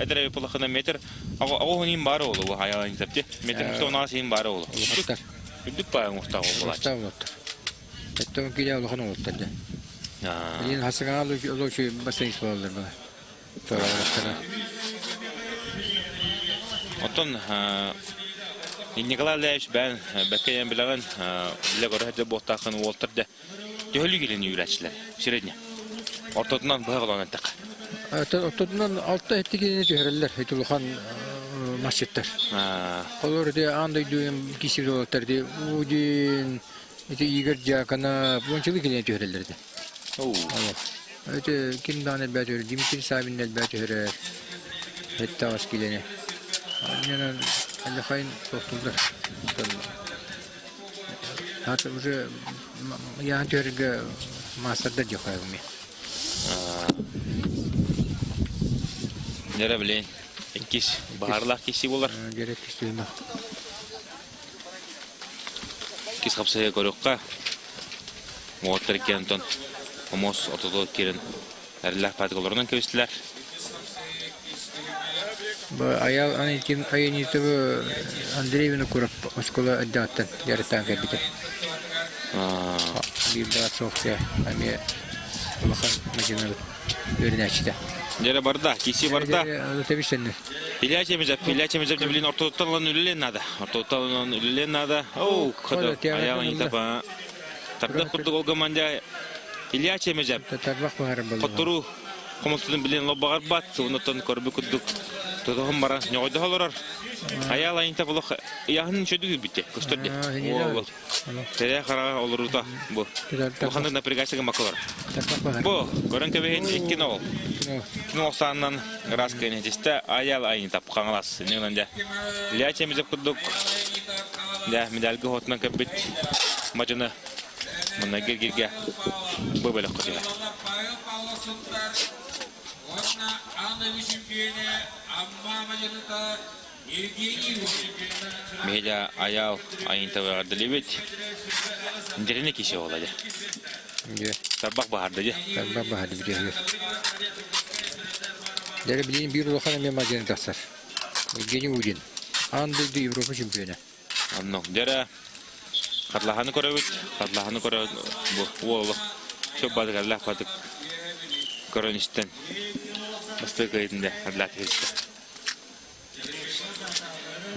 әдір әйпіліқына метр ағуғынын бары олы бұл аял айында тәпте. Метр мұқта онаға сейін бары олы. Үрдік байын мұқтағы ол болады. Мұқтағы олаттыр. Әттіғын келе олығын олаттыр да. Елін хасыған олушы басайыз болалар бұла. Тоға олаттыға. Отын Николай Ильич бән бәккәйен білеген біле көрәді боқтақын олтырды. Дөлі келені үйрәтшілер, средне. Ортотынан бұға қолан әттіқ. Ортотынан алтта әтті келені түйірелер, әйтілуған масжеттер. Олар де андай дүйім кесіп олаттарды, ұден, егер жақана бұншылы келені түйірелерді. Өте кімдан әлбәт өрі, Димитр Сабин әлбәт өрі, әтті ағыз келені. Менен әліқайын тоқтылдар. Аты уже яғын төрігі мастарда жоқ әуіме. Нері білейін? Эккес, бағарлақ кесі болар? Керек кесі өйме. Кес қапсайы көріққа. Оғыттар екен тұн. Омос отылы керін. Әрілақ пәдіғыларынан көстілер. Аял айынетігі Андреевіні көріп, оскола әддаттан ярыттан кәбіті. Bir daha soğuksa, ama Allah'ın makinesi öğrene açtı. Nere barda, kişi barda. Tabii sen ne? İlaçemeyeceğim de bilin ortalıktan ülülen nada. Ortalıktan ülülen nada. Oh, kadar ayağın itaba. Tabii kurduk o zamanda ilaçemeyeceğim. Tarbak baharım buldu. Kuturu, komutun bilin lobagar bat, ondan korbu kurduk. Tutuğum bara, ne oldu halırar? Ayağın itaba lok, ayağın şöyle bitti. Kusturdu. Tere kara olur da bu. Bu kanı napregasiga maklar. Bu, görün kebehen iki nol. Nol sandan raskayın işte ayal ayın tap kangalas. Neyinde? Liyaçemize kurduk. Ya medalga hotna kebit. Macana. Mana girgirge. Bu böyle kırıyor. Mehla ayal ayın tavardı libet. İndirene kişi olacak. Tarbak baharda ya. Tarbak baharda bir yer. Dere bilin bir lokan me macene tasar. Geni udin. Andı di Avrupa şampiyonu. Anno. Dere katlahanı koravit. Katlahanı korav bu oğlu. Çok badık Allah badık. Koronisten. Bastı kayıtında Allah tezdi.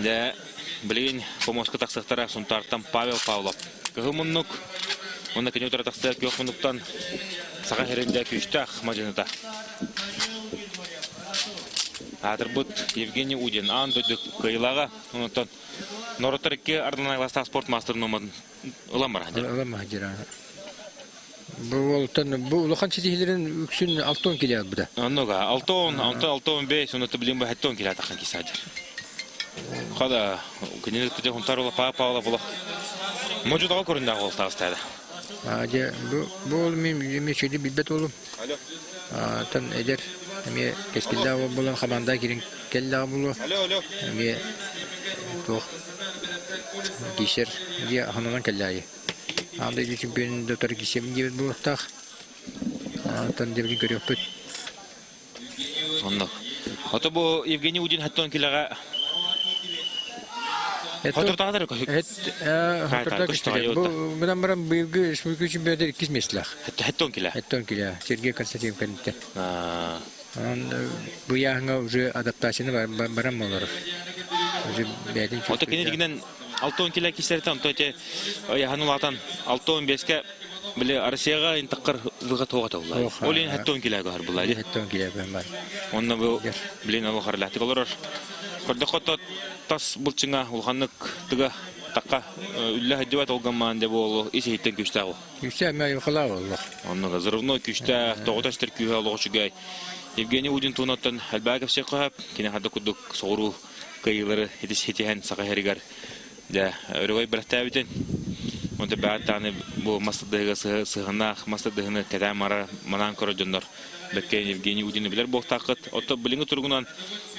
De bilin pomoska taksıktara suntartan Pavel Pavlov. Kıhımınlık. Onda kenyotra taksık yokmunluktan sağa herinde küçtah macinata. Hatırбыт Евгений Удин андыдык кыйлага. Онтон Нороторикке ардынайласта спорт мастерын номадын ыламар. Ыламар жира. Bu oltan bu lokan çizgilerin üksün 6 kilo bu da. Annoga 6 5 onu tabilim bu 7 kilo takan kisadır. Kada günlük de huntar ola Pavla bola. Mocu da korunda olta astada. Aje bu olmayım yemeçeli bilbet oğlum. Alo. Tan eder. Emi keskilde o bulan xamanda girin kella bulu. Alo. Emi toh gişer diye hanadan kellayı. Anda için ben doktor gişem gibi bu tak. Tan devri görüyor put. Onda. Hatta bu Evgeniy Udin hatta kilaga Hatırtadır. Hatırtadır işte. Bu bundan bir şu için böyle 2 meslek. Hatta kila. Hatta kila. Sergey Konstantin kanıtı. Bu yanga уже adaptasyonu var baram olur. Уже bədin çok. Hatta kendinden 6 kilo kiserten tote yahanulatan 6-15'ke bile Rusya'ya intakar vıgat hoğat olay. Olin hatta kilo gar bulay. Hatta kilo ben. Onunla bu bilin Allah harlati olur. Kordakota tas bulçinga ulhanık tıga takka üllah hedivat olgaman de bu isi hitten küçte o. Küçte mi ayıkla Allah. Onunla zırvno küçte toğutaştır kühe loğuşugay. Evgeniy Udin tunattan halbagaf şekahap kine hadda kuduk soğuru kayıları hetihen sağa herigar. De örgay bıraktabiten. Onda ba'at tane bu masadahiga sığınak masadahını kedamara manan korajonlar. Bekken Evgeniy Udin'i bilir bu takıt. Oto bilingi turgunan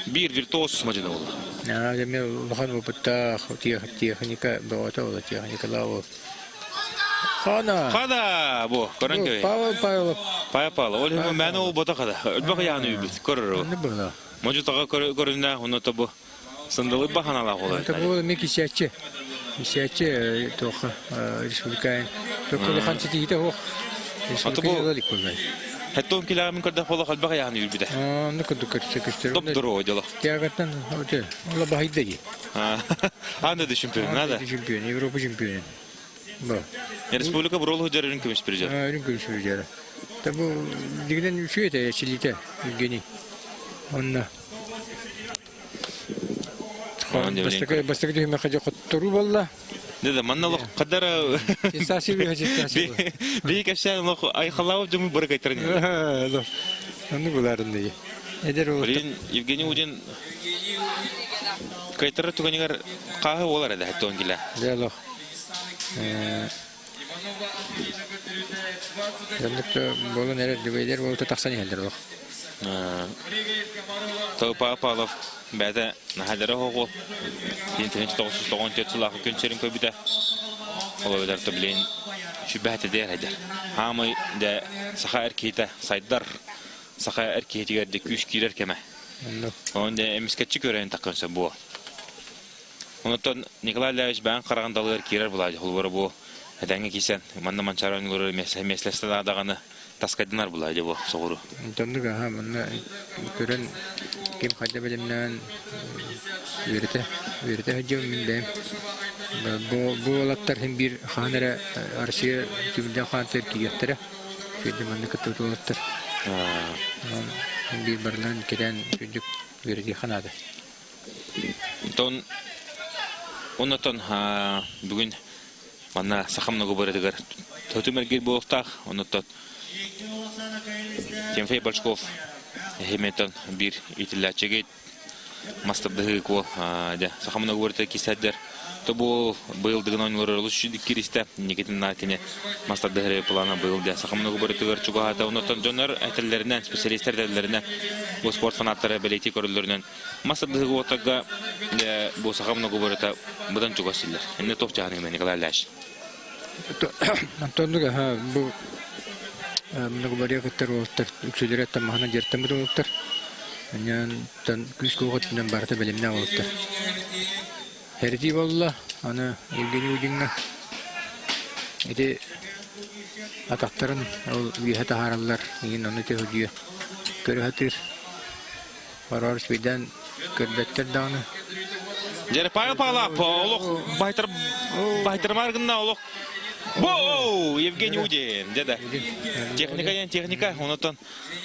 bir virtuos macına oldu. Ya demek lokan bu putta texnika bu ata oldu texnika lavu. Хана. Қада бу, көрән көй. Павлов. Паяпалы. Ол хем мәне ол бота қада. Өлбәк яны үбіт, көрір. Не было. Можутаға көрінә, оны табу сындылы баханала қолай. Это было мекисяче. Мекисяче тоха республикаин. Только ханчи тигите хох. Республикаин лик болгай. Хәттон киләгә көрдә қолы өлбәк яны үбіт. Ну кыдыкырчы кыстыр. Топ дұру дела. Тягаттан өте. Ола бахиддеги. Анда да чемпион, надо. Чемпион, Европа чемпионы. Ба. Республика бурол хөҗәрен көмеш призер. Ринкүш призер. Табу дигән үче әйтә, чилите, Евгений. Онна. Бастык дигән хаҗа каттыру булла. Деде, манналык кадәр Сасиби хаҗа. Бик әшән лох ай халау җымы бер кайтырын. Аны буларын ди. Эдер ул. Блин, Евгений Удин кайтыры түгәнегәр каһы олар иде хәтта онгилә. Диалог. Яндыкта болон эре дибейдер болто таксаны хәлдер ул. Павлов бәдә нәһәдәре хогыл. 1994 еллар көнчерин көбидә. Олар да блин шүбәте дә хәдер. Хамы да саха эркейте сайдар саха эркейтигә дә күш кирер кеме. Онда эмискәтчи көрән такканса бу. Онтон Николай Леович бән карагандалар кирер булады. Ул бу әдәңге кисән манна манчаранлары мәсләстә даганы таскадынар булады бу согыру. Тонныга һәм монда көрән кем хәдә белемнән верите һәҗәм миндә. Бу латтар һәм бир ханара Россия түбендә хатыр кигәттерә. Шундый монда көтүләттер. Bir barlan keden çocuk verdi hanadı. Ondan bugün bana sahamna gobarıdıgar. Tötümergir bu hafta ondan Timofey Balchkov hemetan bir itillaçıgı mastabdığı ko da sahamna gobarıdı kisadder. Bu быйылдыгын ойнолор олушу диккиристе Никитин Накине мастадыгы плана быйылды. Сахамны губарытыгар чугата онотон жонор әтелләреннән специалистләрдән бу спорт фанаттары белети көрүлөрүнөн мастадыгы отага бу сахамны губарыта будан чугасылар. Энне топчаны мен Николай Ляш. Антондуга бу мына губария кеттер олтар үчелер тамагына жертем олтар. Анан тан күз когот менен барта белемнән олтар. Herdi valla ana Evgeny Udin'e ede atakların o bir haralar yine onu tehdiyor. Körhatır varar speden körbetler dağını. Jere payla oluk baytar margında oluk. Bo Evgeny Udin dede. Техника ondan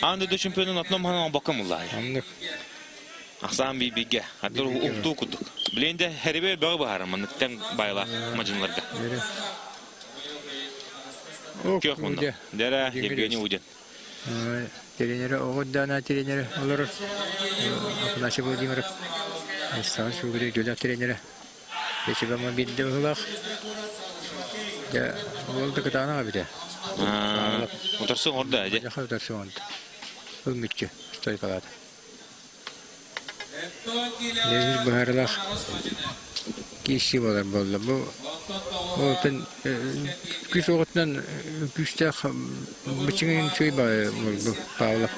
anda da şampiyonun atnom hanan bakamullah. Anlık. Ахсан бибиге атыр укту кудук. Бленде хербе бага барамын тем байла мажынларга. Кёк монда. Дара Евгений Удин. Тренеры огоддана тренеры алар. Апнаши Владимиров. Саш угры жөла тренеры. Бешигама бидде булак. Я болду кытана биде. Отурсун орда, же. Я отурсун орда. Өлмүччү, стой калат. Лезис бахарлах киши болар болды. Бу отын күз огытнан күзтә бичиген чөй болды Павлов.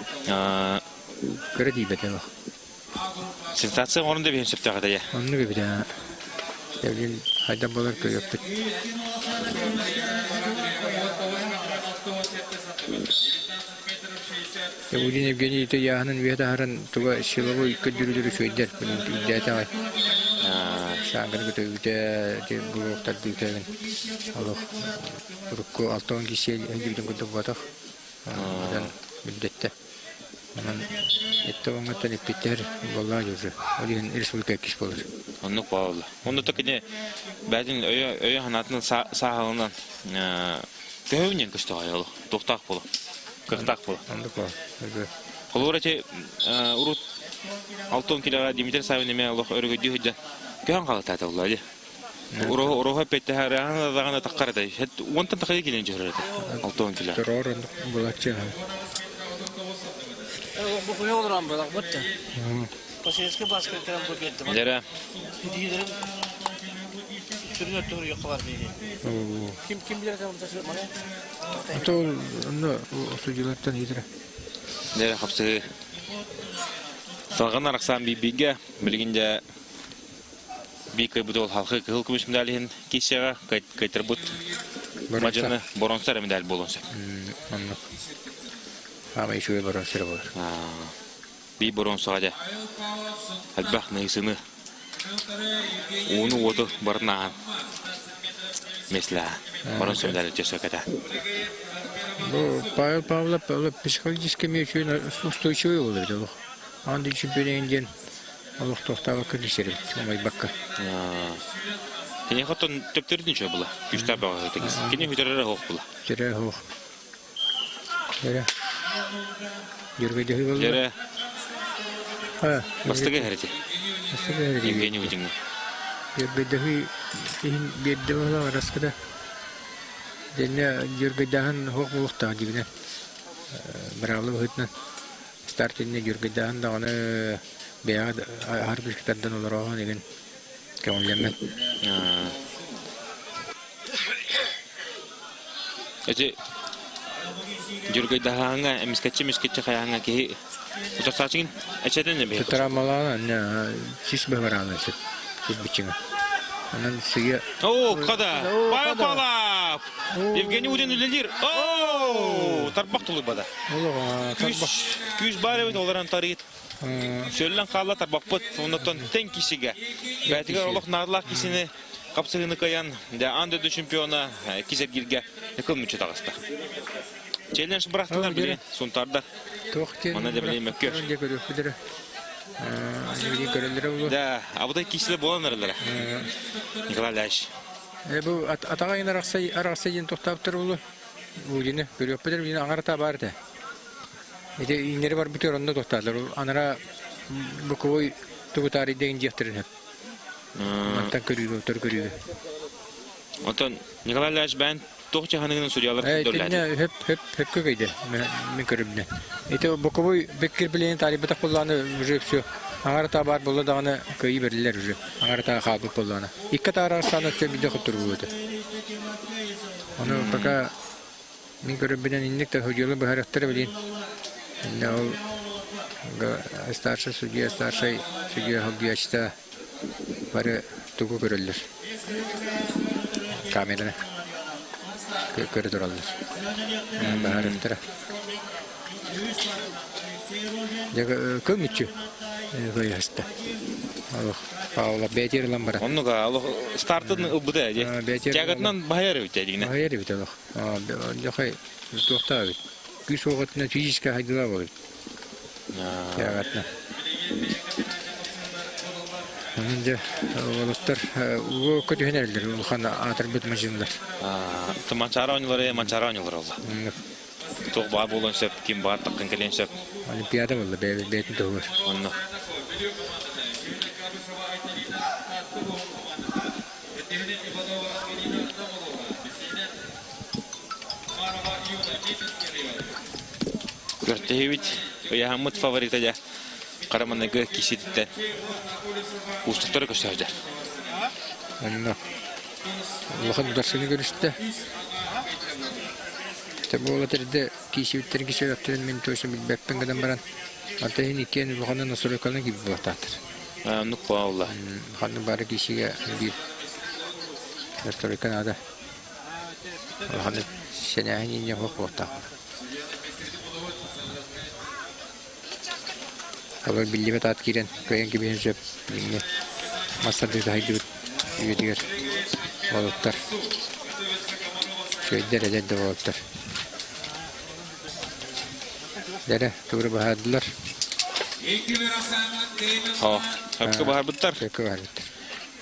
Көрәди бете. Сенсация орында бен септагы я. Онны бите. Евген хайда болар көйөп. Udin Evgeny ite yahanın vehda haran tuga silavu ikkedürülürü söydер. Bunun data var. Şangır götürdü de bu vaktar büyütegen. Allah burukku 6-10 kişi önceden götürdü batak. Dan müddette. Aman ette onlardan ipiter vallahi yüzü. Odin Respublika kişi olur. Onu Pavla. Onu takine bazın öy hanatının sahalından köhünen kışta ayalı. Doktak bolu. Kırtak bolu. Anlık var. Kolorate urut 6 kilo Dimitri Savin'e Allah örgüdü hücce. Köhan kalı tata vallahi. Oroha pette her ana dağına takardı. Hep ondan takıya giden jörürdü. 6 kilo. Terör bulaşçı. Bu koyu olur am bırak bitti. Pasiyeske başka kram bu gitti. Jere. Diyelim. Ötürün ötürü yoklar biri. Kim bilir sen burada söyle bana. Ata ol, onda suculardan iyidir. Nere kapsı. Salgan araqsan bibiga bilgince bir kıybıdol halkı kıl kumuş medalihin kişiye kaytırбут. Majını boronsar medal bolonsa. Anladım. Ama işe boronsar var. Bir boronsaga. Albaq neysini. Onu odu barnahan. Mesela boronsar medal çesakata. Bu Павел Павлов психологически устойчивый olur. Анды чемпионен Allah toxtava kırışırım. Olmay bakka. Kini hatun töptürdün çö bula. Güçta bağı tekiz. Kini hüterere hoq bula. Jere hoq. Jere. Jürge dehi bula. Jere. Ha. Bastıgı heriti. Bastıgı heriti. Evgeni hücünü. Jürge dehi bir de bula raskada. Denne Jürge dahan hoq buluqta dibine. Bravlı hütnen. Startinde Jürge dahan da onu Beyaz harbi şirketlerden olur o ne gün kavunlemem. Ece Jürge daha hanga misketçi kayanga ki utarsaçın açeden ne be? Tutaramalar ne siz bevaranlar siz biçin. Onun suya. Kada. Pala. Evgeni Udin ülelir. Tarbaq tulu bada. Küs bare olaran tarih. Söylen kalla tarbaqpıt ondan ten kişiga. Betiga Allah narlar kişini kapsığını kayan da anda şampiyona kizer girge yakın müçe tağısta. Challenge bıraktılar bile sontarda. Ona da bileyim yok. Da abuda kişiler bulanırlar. Nikolaj. Bu atağın arasayın tohtaptır ulu. Bu yine görüyor bilir yine anarta bardı. Ede inleri var bitiyor onda tohtarlar. Anara bu koy tuğ tarihi de injektirin hep. Mantan görüyor. Ondan Nikolaj ben tohça hanının suriyalar döller. Hep kökeydi. Ben görübne. Ede bu koy bekir bilen tarihi batak kullanı rüpsü. Anarta bar bolla dağını köyü verirler rüp. Anarta kalbi bollana. İki taraftan öte bir de kutur buldu. Onu baka min görübnen indik de hocalı bu hareketleri bilin. Ne o starşa судья старший судья hobbiyaçta var tuğu görülür. Kamerana görüdürler. Baharatlara. Ya kömüçü. Böyle hasta. Allah beter lan bara. Onu ga Allah startın bu da ya. Jagatdan bayar ötediğine. Bayar ötedi. Yok toxta. Güç oğutuna fizike haydılar olur. Jagatna. Önce olurlar. O kötü hünerler. Ulxana atır bitmejinler. Mançara oynuyorlar oldu. Çok bağ bolonsep kim var takın kelensep. Olimpiyada oldu betin doğru. Onu. Görtehivit ya hamut favorit aja. Karamanı gök kişiden. Ustukları gösterdi. Onu. Allah'ın dersini görüştü. Tabi olatırdı kişi bittirin kişi yaptırın men toşun bilbekten kadar baran. Hatta hin iken bukanın nasıl yakalına gibi baktaktır. Nukba Allah. Hanım bari kişiye bir restoran ada. Allah'ın senahin yine hok baktak. Haber bildiğime tat giren köyen gibi hensep yine masada da haydi yediler. Olutlar. Şöyle derecede olutlar. Dere doğru bahadılar. Hepsi bahar bittar. Hepsi bahar bittar.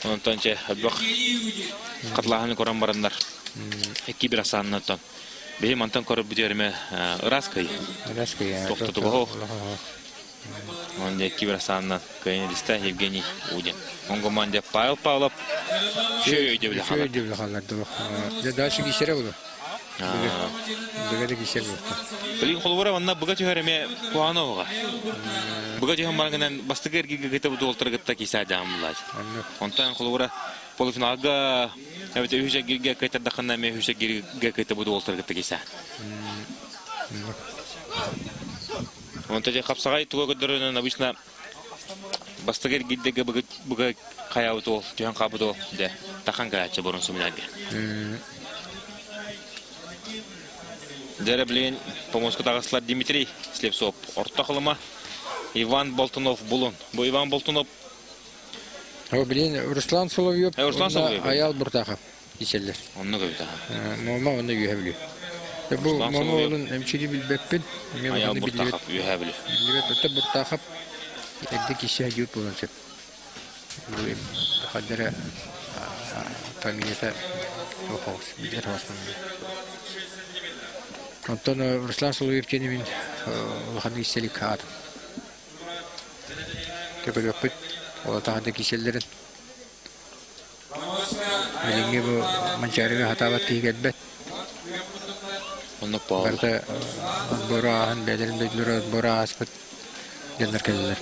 Ondan önce bak katlahanı koran baranlar. İki bir asanın ondan. Benim antan korup bitiyorime Raskayı. Raskayı. Toktu bu. Ondan iki bir asanın köyüne liste Evgeni Udin. Ondan Pavel Pavlov şöyle bile halar. Şöyle bile halardı. Daha şu işlere olur. Böyle kişiler yok. Bilin kolvara vanna bugacı hereme puanı oğa. Bugacı hamlarından bastık ergi gıta bu doltara gıtta kisa jamlar. Ondan kolvara polofinalga Evet, hüce girge kaytar dakında me hüce girge kaytar bu da oltar gitti kisa. Onta je kapsagay tugo gödөрөнөн обычно бастагер гиддеге буга каябыт ол, түйөн кабыт ол де тахан каячы борун суминаге. Дере билен помоска тагыслар Дмитрий Слепцов, ортохлыма Иван Болтунов булун. Бу Иван Болтунов. Блин, Руслан Соловьев. Руслан Соловьев. Аял Буртахов. Ишелер. Онны көйта. Мома оны юһәблү. Бу мома олун эмчили билбеппин. Аял Буртахов юһәблү. Билбеп өтө Буртахов. Эдди киши һәҗүт булганчы. Бу хәдәре фамилияда охос билер хасман. Антон Руслан Соловьев кенемин хәдәре исәлек хат. Көбөлөппүт олатағында киселдерін. Біліңге бұл манчарыға хатабат кейгет бәт. Барда бұра ағын бәдерін бәділері бұра аспыт дендер кәділер.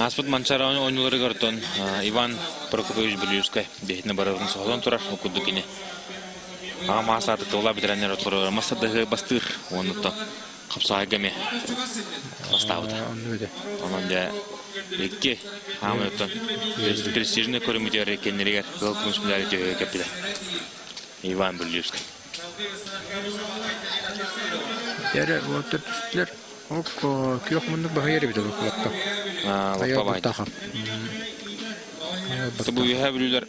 Аспыт манчары ойнулары көрден Иван Прокопович Белюскай бейітіне барығын соғылан тұрар оқуды кене. Ағам асады тола бітірәнер отқыры масадығы бастыр онықты қапсағайгаме бастауды. Онын да Лекке Хамилтон престижный көрмөтөр экенлерге кылкыныш медали жөө кепти. Иван Белюский. Яра отурлар окко күйөк мундук багайыр бит клубта. Лопта. Бу яһаблүлөр.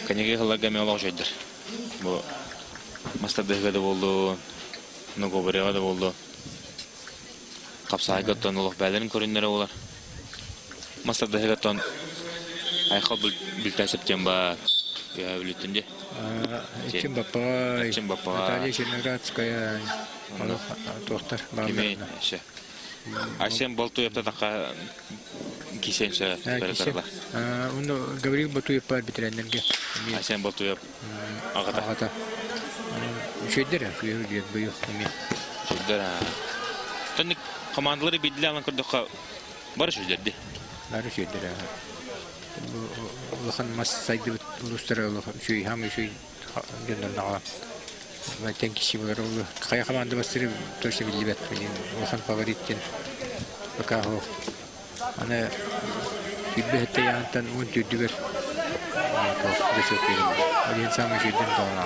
Канеге халагаме олог жойдор. Бу мастадыга да болду, ногоборега да болду. Kapsayı götön oluq bələrin körünləri olar. Masada götön ayxal biltəsibdən ba ya ülütündə. İçin bapay. Наталья Черноградская. Доктор Kimi şey. Ayşen Boltoyev da taqa kişensə bərabərlər. Onu Gavril Boltoyev var bitirenlerge. Ayşen Boltoyev ağata. Şeydir ya, yürüyüyor bu yok. Şeydir ha. Tanık komandaları bildiler ama kırdıkça barış üzerdi. Barış üzerdi. Bu bakın masaydı uluslararası şey hem şey gönderdi ağam. Ve tek kişi var o kaya komanda bastırı toşu bilibet benim bakın favoritin. Bakalım. Ana bilbette yandan on tüdüver. Çok teşekkür ederim. O insan bir şeyden sonra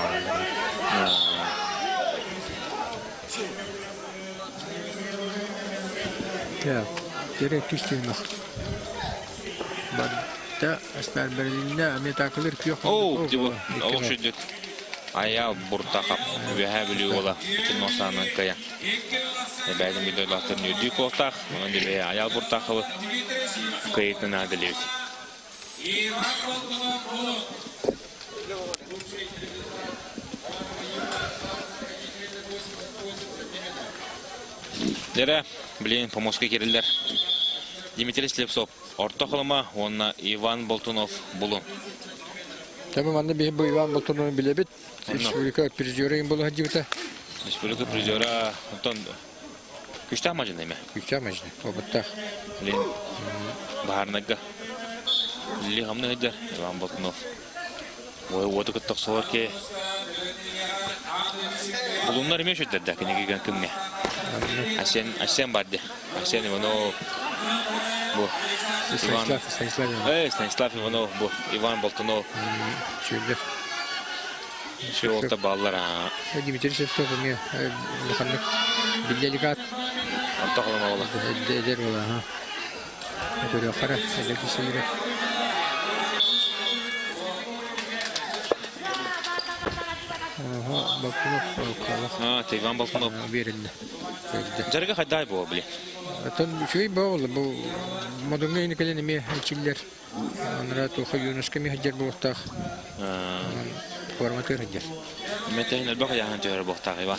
ya, gerek istiyorlar. Badda aslar Berlin'de Ahmet Akılır ki yok. Oh, diyor. O şudur. Ayağı burtakap ve havlu ola. Bütün nosanın kaya. Belki bir de lahtırın yüdüğü koltak. Onun gibi ayağı burtakapı kayıtını adılıyor. Dere, bilin pomoska kerildiler. Dmitri Slepcov, orta kılıma, onunla Ivan Boltunov bulun. Tamam, anne bir bu Ivan Boltunov'u bilebit. Respublika prizörüyüm bulu hacı bita. Respublika prizörü, ondan güçlü amacın değil mi? Güçlü amacın, o bita. Bilin, baharnaga. Bilin hamle hediler, Ivan Boltunov. O tıkıttık soğur ki bulunlar imiş ödedi, kine kime. Aşen vardı. Aşen Ivanov bu. Stanislav Ivanov bu. Ivan Boltunov. Şöyle. Şu olta bağlar ha. Dmitri Slepcov ya. Bakanlık bilgelik Orta kılama ola. Eder ola ha. Böyle kara. Eder kişileri. Ha, Ivan Boltunov. Verildi. Jarga haday bu bile. Atan şey bağlı bu modunga yeni gelen mi elçiler. Onlara toxa Yunus'ka mi hacer bu ortak. Formatör hacer. Metehin elbaka yahan tüher bu ortak iva.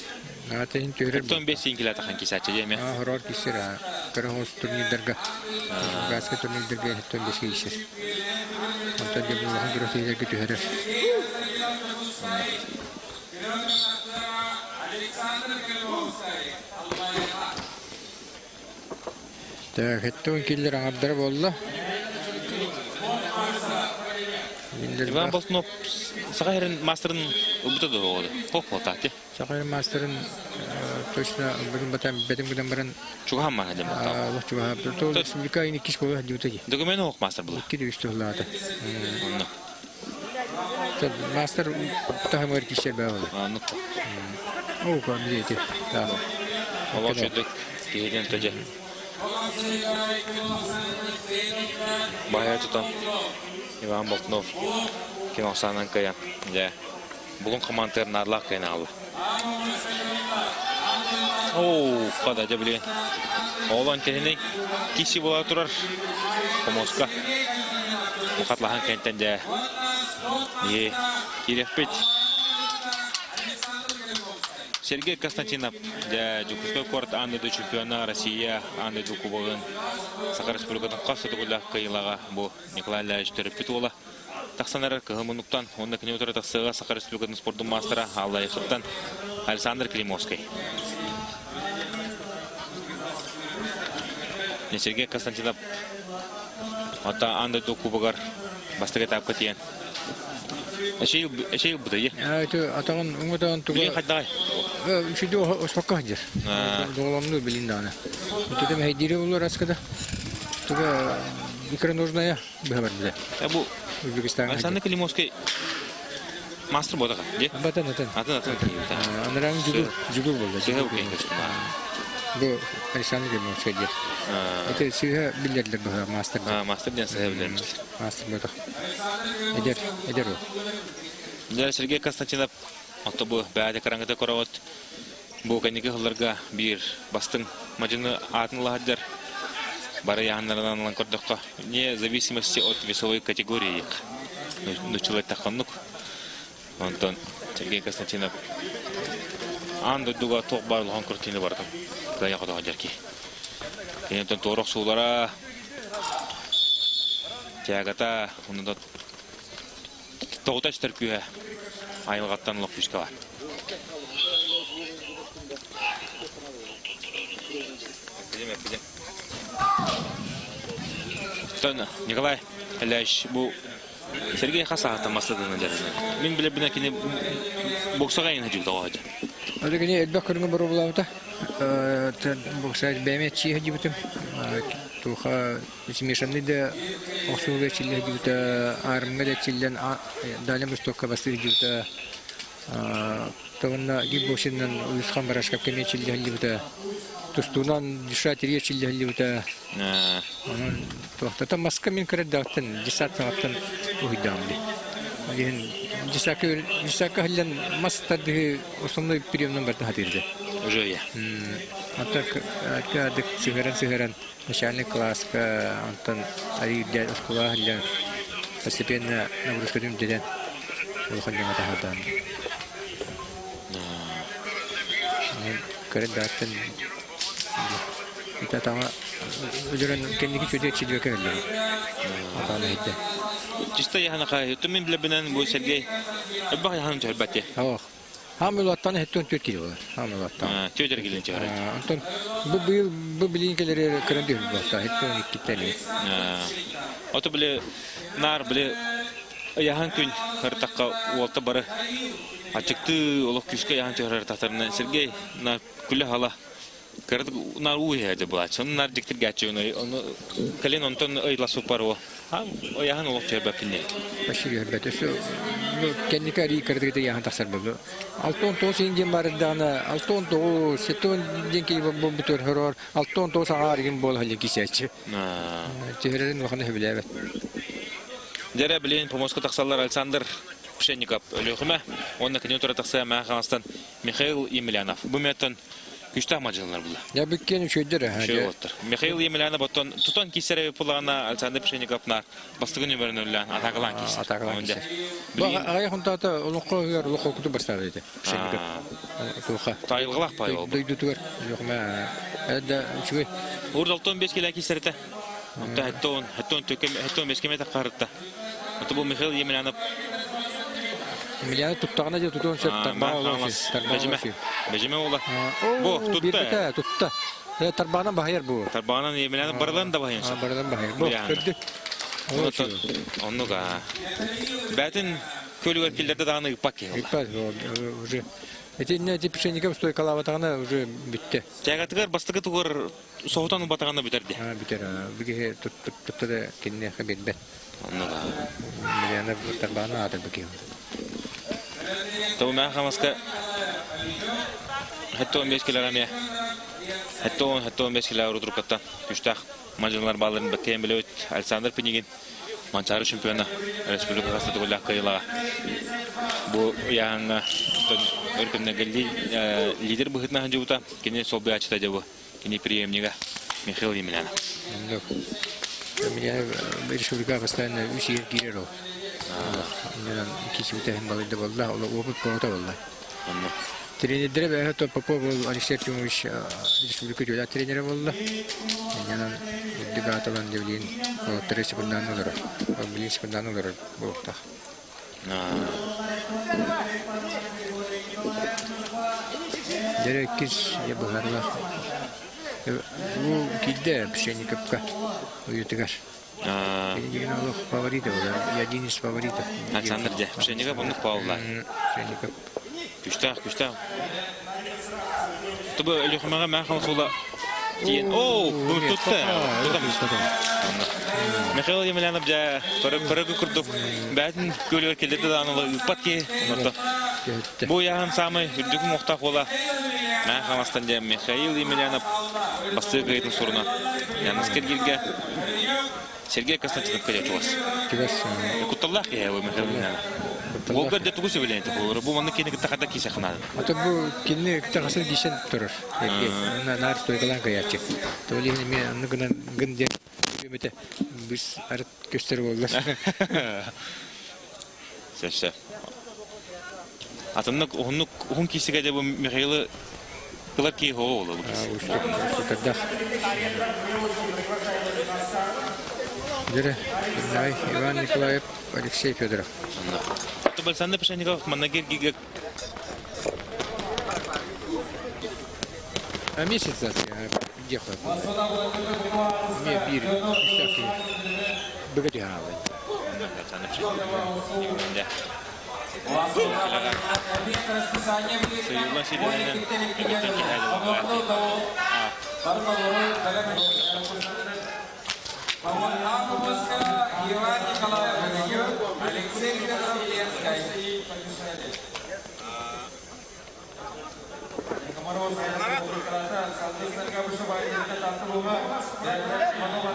Atehin tüher. Ton 5 inkila tahan kisatçı değil mi? Horor kisir ha. Karahos turnirderga. Gaska turnirderga ton 5 kisir. Ondan da bu hangi röhtilerge tüherer. Da hetton killer ağırdır bolla. Иван Болтунов сағайрын мастерын ұбытады оғады. Поп-потаты. Сағайрын мастерын точно бүгін батам бәдім күден баран Чуғам ма әдем батам. Аллах чуға. Тол республика айын 2 болу әді өтеді. Дөгімен оқ мастер бұла. 2 дөйісті ұлады. Онны. Мастер тағым ғар кешер бә олы. Онны. Оу, көмді еті. Олақ жөдік. Кейден төже. Бая тұтам. Иван Болтунов. Кен оқсанан каян. Бүгін командтерін арлақ кайын алы. Оу, қада жа білген. Оғылан тәніне кеші бола тұрар. Комоска. Мұқатлаған кәнттен жа. Керек бет. Сергей Константинов, Жукушкой корт андыды чемпиона Россия, андыды кубогын Сақар Республикатын қасыды күлі қиылаға бұл Николай Ильич Терепет ола. Тақсанары кығымынуқтан, онды кіне отыры тақсыға Сақар Республикатын спорттың мастера Алла Ехыттан Александр Климовский. Сергей Константинов, ата андыды кубогар бастығы тапқы тиен. Әшейіл бұды, е? Атағын, ұңғытағын тұға... Білген қайдағай? Үшіде оспаққа жер. Доғаламды білін дағына. Өтедем әйдері олар асқада. Тұға икроножная бұға бар бұда. Бұл Александр Климовский мастер болдыға, де? Батан. Атын кейі. Анырағын жүгіл болды. Жүгіл кейі. Бұл Александр Климовский жер. Это сүйе білдерлер бұға мастер. Мастер ден сүйе білдеріміз. Мастер болдық. Эдер ол. Сергей Константинов отто бұл бәді қараңғыда қорауыт. Бұл кәнеге ғыларға бір бастың мажыны атын лағадар. Бары яғанларынан алан көрдіққа. Не зависимости от весовой категории. Нучылай тақынлық. Онтон Сергей Константинов анды дуға тоқ барлығын күртені бардым. Дайя құдаға жарки. Кенеттен тоғырық суылара тәғата ұнында тоғыташтар күйе айылғаттан ұлық күшке бар. Николай Ильич, бұл Сергей Хасағаттан мастадығын дәріне. Мен біле бұна кені боксаға ең жүлді оғады. Оды кені әлбәк көріңі бұры бұлауыда. Боксаға бәймет чие хәді бұтым. Туха смешанный да осулы чилле гюта армеля чиллен далем стокка басты гюта тавна гибошиннан усхан барашка кеме чилле гюта тустунан дишатирия чилле гюта тохта маска мен креддаттан дисаттан уйдамли ген дисака хлен мастады основной приемном барда хатирде уже я атак кадык сигаран начальный класс Антон Аридя школа для постепенно нагрузка ден выходим от хадан. Креддаттан это там уже кенники чуде чидве кредли. Атана хитте. Чисто я ханакай, то мен блебенен бу Сергей. Абба хан чарбате. Ах. Хамилаттан хеттон төркили болар. Хамилаттан. Төдер келен чыгар. Антон бу билинкелери кредли болта хеттон иккители. Ото биле нар биле яхан күн хартакка уолта бары. Ачыкты олох күшкө яхан чыгар татарына Сергей на күле хала. Кырды нар уйады була. Соннар диктер гачыны. Оны кален онтон ыйласу паро. Ха, яхан олох чыгар кине. Башир бетесо кенникари кырдыгы яхан тасар болду. Алтон тос инген бардана, алтон то сетон денки бу бутөр хорор, алтон то сагаргин бол халин кисячы. Терерин вахана хебилебет. Дере билен помоска таксаллар Александр Пшенников өлөкмө. Онда кине тура таксая Маханстан Михаил Емельянов. Бу меттен күчтә маҗыллар була. Я биккен шөйдер. Михаил Емельянов боттон тутон кисере пулана Александр Пшенниковна бастыгы номерын үлән атакалан кис. Атакалан кис. Бу ай хунтата улуккыр улукку бастар иде. Пшенников. Туха. Тайылгылак пай бол. Дойдутур. Жокма. Әдә чуй. Урдалтон 5 кило кисерте. Хаттон төкем хаттон 5 километр карытта. Ото бу Михаил Емельянов Емельянов туттагына же тутон сет Бежиме ола. Бу тутта. Тарбанан бахаяр бу. Тарбанан Емельянов бардан да бахаяр. Бардан бахаяр. Бу көрдү. Оннуга. Бәтін көлігер келдерді дағаны ұқпақ ке. Иппас, уже. Это не эти пшеников стой калаватағана уже бітті. Тәғатығар бастығы тұғыр соғытан ұлбатағаны бітерді. Бітер, бүге тұтты да кенне қабет бәт. Оннуга. Миллионы тарбаны атыр бүге. Табы мән қамасқа хәтті 15 келер әме. Хәтті 15 келер ұры тұрқаттан. Күштақ мажынлар баларын бәттейін білі өт. Александр Пенегин, манчары чемпионы республика қастаты көйлі қайылаға. Бұл яғанға өркімнегі лидер бұғытына қанжы бұта. Кене сол бұй ачыта жабы. Кене приемнеге Михаил Емельянов. Меня республика постоянно усилия кирер ол. Кичи бұтайын балайды болды, ол опыт болута болды. Тренердері бәйі Попов бол Алексей Артемович республика жөйлі тренері болды. Менен үддігі аталан девлейін болаттары секундан олар. Білейін секундан олар болуқтақ. Дәрі кез ебіларлар. Бұл кейді Пшенниковқа ұйытығар. Пшенников олық фавориты олар. Один из фаворитов. Александр де. Пшенников бұнық пауылдар. Пшенников. Күштақ. Тұбы өліқымаға мән қалысуыла кейін. Оу, бұл тұтты. Михаил Емельянов жа көрігі күрдік. Бәтін көлігер келдерді дағанылы ұппат ке. Бұл яғын самы үрдігім оқтақ ола. Мән қаластан жа Михаил Емельянов бастығы қайытын сұрына. Яңыз кергелге Сергей Константинов кәдет олас. Құтталлақ ке Михаил Емельянов. Ол көрде тұғысы білейінді. Бұл маңны кені қытақада кейсе қынады. Ата бұл кені қытақасын дейсен тұрыр. Нар стойғалан қаятчы. Толейін мен анны гынде көметі біз арыт көстері болдыр. Сөзсі. Атынны ұғын кейсіге де бұл Михаилы қылар кей хоғы олы бұл кейсі. Ұштықадақ. Дәрі, Иван Николаев, Алексей Федоров. Александр Пшенников, Манагер Гигак. А месяц ехал. Мне бир, всякие богатявы. Александр Пшенников. Союзна середина. Иван Николаев, Алексей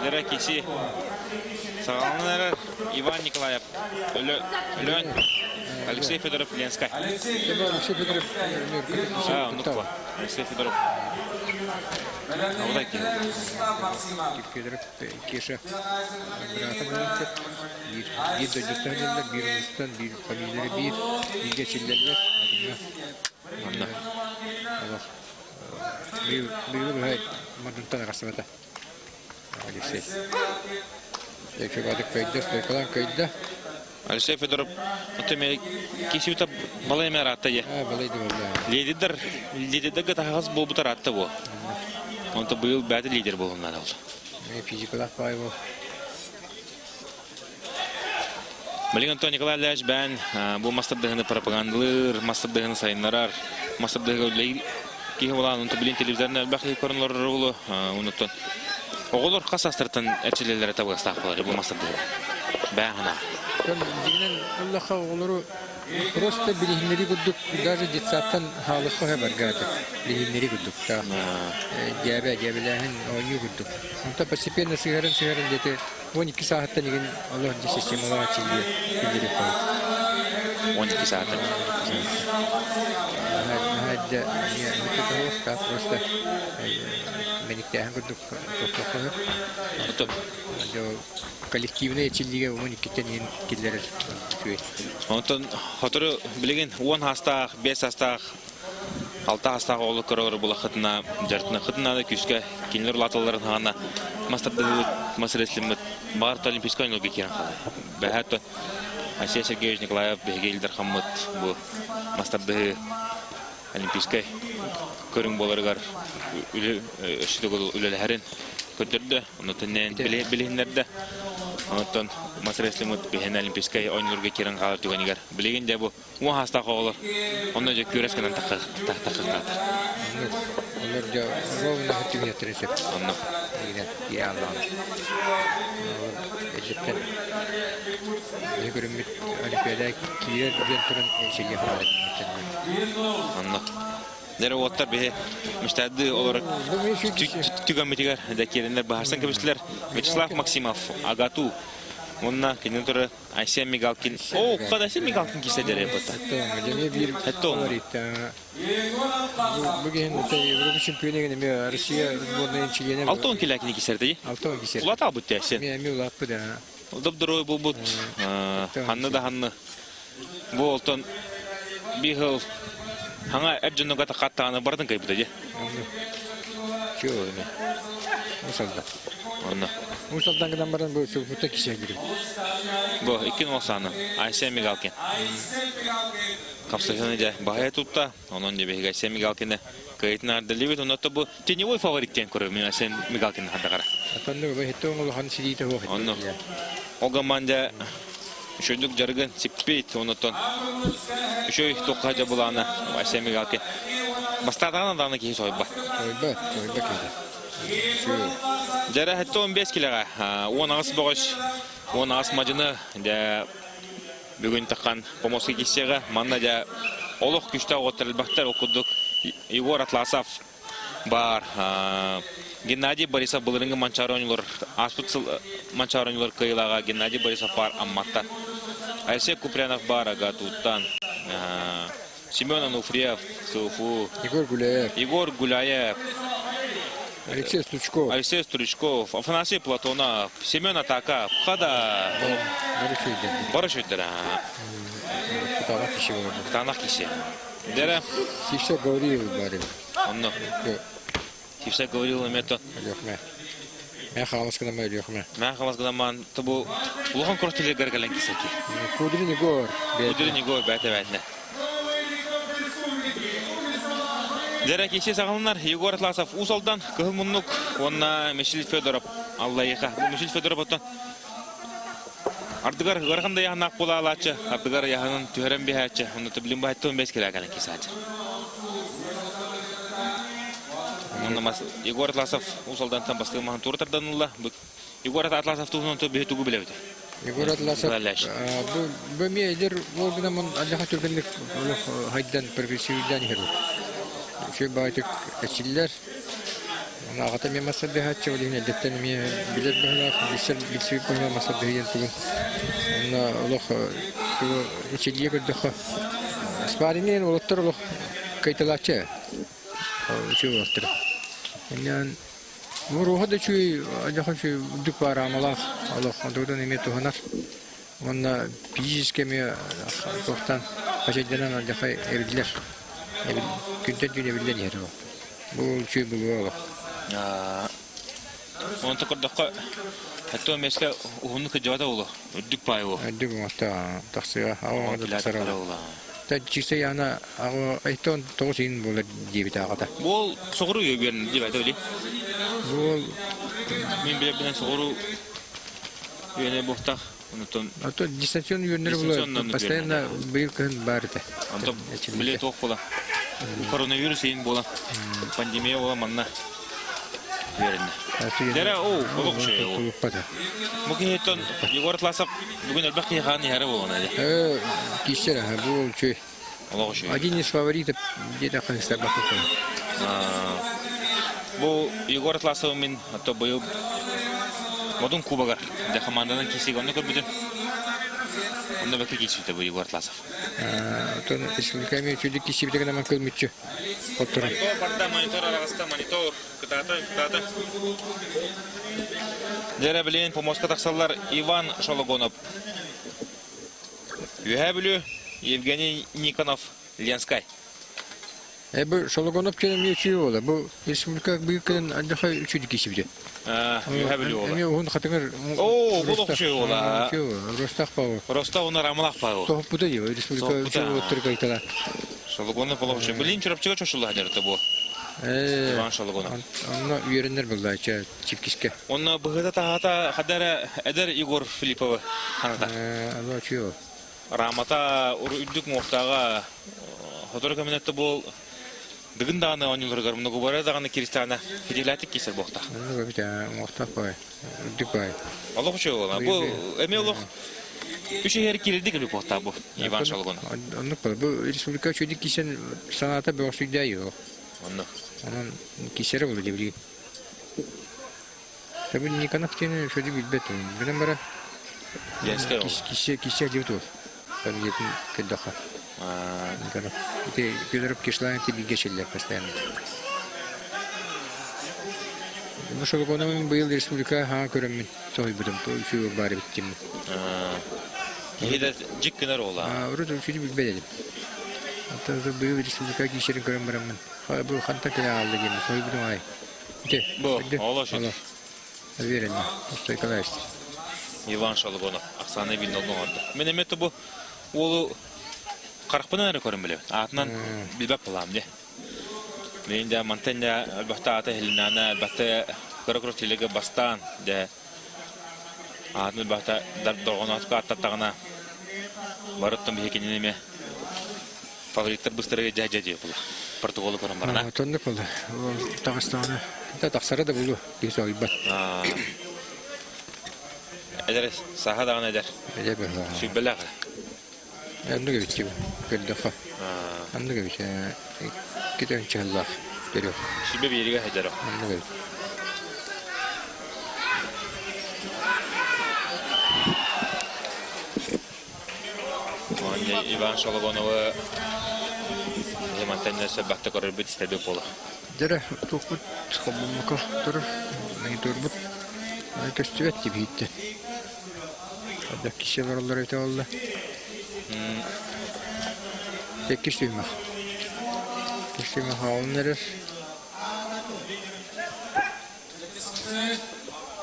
Дерекиси. Сағалынары Иван Николаев, Лен, Алексей Федоров, Ленскай. Алексей Федоров. Алексей Федоров. Федоров, Кеша. Братом олынчат. Bir döcüklerinde bir ulustan, bir familileri bir geçirlerler. Adına. Allah. Büyülü bir hay. Maduntan akasımata. Alexey. Ekşebadık kayıda, soykalan kayıda. Алексей Федоров, кеші өтіп балай мәр атты е. Балайды болды. Лидердегі тағыз бұл бұтар атты бұл. Онты бұйыл бәді лидер болуынан олды. Физикалақ бай бұл. Білген Антон Николай Ляш бән бұл мастырдығыны пропагандалыр, мастырдығыны сайынларар, мастырдығы өлей кейі болған, онты білген телевизорына әлбәқи көрінлер ұлы, ұныттын. Оғылыр қас астыртын әтшілелері табығыстақ болар, бұл мастырдығы. Бән ғана. Дегенен Аллаха олары просто билихинleri күрдік, даже детсаттан халыққа баргады. Билихинleri күрдік. Дәбәләхін ойы күрдік. Онта постепенно сығарын деді. 12 сағаттан деген Аллах системалар açılıyor. 12 сағаттан. Hadi ya просто меніктәхін күрдік. Коллективный açılıyor. 12'ten ен келдерер. Онтан хотыры білеген 10 астақ, 5 астақ, 6 астақ олы көрілер бұл қытына, жартына қытына да күшке кенілер латыларын ғана мастырдығы мәселесілімі бағарты олимпийскай ойынға керін қалай. Бәхәтті Асия Сергеевич Николаев бәйгейлдер қамыт бұл мастырдығы олимпийскай көрің боларығар үшідігі үлелі әрін көтерді. Онотон білігіндерді. Онотон масыресліміт бігін олимпийскай ойнылырға керін қалар түгенігер. Білеген де бұл уан хаста қоғылыр. Онда же көрескенен тақыққатыр. Onlar da ровно хотели тресеп. Онда. Я Аллах. Ежептен. Я говорю, мы олимпиада киер гентрен шеге халат. Онда. Дәрі оттар бе мүштәді олар түгәмметігер дәкеріндер бағарсан көбістілер. Вячеслав Максимов, Агату. Онна кенен тұры Айсия Мигалкин. О, қад Айсия Мигалкин кесе дәрі бұта. Әтті оны. Бүгін Европа чемпионы мен Россия сборная чемпионы. 6 келәкіне кесерді. 6 кесер. Улат ал бұтты Айсия. Мен улаппы да. Дұп-дұрой бұл бұт. Ханны да ханны. Бұл олтон бігіл хаңа әрджінуға тақаттағаны бардың кай бұта де. Чего? Мусалда. Онна. Мусалдан ғадан барын бұл сұлпыта кесе кіріп. Бұл, икен олсаны. Айсия Мигалкин. Қапсағаны да бағая тұтта. Онын де бейгі Айсия Мигалкинді кайытын ардылыбет. Онатта бұл теневой фавориттен көрі мен Айсия Мигалкинді қандағара. Атанды бұл хетті оңылы хан сидейті оқ. Онны. Оғаманда үшөндік жарғын сиппейт. Онаттан үшөй тоққа жа бұланы Айсия Мигалкин. Бастадағын адағына кейі сойба. Сойба кейді. Жәрі хәтті 15 келеға. 10 ағыс бұғыш. 10 ағыс мажыны бүгін таққан помоски кесеға. Манна да олық күшті оғыттырылбақтар оқыдық. Егор Атласов бар. Геннадий Борисов бұлырыңғы манчаронылар. Аспутсыл манчаронылар кайылаға. Геннадий Борисов бар Амматта. Айсек Купрянов бар Агатуттан. Семен Ануфриев, Суфу. Егор Гуляев. Алексей Стручков, Афанасий Платонов, Семен Атака, Хада Барышевдер. Танах кисе. Дера. Сивсе говорил барим. Онно. Сивсе говорил мето. Мен халаскана май лёхме. Мен халаскана ман табу лохан кротиле гаргален кисеки. Кудрини гор. Бәтә. Дәрі кесе сағылынар, Егор Атласов Усалдан, Кығыл Мұннук, онна Мешел Федоров, Аллайыға. Мешел Федоров оттан. Ардығар ғарғанда яғын ақ бола алатшы, ардығар яғынын түйерен бе әтші, оны түбілін бәйтті 15 келі кесе әтші. Егор Атласов Усалдан там бастығы маған тұртардан ұлла. Егор Атласов тұғынан түбі түгі біле өте. Егор Атласов, бұл мейдер олғынамын аллаға түргенлік хайдан прогрессивден еру. Şu baytık açılar. Ona ağata mi masa dehatçı olayım elbette mi bilir bahla bilsip koyma masa dehiyen tuğun. Ona Allah şu içeriye gördük. Sparinin oluttur Allah kayıtlaçı. Şu oluttur. Yani bu ruhu da şu acaba şu dük var amalar Allah ondan emet tuhanar. Ona fiziske mi koktan kaçıdığından acaba evliler. Күнтен дүне білден ері ол. Бұл чүй бұл ол. Оны тұқырдыққа әтті өмеске ұғынны күджавада олы. Үддік бай ол. Үддік ұмақта тақсыға ағуаңда тақсыра ол. Та чиксе яғына айттан 9 үйін болар дебет ағада. Бұл соғыру өйберін деп әді өлі? Бұл... Мен білебінен соғыру өйіне бұқтақ. Ато дистанцион үйірнері болар. Постоянно бұйыл күн барды. Антон біле тоқ бола. Коронавирус ең бола. Пандемия бола манна. Верінді. Дәрі оу, олық үші оу. Мұқи еттон Егор Атласов бүгін әлбәқ кейқанын әрі болған әлі. Кешер, бұл үші. Олық үші. Один из фаворитов деді қаныстар бақы қойын. Бұл Егор Атласов мен атто бұйыл Модун кубагар. Де команданың кесегі оны көрбүдін. Онда бәкі кесіпті бұл Егор Атласов. Тон республиками чудик кесіпті ғана мән көлмітші. Қоттырын. Монитор арағыста, монитор. Күтаты. Дәрі білейін помоска тақсалар Иван Шологонов. Үйә білу Евгений Никонов, Ленскай. Бұл Шологонов кенем ечуі ола. Бұл республика бұйыққанын андыға чудик кесіпті. Үйә білу ола. Әме оғын қатыңыр... О, бұл оқшы ола. Ростақ бауы. Ростақ оны рамылақ бауы. Тоғып бұда еу, республика чуы өттір қайтала. Шологонов бұл оқшы. Білейін чұрапчыға чошылы әдерді бұл. Иван Шологонов. Онно үйренер булда чипкиске. Онна быгыта тахата хадара эдер Егор Филиппова ханата. Алло чё? Рамата үрдүк мохтага хотор кабинетте бол дыгындагы онюларга много бара дагы киристана хидилатик кисер бохта. Ну бит мохтапай. Дипай. Аллах чё, бу эмелох Үшер кирдик бу бохта бу Иван Шологонов. Онно бу республика чөдик кисен саната бошуйда yok. Онно. Анан кисере болду дебли. Табы никанактен шөдик билбет. Менен бара. Яскай. Кисе дебту. Там епин кедаха. Никанак. Ите Петров кишлайн тебе гешеллер постоянно. Ну что Шологоновым был республика ха көрөмүн. Той будем, той şu бары биттим. Хида жиккенер ола. Урду чөдик билбедим. Ата был республика кишерин көрөм барамын. Бу ханта келе алды гем, той будем ай. Ите. Бу, ола шу. Уверен. Что экаласт. Иван Шологонов, Оксана Вильновна орды. Мен эмети бу ол 40 пынан әрі көрім білем. Атынан білбәп болам де. Мен де Монтенья әлбәтті аты хелінаны, әлбәтті көрі телеге бастан де. Атын әлбәтті дұрғын атып аттаттағына барыттың бейкенен еме фавориттер бұстырығы жәжәде бұл. Португалы көрім барына. Тонды болды. Тағыстағына. Тақсары да болу. Десі ойбат. Әдер саха дағын әдер. Әдер бір. Шүббелі ағы. Andı gibi ki kırdığa. Andı gibi ki giden çallar geliyor. Şimdi bir yere gider o. Andı gibi. Anne Ivan Shologonov'u Montaña sebahta korar bit istedi pola. Dere tokut kabumka dur. Ne durbut. Ne köstüvet gibi gitti. Hadi kişiler onları ete oldu. Tek suyma. Suyma havunları.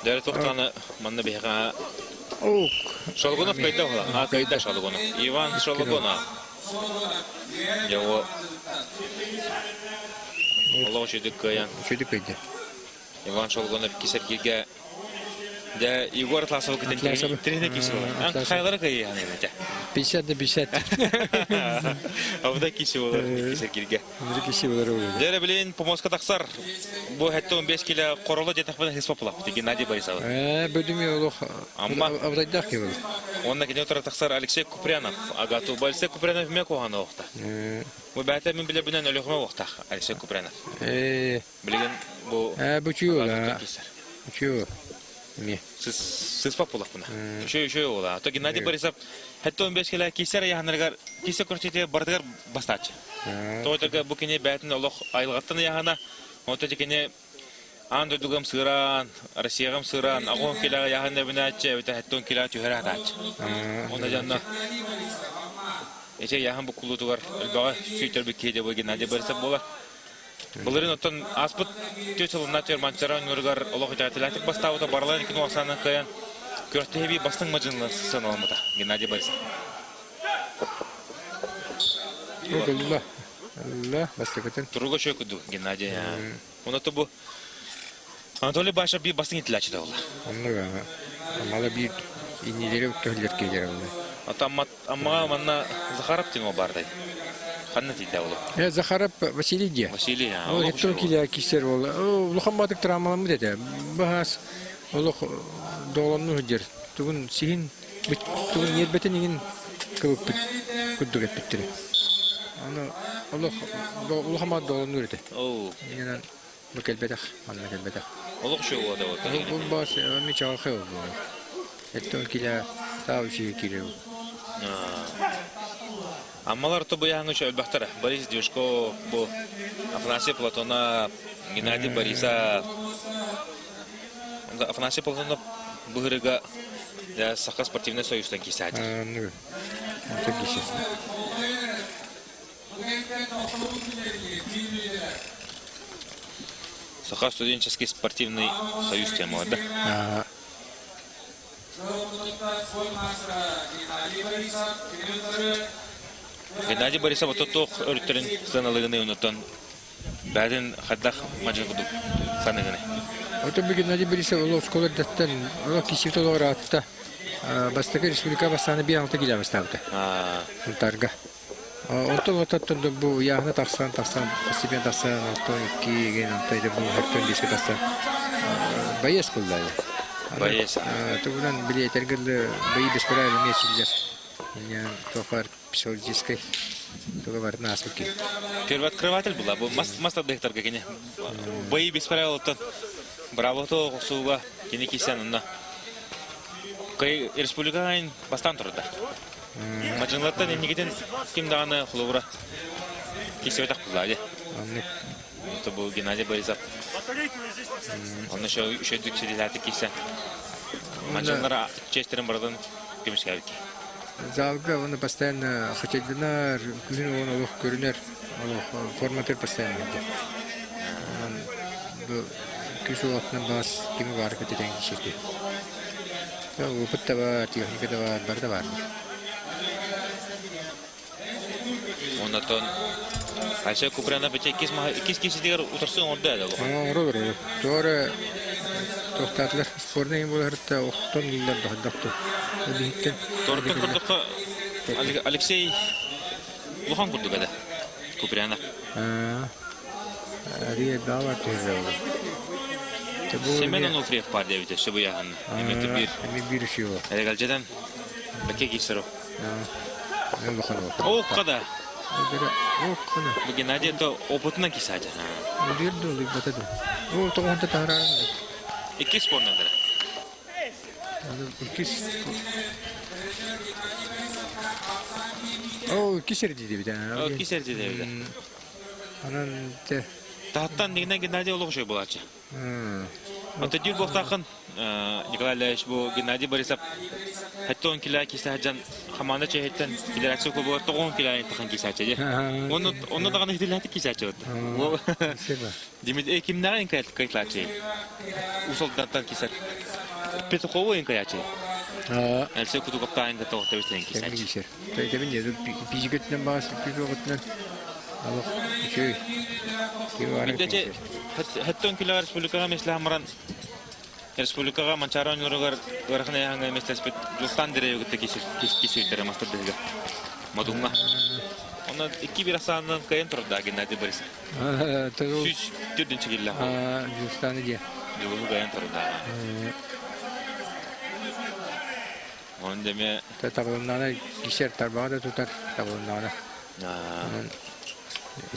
Dere toktana manna biha. Ok. Shologonov kayda ola. Kayda Shologonov. Ivan Shologonov. Yawo. Allah şedik kayan. Şedik kaydı. Ivan Shologonov kisergiga de Igor Tlasov giden trene kişi var. An kaylara kayı yani nete. 50. Avda kişi olur kisergiga. Bir kişi olur öyle. Dere bilen Pomoska taksar. Bu hatta 15 kilo korola jetakbana hesapla. Gennadiy Borisov. Bödüm yolu. Amma avdaydak gibi. Onda gene otura taksar Alexey Kupryanov. Agatu Alexey Kupryanov me kohana vaqta. Bu bata men bile bilen ölüğme vaqta Alexey Kupryanov. Bilgen bu bu çuyola. Çuyo. Mi? Siz populak buna. Şu ola. To Gennadiy Borisov hatta 15 kilo keser yahanırgar kese kurçete bardagar bastaç. To bu kene batın Allah ayılgatını yahana. Ota kene Ando dugam sıran, Rusya'gam sıran, ağon kila yahanda binatçı, ve hatta 10 kila tühera ataç. Onda canna. Ece yahan bu kulu tuvar, elbağa sütür bir kede bu Gennadiy Borisov bolar. Bunların otan aspıt tütülün natür mançaran nurgar Allah hücatelatik bastavıda barılan ikin oğsanın kayan körtehe bir bastın macınlı sısan olmadı Gennadiy Borisov. Allah. Allah bastıkatın. Turuga şöyle kudu Gennadiy ya. Ona da bu Anatoly Başa bir basın itilaçı da ola. Anladım. Ama bir inileri tühler gelir oldu. Ama manna Zakharov tino barday. Kanna tida ola. Zakharov Vasiliy diye. Vasiliy ya. O etton kila kişiler oldu. O luhammadık travmalamı dedi. Bahas Allah dolanını hücer. Tuğun sihin tuğun yerbetin ingin kılıp kudduk et bittiri. Allah luhammad dolanını dedi. Yani bu kelbedak, anla kelbedak. Allah şu oldu o. Bu bas mi çağırıyor bu. Etton kila tavsiye kilo. Ammalar to bu yanlış elbahtara. Boris Dyoshko bu Afanassiy Platonov, Gennadiy Borisov. Onda Afanassiy Platonov bu hırıga ya Sakha Sportivnoy Soyuzdan kesadi. Anladım. Çok güzel. Sakha Студенческий спортивный союз тема, да? Gennadiy Borisov to'q o'rtrin sanalığını unutan Бәден хаддах мажын кудук саныгыны. Ото бүгін Нади Борисов олық сколар даттан олық кесет олығыр атта Бастакы республика бастаны 1-6 келе бастапты. Ұнтарға. Онтол отаттын бұл яғына тақсан, постепен тақсан, онтон 2 ген онтайды бұл хаттон 5 тақсан. Байес бұлдайды. Байес. Тұғынан біле етергілі байы беспірайлы меселдер. Мен тоқар психологической туга бар на асуки. Первооткрыватель была, маста дехтарга кене. Бои беспорядок браво то суга кене кисянна. Кай республиканың бастан тұрды. Мажынлаттан енегеден ким дағаны хловра кисеветақ бұлады. Это был Геннадий Борисов. Он еще дükселиләті кисен. Мажынлара честерін бұрдан кемішкәвіки. Залга оны постоянно хотелдинар, күн оны олық көрінер, форматыр постоянно. Күз олатынан бас кемі бар көтеден кешеті. Опыт та бар, техника да бар, бар да бар. Ондан Айша Купряна бәче кис кисетегер отырсын орда әді ол? Орда. Тоғыры тоқтатылар спорный боларытта оқтон елдер дақту. Торттың құрдыққа Алексей Лухан құрдық әді Купряна. Ария дава тезі олы. Семен Онуфриев бар дәуіте, шыбы яғын. Bir işi o. Әлегалжадан бәке кесір о. Лухан о. Оққа да. Оққаны. Bu Gennady to опытынан кесады. Ödürdü oluyor batadı. O toğunda tahararım. İki spor nedir? İki serdi bir tane. İki serdi de bir. Anan te. Tahttan degenden Gennady oluq şey bulaçı. Ata dür boqtaqın Nikolay Ильич bu Gennady Борисов hatta 10 kilo kesajan xamanda çehetten federatsiya klubu 10 kilo taqan kesaçı. Onu da ihtilatı kesaçı. Demet kimlerin kayıtlaçı. Usuldan keser. Petukovo en kayıtlaçı. Else kutu kaptan da toxtavisten kesaçı. Tabii ne pijiketden bahsi pijoketden. Allah şey. Бидече хаттон кило республикага месламран республикага манчарон юругар вархна янга местеспет жустан деревгетте кисилтер мастырдыга мадумна она iki bir asandan kayın turda Gennady Борисов süs türdün çigilla justanı diye yolu kayın turda on deme tatabunlara kişer tarbağda tutar tatabunlara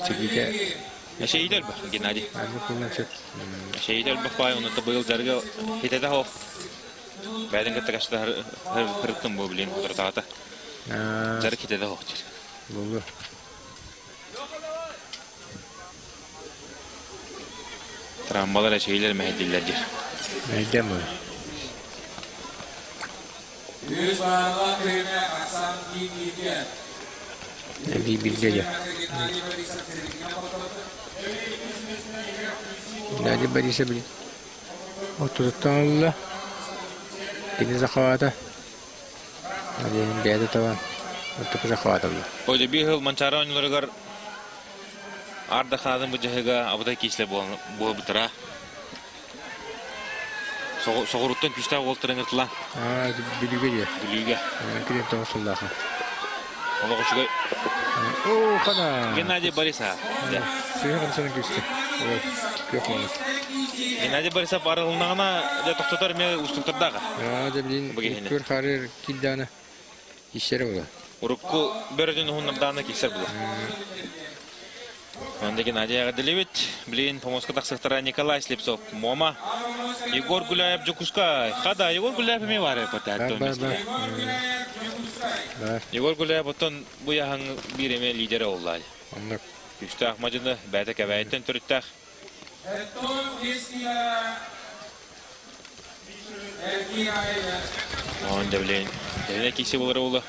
çigike Şeyler bak Gennady. Ben kullanacak. Şeyler bak bay onu da bayıl zarga hitede ho. Baden katta kaçta hırıttım bu bilin oturtağıta. Zarga hitede ho. Bulur. Travmalara şeyler mehedillerdir. Neyden mi? Bir bilgiyle. Gennady Борисов bilin. Oturttan Allah. Denize havada. Hadi bir tavan. Oturttan havada Allah. O da bir yıl mançara oyunları arda kadın bu cahega abuda kisle bu bitra. Soğuruttan pişta oltırın ırtılan. Bilüge. Bilüge. Kırın toğusullah. Ola koşuga. Kana. Gennady Борисов. Suyun sana küstü. Yok mu? Gennady Борисов aralığına da toxtatar me ustultardaga. Da bilin kör xarir kildana. İşleri ola. Urukku berdin hunnamdana keser bular. Onda Gennady Agadilevich, bilin Pomorska taqsıqtara Nikolay Slipsov, Moma, Igor Gulayev Jukuskay. Xada Igor Gulayev me var patatto. Igor Gulayev oton bu yahan bir eme lideri oldu. Anlık. Üstü ahmacını bәді kəvəyindən türüttək. Onda bilin, eline kisi buları oğlu.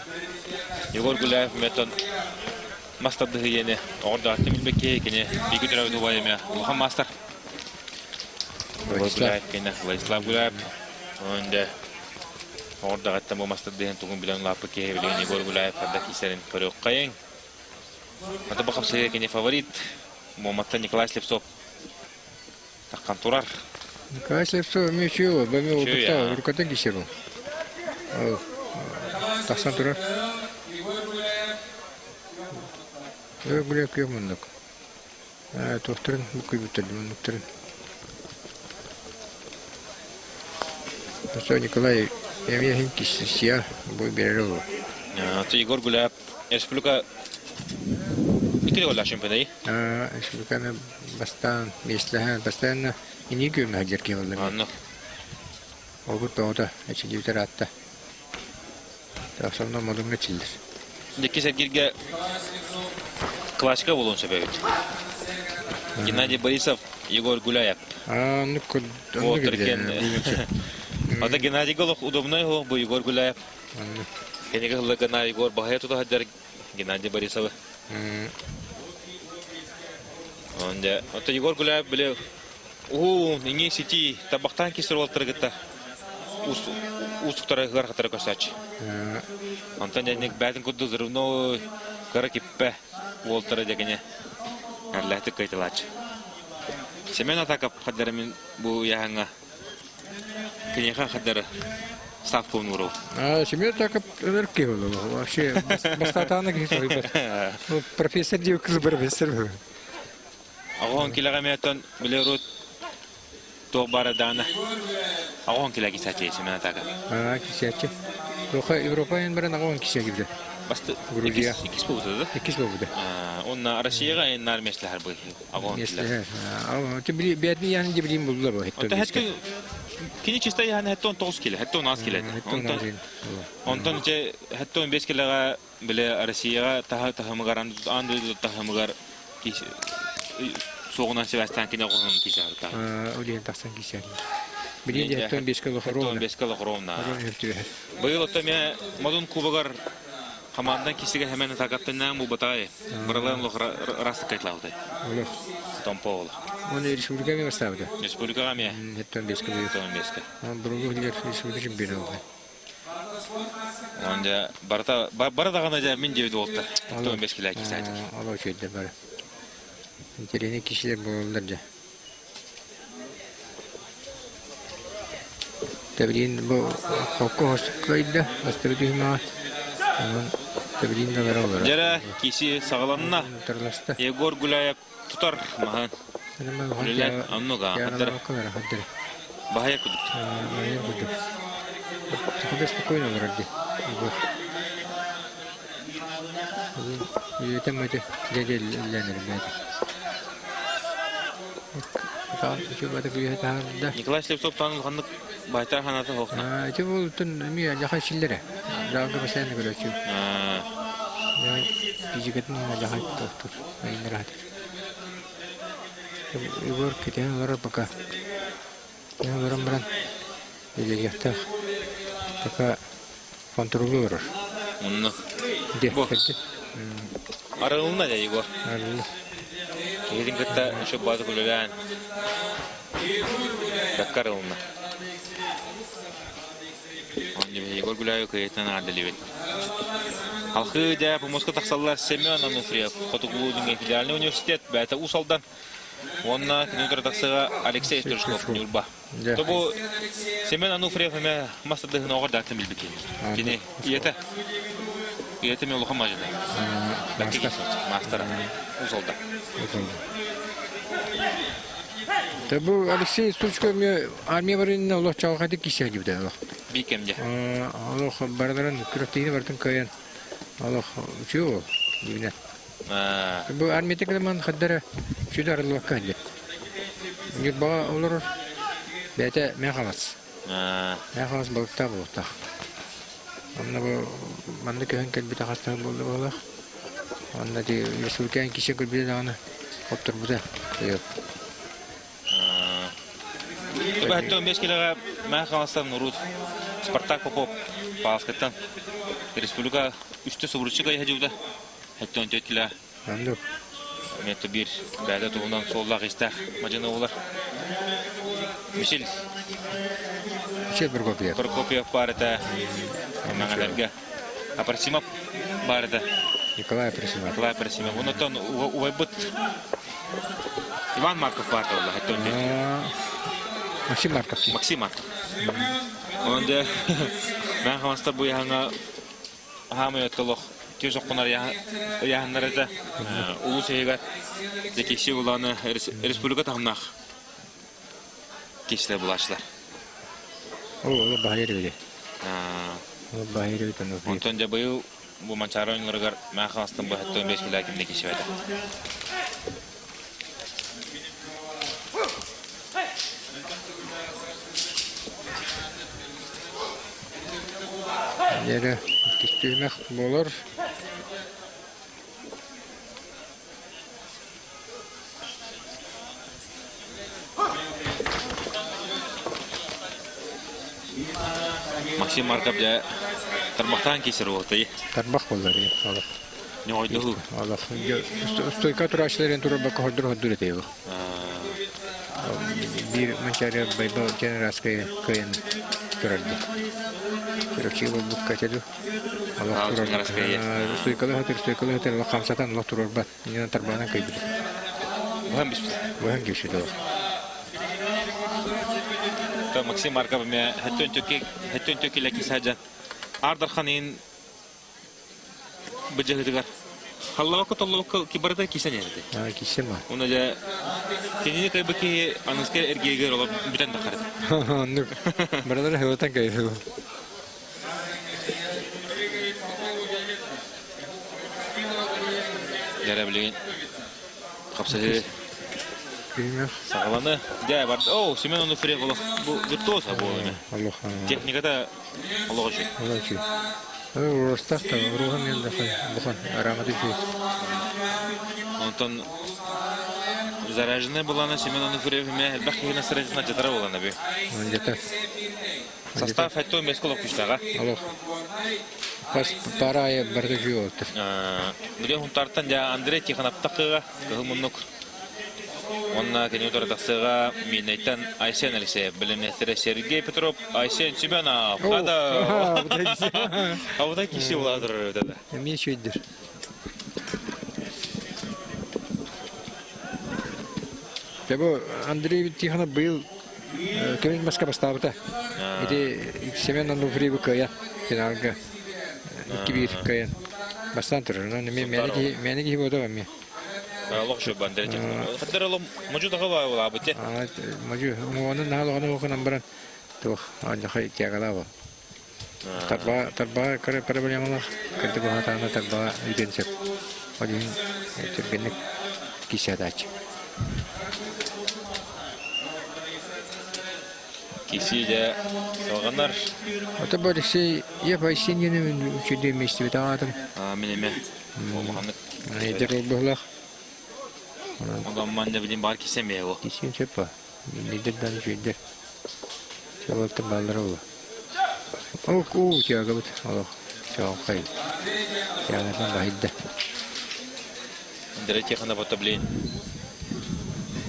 Igor Gulayev meton mastaddığı yeni. Orada attım bilbeki kene bir güdürəvi dubayım ya. Ulhan mastar. Igor Gulayev kene, Vladislav Gulayev. Onda orada attım bu mastaddığı yeni tuğun bilen lapı kehe bilin. Igor Gulayev kadda kiserin körü oqqayın. Ata bakıp sayı kene favorit. Моматта Николай Слепцов. Таккан турар. Николай Слепцов мечу, бами Чё я? опытта, рукотен кисеру. Тахсан турар. Гуляк ёмындык. Тохтырын бүкүй бүтердім, мүктірін. Все, Николай, я хин кисия, бой берері олу. То Егор Гуляев республика икили голла чемпионы. Республиканы бастан, месләһән, постоянно ини көрмә хәҗәркә булды. Анно. Ол тоғда, әчелектер атта. Тахсанна модумга чилдер. Деки Сергейге классика болуун себеби. Геннадий Борисов, Егор Гуляев. Ну код. Вот кен. Ада Геннадий Голов удобный его, бу Егор Гуляев. Кенеге лагана Егор Бахаев туда хәдер Геннадий Борисов. Онда ата Егор Гуляев биле ниңе сети табактан кисер олтыргытта. Устуктары гар хатары касач. Антон дәнек бәдин кудды зрывно кара киппе олтыры дегене. Аллахты кайтылач. Семен атакап хәдермен бу яңа. Кенеха хәдер ставку нуру. Семен атакап эркә булды. Вообще бастатаны кисер. Профессор дип кыз профессор. Агон килограмматон билерут Тобара дана. Агон килоги сачи семен атака. Кисячи. Тоха Европаен бирен агон кисә гибде. Басты Грузия. Икис булды. Икис булды. Онна Россияга эннар месләр бу. Агон килоги. Ти бәдни яны дип дим булды бу. Онта хәтта кини чиста яны хәтта 19 кило, хәтта 10 кило. Онтон че хәтта 15 килога биле Россияга тахамыгаран анды тахамыгар кис соғынан Себастьян кине қоғын кисарда. Олен тақсан кисар. Билен де 15 кило хровна. 15 кило хровна. Быйыл отта мадун кубагар командан кисиге hemen тақаттынан бу батай. Барлан лох расты кайтлауды. Олох. Томпол. Он республика ми бастады. Республика ми. 15 кило. 15 кило. Он бұрынғы дигер республика чемпионы болды. Онда барда гана да мен жебді болды. 15 кило кисайды. Алау чөйді бары. Интересный кишилер болдыр да. Тәбрин бу хокко хостукайда, астырдыма. Тәбрин да баралар. Жара киси сагаланна. Егор Гуляев тутар махан. Гуляев аннуга хаттар. Бахая кудут. Бахая кудут. Куда спокойно вроде. Егор. Это мы это дядя Ленер ребята. Николай Слепцов таныл ханнык байтар ханаты хохна. Это был тон ми жахан шиллере. Жаганга постоянно көрөчү. Физикатын жахан токтур. Айнырат. Егор кетен олар пока. Я барам. Или яхта. Пока контролю бар. Онны. Бу. Арылына да Егор. Арылы. Един кытта ошо базы күлөлән. Даккарылына. Онны Егор Гуляев кыйтан адылыбет. Алхы да Поморска тахсаллар Семен Ануфриев, Хотугулудың федеральный университет, бәті усалдан. Онна кинотер таксыга Алексей Стрижков нюрба. Тобу Семен Ануфриев эме мастадыгын оғыр дәтлім білбекен. Кені иеті мен ұлықы мажыды. Мастера усалда. Тобу Алексей Стрижков армия барынна олық чағақады кисер жібді. Бейкемде. Олық бардарын күріптейді бардың көйен. Олық үшеу дегіне. Бұл армияты кілеман қаддары үшеуді арылуаққа әнде. Үндер баға олар бәті мен қалас. Мен қалас балықта болуқта. Онна бұл манды көйен кәлбеті қастағы болды болақ. Онна де республиканың кеше көлбеті дағаны оптыр бұда. Бәтті 15 килоға мен қаластан Нұрут Спартак Попов Павскаттан республика үсті сұбырычыға ехе Хәтті 14 кило. Андық. Меті бір бәді туғынан соллақ істәқ мажына олар. Мишел Прокопьев бар еті. Мәңәлерге. Апарсимов бар еті. Николай Апарсимов. Онытан ұвайбыт Иван Марков бар олла, хәтта өнде. Максим Марков. Максим Марков. Онда мен хамастар бу яңа хамы өттөлөх. Көз оққанар яһаннар да улус егер декеши уланы республика тағымнақ кешлер булашлар. О, баһир биде. О, баһир битен. Онтон да быйыл бу манчары ойынларга мен хамастан бу хәтта 15 миллион кимне кеши бәдә. Yere gitmek olur. Максим Марков да тармақтан кесір болды. Тарбақ болар еді. Allah. Не ойды бұл? Allah. Стойка турашыларын тура бака hoddur етейді. Bir mançarı bayba generaskaya kayın turardı. Короче, bu kaçadı. Allah turar. Стойкалы hatır Allah kamsatan Allah turar bat. Yine tarbağına kaydı. Bu hem geçti o. То Максим Марков ме хәттөн төки ләки саҗан. Ардарханин бҗәһидгәр. Халлавка толлавка кибарда кисән иде. Кисәме. Уна да тенене кайбыки аныска эргегер олып бүтән дәкәрде. Ну, бардыр хәватан кайды. Яра белән капсады. Bilmem. Sağlanı. Ya var. Oh, Семен onu free oldu. Bu virtuoz bu. Allah. Teknikada Allah'a şükür. Allah şükür. Uğraştık da ruhum yanında bakın aramada şey. Ondan зараженный была на Семен onu free ve belki nasıl rejimde cetara olan abi. Yeter. Состав это мескола кuşlara. Allah. Pas paraya bardaki oldu. Biliyorum tartan ya Andrei Tikhanov takıga hımınlık. Onunla kendi otorataqsıga minnetten Aysen Alexeyev, bilimnetleri Sergey Petrov, Aysen Çimenov. Hada. Avda kişi oladır öyle de. Emin şeydir. Tabi Andrei Tikhanov bu yıl Kevin Moskva поставыта. İşte Semen onu free bu kaya. Finalga. 2-1 kaya. Bastan durur. Meni gibi oldu ama. Allah şu bandere Tikhanov. Hatta oğlum mevcut hava ola bitti. Mevcut. Onun nalı okunan baran. Tuh, ancak kiyagala var. Tarba kare problem Allah. Kerja bahatana tarba identik. Odin terbenik kisah dah. Kişi de soğanlar. Ata böyle şey yapayım yine şöyle meşte bir adam. Minime. Muhammed. Nedir o böyle? Ondan ben de bileyim var kisemiyor o. Kisim çapa. Nedir ben şöyle. Çalıktı balları o. Oh, kiyagalat. Allah. Çok hayır. Kiyagalattan bahide. Andrei Tikhanov otabilin.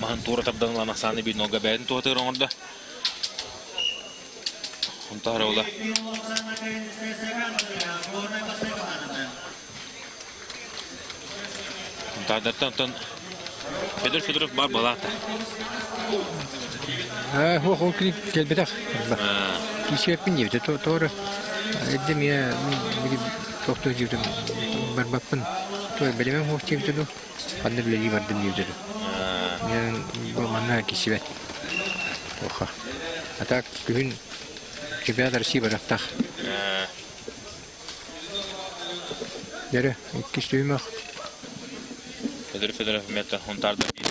Mahan tura tabdan lana sani bir noga ben tuatır orada. Ontar ola. Ontardan Fedorov bar balata. Ho gelbedak. Kişi yapın diye doğru. Dedim ya bir doktor diyordu. Bakın. Toy benim hoş diyordu. Anne bile vardı diyordu. Yani bu mana kişi var. Oha. Hatta gün Kibiyat arası bıraktık. Yere, ikisi duymak. Fedorov meta ontarda bir.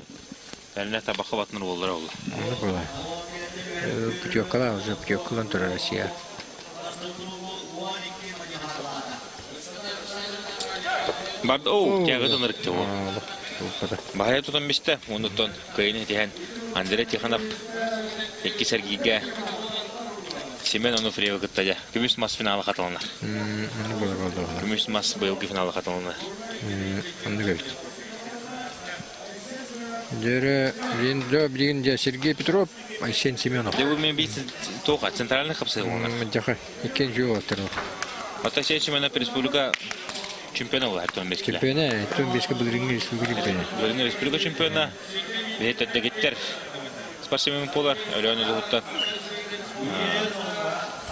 Eline tabaka batınır olur ola. Ne kolay. Pütüyokkala, pütüyokkalan tur arası ya. Barda o, kağıt ırkçı o. Bahaya tutan biste, ondan kayını diyen Andrei Tikhanov iki sergiye Semen onu free gıttaca. Gümüş mas finala katılanlar. Ne kadar oldu? Gümüş mas bu yılki finala katılanlar. Anladım. Dere, birinci Sergey Petrov, Aysen Semenov. De bu men bir toqa centralni kapsaydı onlar. Jaha, ikinci o taraf. Hatta şey Semenov Respublika чемпионы ол әртон 5 келі. Чемпионы, тон 5 Булырыңы республика чемпионы. Булырыңы республика чемпионы. Бейт әддегеттер спортсмен полар, өлеуіні зұғыттан.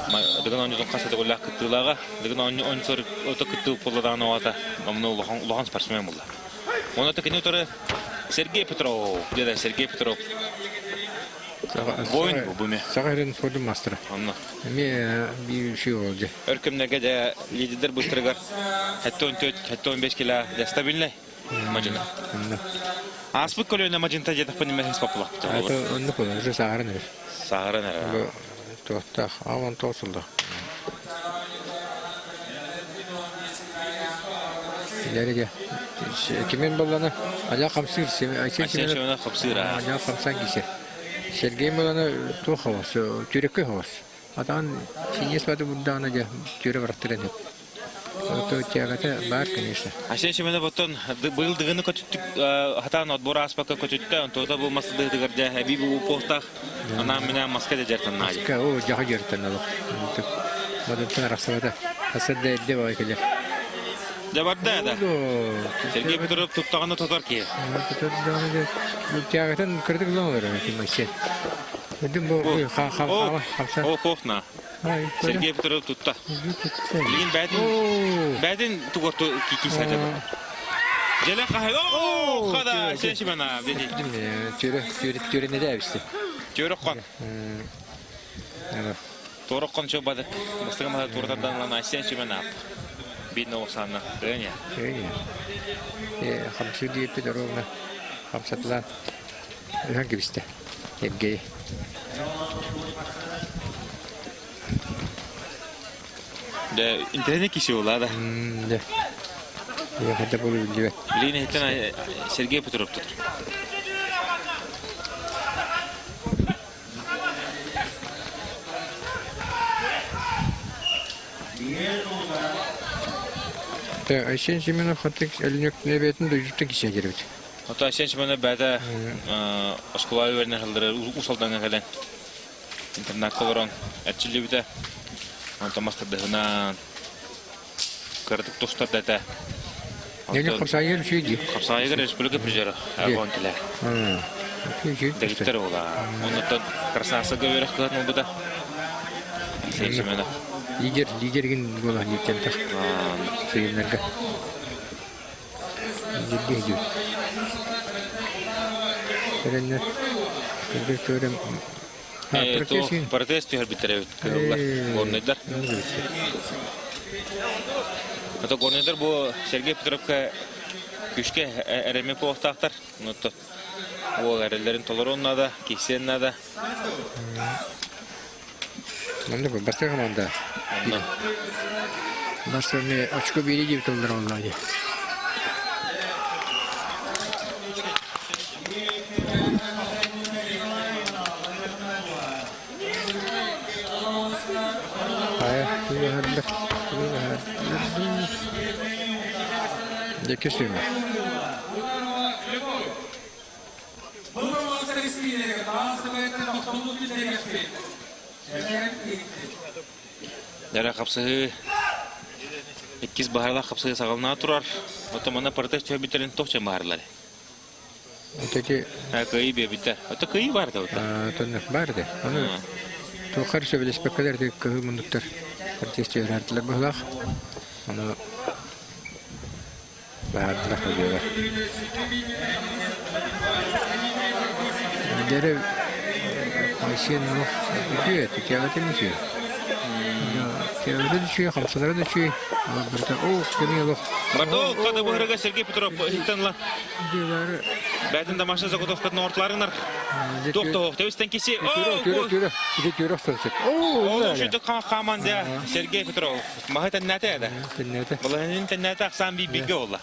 Дығын оңжыдың қасады қолақ күттілаға, дығын оңжыр өті күтті полладағын оғата, мұны ұлған спортсмен болды. Оны өті кені өтірі Сергей Петров, деді Сергей Петров. Бойын бұл бұме. Сағайрын спордың мастыры. Онны. Мен бір шүй олды. Өркімдегі де лидидер бұстырығар, хәтті 15 келі де стабильный мажина. Аспык көліуіне мажинта дедік пөнімесін спапылақ. Онды қолы, уже сағарын өрі. Сағарын әрі. Тоқтақ, ауын тоқсылды. Дәріге. Кемен болғаны, Аля қамсыр, Айсен Шемені Аля қамсан кесер. Сергей болғаны тоқ хавас, түрекке хавас. Атаған сенес бады бұндағына де түрі барақтырады. Это тягата бар, конечно. Айсен Шемені бұттын, бұл дығыны көтіттік, хатан отбора аспаққа көтітті, тоғда бұл масты дығырде, әбей бұл поқтақ, анам менен маска да жертан нади. Маска, о, жаға жертан алып. Мадантан рақсавада. Асадда әлде бай келер. Жабарда да. Сергей Петров тұттағаны тұтар ке. Тұттағаны да. Бұл тягатан кірдік лоңыр, Айсен. Өдім бұл қамса. О, қоқна. Сергей Петров тұтта. Білген бәдін тұғырты кейкен сәді бар. Желі қағай, о, қада, сен шимана. Түрі неде әбісті? Түрі қан. Торы қан шоу бадық. Мұстығымада тұртардан сен шимана. Бейдін оғысанына. Өне. Қамсы дейіп Петеровна. Қамсатылан. Өған кебісті. Евгей. Интернет кеші ола да. Да. Я хотя бы білді. Білейін әйттен Сергей Петров тұтыр. Айсен Семенов хаттық әлінек нәбетін дөйжіктен кесен керебеді. Ото Айсен Семенов бәді ұскулай өріне жылдыры ұсалданға кәлен. Интернет қолырын әтчілі біді. Онта мастырдығынан кірдік тұстар дәті. Нелі қапсайыр шүйді? Қапсайыр республика призері әғуан келі. Дәгіттер ола. Онытын красасы көверек қылатын ол бұда. Айсен Семенов. Лидерген бола ниеттен тақ. Сөйінлерге. Лидерге жүр. Көрінер. Көрдер көрім. Протест түйір біттірі өткілілер. Горнайдар. Ото горнайдар бұл Сергей Петровка күшке әрәме поқтақтар. Ол әрелерін толыр оннада, кесен нада. Онда бұл басқа команда. Басқа не очко бері деп толыр онлады. Який Дәрі қапсығы еккіз бағарлар қапсығы сағалына тұрар. Ота мана протест өбітерін тоқчан бағарлары. Öteki Kıyı bir bitter. Öte kıyı vardı orada. Tönnek vardı. Onu toğar söyle speküler de kıyı munduklar. Protestçi öğrendiler bağlaq. Onu bağırdılar diyorlar. Dere Ayşen Nuh düşüyor. Ticaretin düşüyor. Ticarete düşüyor. Kamsalara düşüyor. Burada o kemiyor. Bardo kada bu hırga Sergey Petrov hittanla. Diyorlar. Бәдін дамашына Заготовканың орталарыңдар. Тоқты, тәуістен кесе. Көрі ұстансып. Ол үшіді қаманда Сергей Петров. Мағай тәннәті әді. Бұлағының тәннәті ақсан бейбеге олы.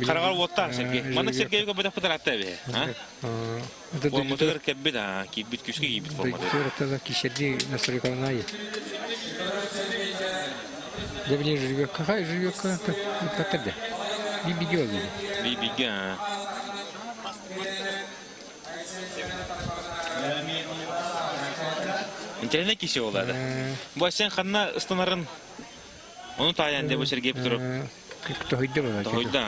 Қарағар оттар Сергей. Маны Сергейге бұдақ бұдар атты бе. Ол мұтығыр кәббет, кейбет күшке кейбет болмады. Көрі кешерде насырықалынайы. Дәбіне жүргек. Қағай жүргек қатырды. Бейбеге олды. Бейбеге, интернет кеше олады. Бұл сен қанна ұстанарын, оны таян деп Сергей Петров. Tohuyda bana. Tohuyda.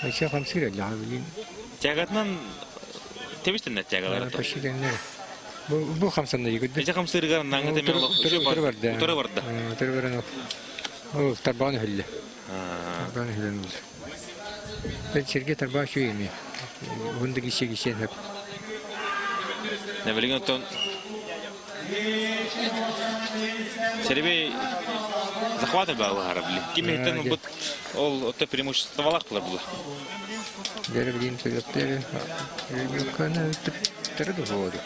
Aşağı kamsır ya bilin. Тягатынан тебистен тягалар. Пашиленler. Bu kamsanda yıkıldı. Ece kamsırgar nangı demen olur. Utara vardı. Utara vardı. Utara varan o tarbanı hülle. Tarbanı hülle oldu. Ben şirket tarbağı şu yemeği. Bunda gişe hep. Ne bileyim ton. Серебей захватывал бы Арабли. Кимитен вот ол это преимущество валахлар было. Деревин тегептери. Юкана терду воду.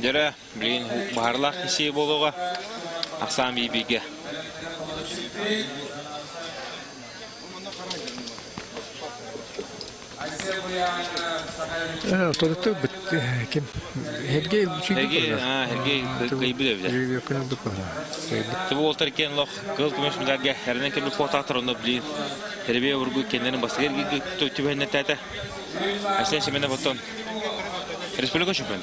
Жара, блин, барлах киши болуга Аксан бибиге. Tortu kim? Herge кайбиле биле. Yakını bu kadar. Тубу олтаркен лох кыл күмеш миларга хернен келип фотоактырны билин. Тербие ургу кендерин басыгер төтүбенне тата. Асен семена фотон. Республика чемпион.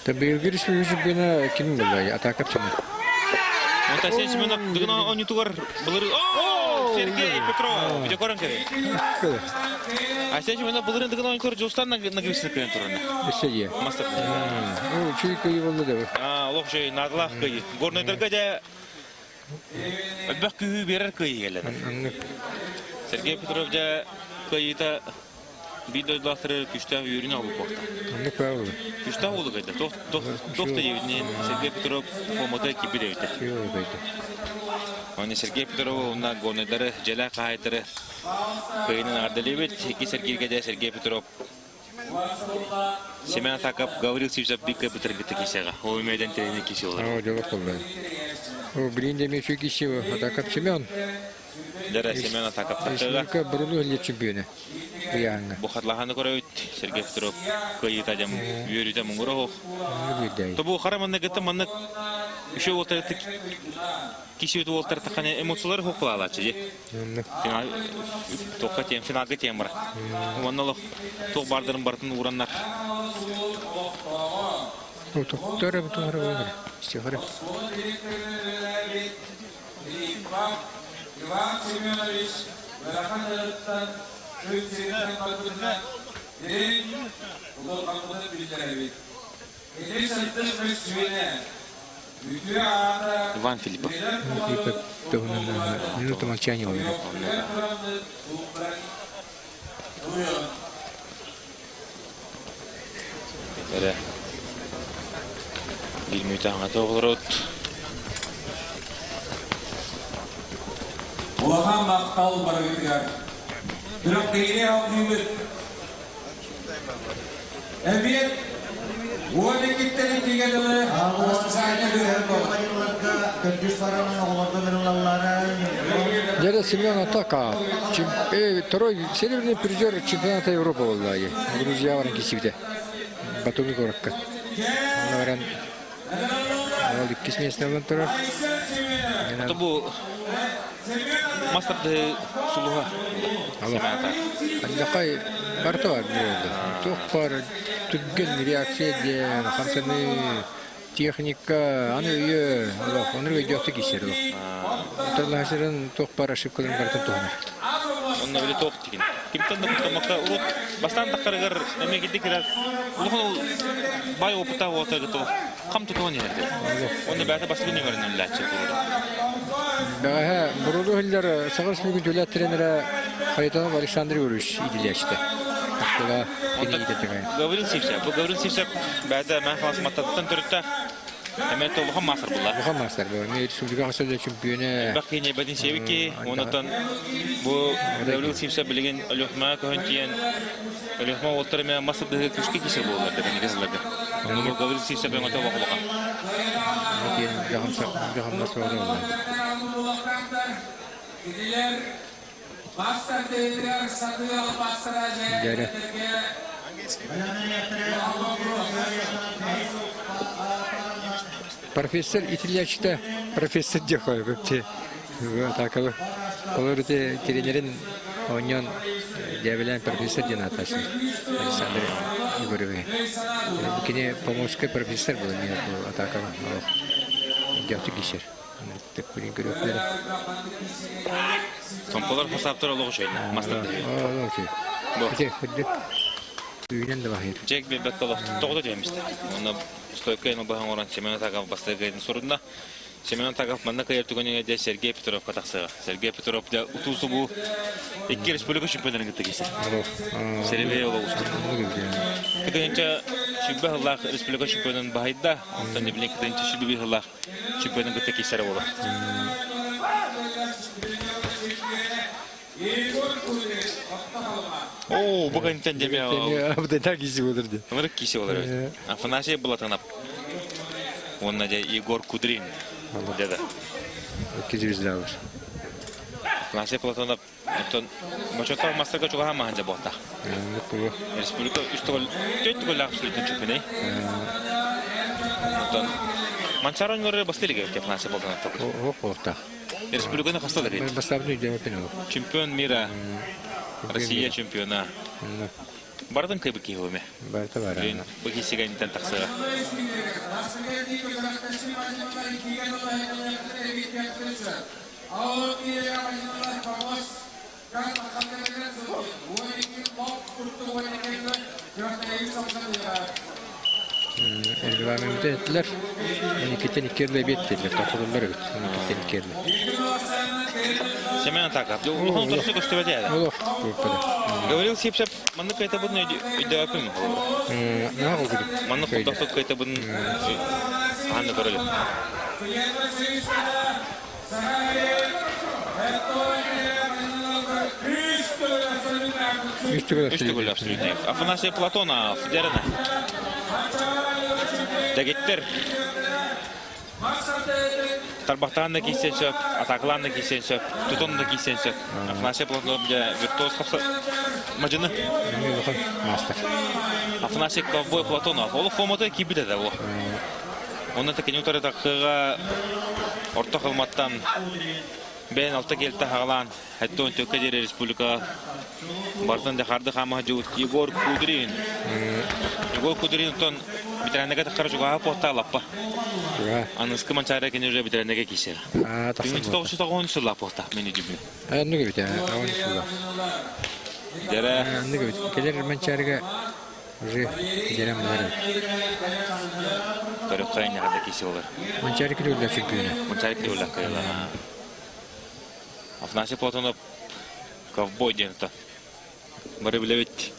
Tabii girişi bana kim bilir atak çamur. Monta sen semena dengan on youtuber bulur. Oh, Sergey Petrov. Video koran kere. Asен semena bulurin dengan on youtuber Justan nagrislik keren turuna. Şey. Master. O çocuk iyi oldu da. Loh şey nadlak kayı. Gornaylarga da Bak köyü verir kayı gelen. Sergey Petrov da kayı da videolar küçük yürüyün alıp baktı. Ne kadar? Küçük oldu kaydı. Doktor evinin Sergey Petrov formatı gibi değildi. Hani Sergey Petrov onlar gornayları jela kayıtları kayının ardalıydı. İki Sergey Petrov Семена такап Гаврил Сивсап бик битер гитте кисега. О мейдан терени кисе олар. О, жолок болду. О, бринде мечу кисе атакап Семен. Дара Семена такап такага. Ка бурулу эле чемпионы. Буянга. Бу хатлаханы көрөйт. Сергей Петров кайыта жам юрита муңгуро. Тобу хараманна гетте манна еще олтарты кисе өтүп олтарты кане эмоциялар хокула алачы же. Финал токка тем финалга тем бар. Моннолох ток бардырын бартын ураннар. O toktara bu toktara var. İstihara. Иван Семенович, Барахандарыттан, Шөйцерден батырына, Дерен, Ұлы Қамқыны білдірәбет. Еле сәттің өз сүйене, Үтіре ағада, Иван Филиппов. Филиппов, минута молчания olur. Дара. Bilmiyorum ata olurut. Улахан мақтал бара кетігер. Бірақ кейіне алдыңыз. Әмет, ол мекеттері тегелі Дяда Семен Атака, второй серебряный призер чемпионата Европы Валдайи. Грузия варен кисивде. Батуми горакка. Варен. Ол иккис местный авантура. Это был мастер de сулуга. Семена. Андакай барта var burada. Çok var. Tüggen reaksiya diye hamsını техника, аны үйе, оны өйдеқті кесер. Тұрлашырын тоқ бар ашып көлін бартын тоғыныр. Онна біле тоқ деген. Кемтен дұқтамақта ұлт бастан таққарығыр әмегеді кераз. Ұлғын бай опыта ота ғыты қам тұтуған ерді. Онда бәті басығы нөмірін әлі Бәғі бұрылы үлдер сағырыс мүгін төләт тренері Харитонов Александр Юрьевич иделешті. Гаврил Сивсап. Bu Гаврил Сивсап бәді мән қаласыматтаттан түрітті. Әмет олыған мақыр бұлар. Олыған мақыр бұлар. Мен республика қасырда чемпионы. Бәқи не бәдін себеке, онытан бұл Гаврил Сивсап білген өліқма көхін тиен өліқма олттары мен масырдағы күшке кесер болылар дәбәне кезілерді. Бұл Гаврил Сивсап ең өте вақылыған. Жағым насыр олар. Gidiler master değerler satıyor master Gel. Профессор итильячта профессор дехой вообще. Вот акылы. Олар те тренерин оньон дебелен профессор ден атасын. Александр Егорович. Кине помощник профессор был мне атака. Дяхты кишер. Так курин көрөклөр. Комполар хасаптар олугу шойна. Мастер. Окей. Окей, худде. Үйнен де бахир. Джек бебет толох тогда демисти. Оны стойкайны бахан оран Семен Тагов бастыгайдын сорунда. Семен Тагов манна каертугөнүгө де Сергей Петров катаксыга. Сергей Петров да утусу бу 2 республика чемпиондарын кеттегесер. Серебей олугусту. Кытынча шүббе хыллах республика чемпионын бахайда, онтан не билен кытынча шүббе хыллах чемпионын кеттегесер болот. О, бүгін тәндеме ол. Абдайда киси болырды. Мырык киси болыр. Афанасий Булатынап. Онна де Егор Кудрин. Деді. Кизбизда бар. Афанасий Булатынап. Мачота мастерга чугаха маханжа болта. Республика үстігіл, төттігіл ақсулетін чөпіне. Манчарон көрі бастылығы өте Афанасий Булатынап. О, болта. Республиканы қасталар еді. Бастабын үйден өтін ол. Чемпион мира. Россия чемпиона. Бардың кайбы кейгіме? Барта бар. Бұғы сегайнитен тақсыға. Регламент ettiler. 12'ten 2'ye bettiler. Takılırlar evet. 12'ten 2'ye. Семен Тагов. Улухан тұрысы көстебеді әді. Olur. Говорил сепшеп, манны кайта бұдын өйді өпім. Ne oldu? Манны құлдақтық кайта бұдын ағанды көрілі. Үшті көлі абсолютно. Афанасий Платонов, дәріні. Дәгеттер. Тарбақтағын да кейсен сөп, атақылан да кейсен сөп, тұтын да кейсен сөп. Афанасий Платонов виртуоз қапса мажыны. Мастер. Афанасий Ковбой Платонов. Олы форматы кейбіді де ол. Оны тәкені ұтары тақыға орта қылматтан бәйін алта келті қағылан. Әтті он төкке дері республика бартын да қарды қамы жауыт Егор Кудрин. Егор Кудрин ұтын битерәнеге таққары жұға пота алаппа. Анысқы манчары кені уже битерәнеге кейсер. Күнінші 990 жылла пота мені жүбіне. Әнді көбіті, 10 жылла. Дәрі. Әнді көбіті. Келер манчарыға уже дәрем бары. Көріп қайын яғында кейсе олар. Манчары келі өлі чемпионы. Манчары келі өлі қайылар. Афанасий Платонов ковбой дені бары біле бетті.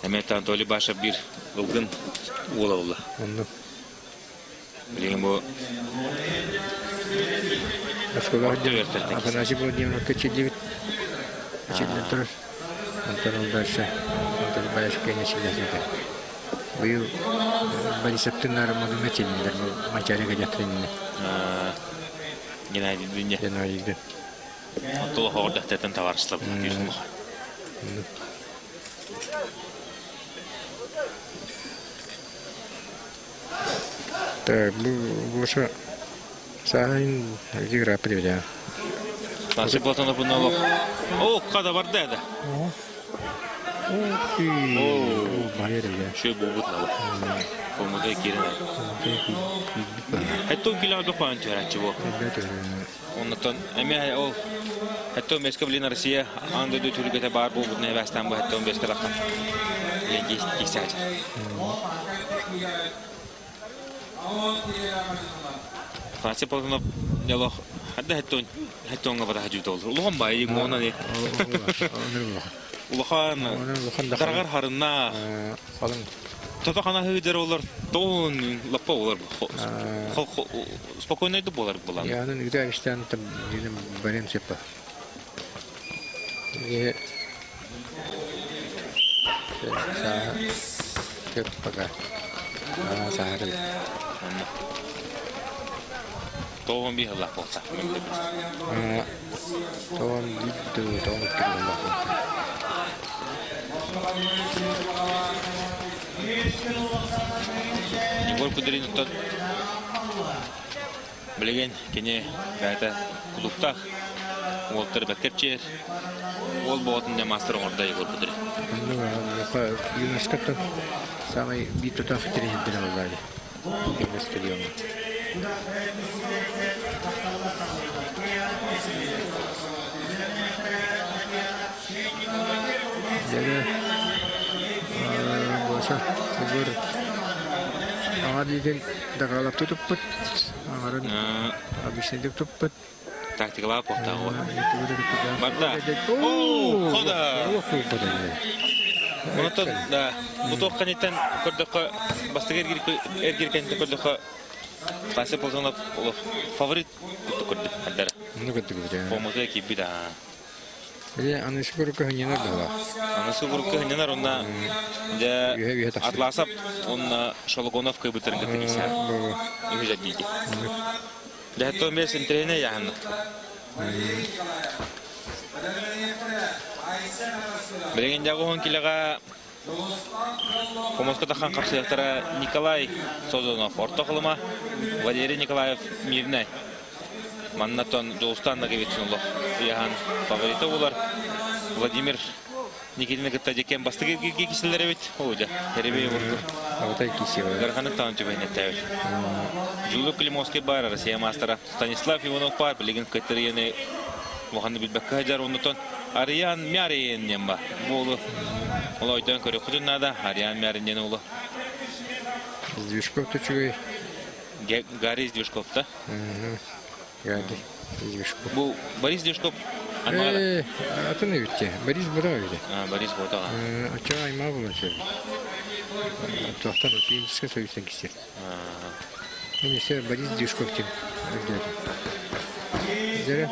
Әметті Анатолий Баша бір ғылғын ола ола. Білген бұл Афанасий Владимирович качелевит. Качелевит тұрыр. Антон Алдаша. Антон Баша кәне сілеседі. Бұл Борисовтың арымады мәтеліндер. Бұл манчарыға жатырынды. Геннадий Дүнде. Геннадий. Толық ордақтатын таваршылы бұл үйізін бұға. Так, бұл що сағын игра приведя. Афанасий Платонов бұны олық. О, қада бар дәді. Шөй бұл бұтын алып. Қолмыдай керін алып. Әтті келі ады қойын түрәтші бұл. Оннықтан, әме ол әтті өмескі білін Россия аңды дөй түрігеті бар бұл бұтын әвәстан бұл әтті өмескі лаққан. Лен кейсі әжі. Афанасий Платонов ялық әдді әтті оңға бата әжуді olur. Ұлыған ба, ең оңына не? Ұлыған дарғар харынна Тотақана хүйдер олар тоғын лаппа олар спокойнайды болар бұлан. Яғынан үгді әвіштен бәрем сеппа. Саға көп баға. Сағарыл. Тоғын бей ғылақ болса. Тоғын бейді, тоғын кірі Егор Кудрин ұттан білеген кене бәйті клубтақ олттар бәккер чер. Ол болатында мастер оңырда Егор Кудрин. ЮНЕСКО-тан самый битутах тренер олдады. Стадионы. Jadi bosa Егор аңа деген дағалап тұтып аңарын обычный деп тұппыт. Тактикалап оқтағы ғой. Барда. Қода! Мұнытын, бұтоқ қанеттен көрдіқі, бастық әргеркенді көрдіқі қасы болсаңлап фаворит күтті көрді әддәрі. Ну көрді көрді. Фомызы кейбі да. Анысы көрікі хыненар дағала. Анысы көрікі хыненар, онна атласап, онна Шологонов көбітірін кәтті кейсі. Үйі дейді. Дәхеттон бес интерене яғынық. Білеген жағы оң келеға Комосқа таққан қапсаяқтары Николай Созонов орта қылыма, Валерий Николаев Мирнай. Маннатон Жоустанна кебетсін ұлы. Яған фавориты олар. Владимир Никитина кітті декен басты кекесілері бет. Оғыда, әребей ұрды. Аутай кесе бар. Гарханы таун түбәйіне тәуір. Жулы Климовский бар, Россия мастера. Станислав Иванов бар, білеген көттерені Оғанды білбәккі әжар ұнытын. Ариан Мяринен ба. Болы. Ола ойдан көрі құдыннада Ариан Мяринен олы. Движков тұчуғай. Гарри Движков, да? Гарри Движков. Бұл Борис Движков. Атыны өтте. Борис бұда өйді. Борис бұда. Ачаға айма болын сөйлі. Туақтан өтейіншіске сөйістен кестер. Менесе Борис Движков тем. Зәрі.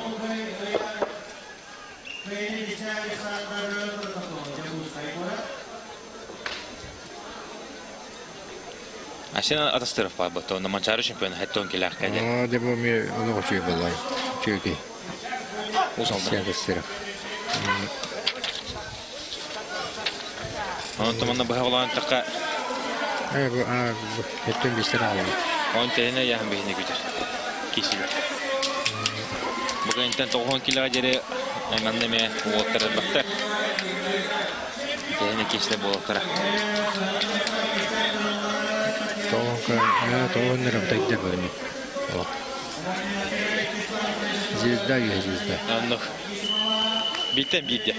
Асен Атастыров бар бұты. Оны манчары чемпион әтті оң келі аққайды. Деп оме олығы чөй болай. Чөйге. Осалды. Атастыров. Оның тұманна бұға болған таққа. Әттен бестер алығы. Оның тәріне яғын бейіне көтер. Кесілі. Бұға интен 90 келіға жері әмәннеме оғылттары бақтар. Тәріне кесілі болықтары. Тоғынырым тайдар бөліме. Звезда үйе звезда. Анық. Биттен бейді.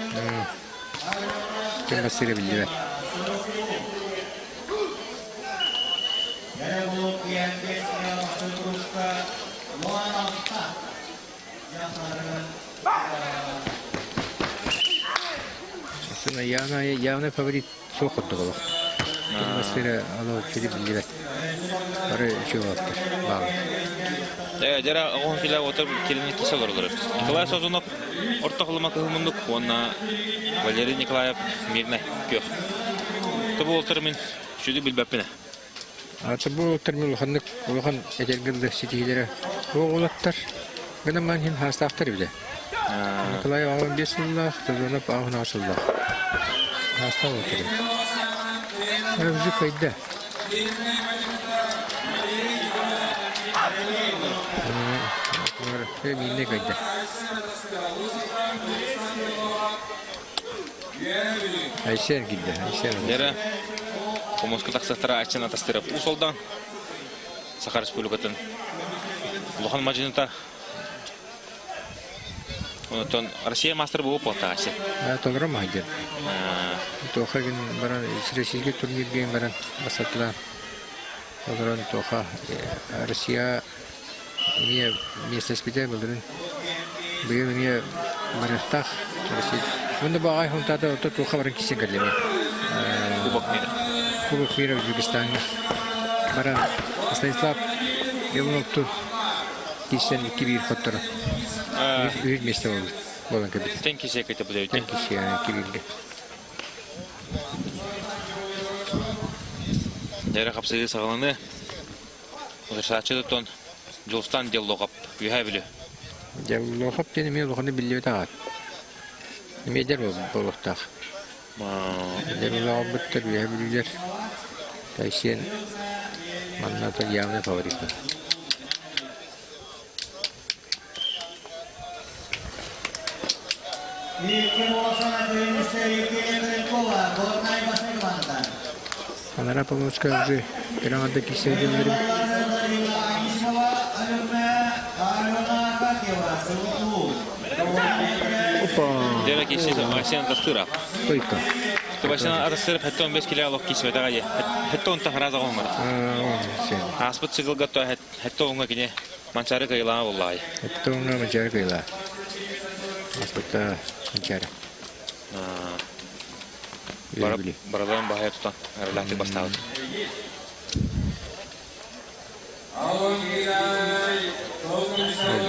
Кем басыры білді бәр. Явный фаворит соқырды қолық. Кем басыры алау чөйді білді бәр. Бары үші олаптыр. Бағын. Жара оғын келі отыр келінік кесел ұрылыр. Николай Созонов орта қылыма кығымындық. Онна Валерий Николаев Мирнай көк. Тұбы олтыр мен шүді білбәппіне. Тұбы олтыр мен ұлған әдергілді сетігілері оғылаттар. Гына мәнхен хастақтар беді. Николай ағын 5 жылдақ, Созонов ағын 6 жылдақ. Хаста олтыр. Өбізі қайда. Минне қайда. Айсен келді. Дәрі Комосқа тақсақтары Айсен Атастыров ұсолдан Сақа Республикатын Лухан Маджината Онытын Россия мастер болып болта Айсен. Тоғыра мағайдер. Тоқағын баран Ресейге турнирген баран басатыла. Тоғыран тоқа Россия мне место спидя білдірін. Бұйын мне марықтақ. Онда бағай хонтада ота тоқа баран кесен кәлеме. Кубок мира в Узбекистане. Баран Станислав Ивановту кесен кибир хоттары. Үз место болын кәбір. Тен кесе кәйті бұдай өте? Тен кесе кибирге. Дәрі қапсығы сағаланы. Ұдырсатшы тұттон Жолстан деллоғап, үйә білі. Лохап дені мен лоханы білі тағат. Немедер болуқтақ. Дер лохап бұттыр, үйә білілер. Тайсен маннатыр явны фаворитті. Анара помощка уже перамада кисейдерим. Опа. Дера кисейді, Асен тастыра. Стойка. Başına arasırıp hatta 15 kilo kişi daha iyi. Hatta on tahraz olmadı. Aspet sigil gato hatta onga kine mançarı kıyılan vallahi. Hatta onga mançarı kıyılan. Aspet mançarı. Baradan bahaya tutan relatif bastağı.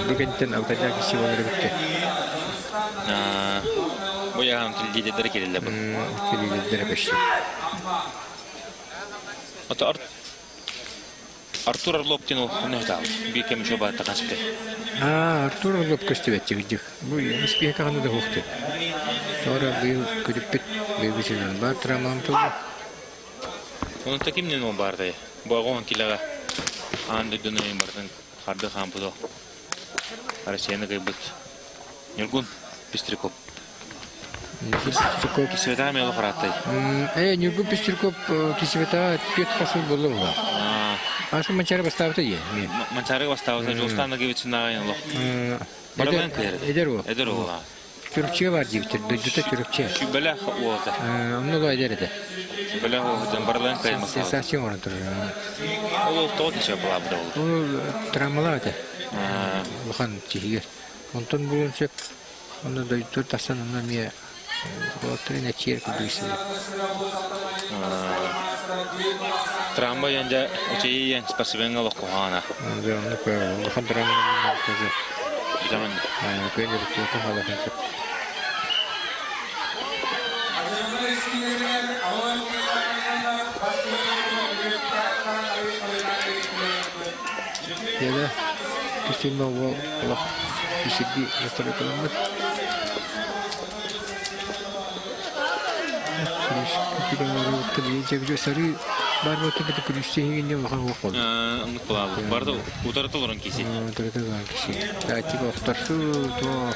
Bugünden avtada kişi olur bitti. Bu yahan liderleri gelirler bu. Liderleri beşti. Hatta Artur Arlop'tin o ne hata? Bir kemiş o bağırta kaçtı. Artur Arlop kaçtı vetti. Bu ispiye kanı da hoktu. Sonra bir kulüpet bir şeyden var tramam tuttu. Onun takimden o bağırdı. Bu ağın kilaga andı döneyim bağırdın. Hardı kampudo. Arasiyana kaybet. Nilgun Pisтрикоп. Pisтрикоп. Кисвета мело хратай. Нилгун Pisтрикоп кисвета пет пасыл болу. Ашы манчары бастабыты е. Манчары бастабыты жолстан гевичин нагайнло. Бардан кер. Эдер о. Türkçe var diktir. Düzde Türkçe. Şu bela oldu. Onu da ederdi. Bela oldu. Bardan kayması. Sensasyon oradır. O toki şey bulabdı. O travmaladı. Bakan çiğir. Ondan bulun çöp. Onu da tutasan ona miye. Bu trene çiğir kuduysun. Travma yanca uçayı yan spasibenga lokuhana. Onu koyalım. Bakan travma kızı. Bir zaman. Köyde bitiyor. Kafalı konsept. Ya da kesimde o Allah işitdi yatırı kılınır. Tabii ki sarı var mı tabii ki kulüstehinin ne bakar o kol. Anlık kulağım. Barda utarıtı olan kişi. Utarıtı olan kişi. Dağıtı baktar şu to.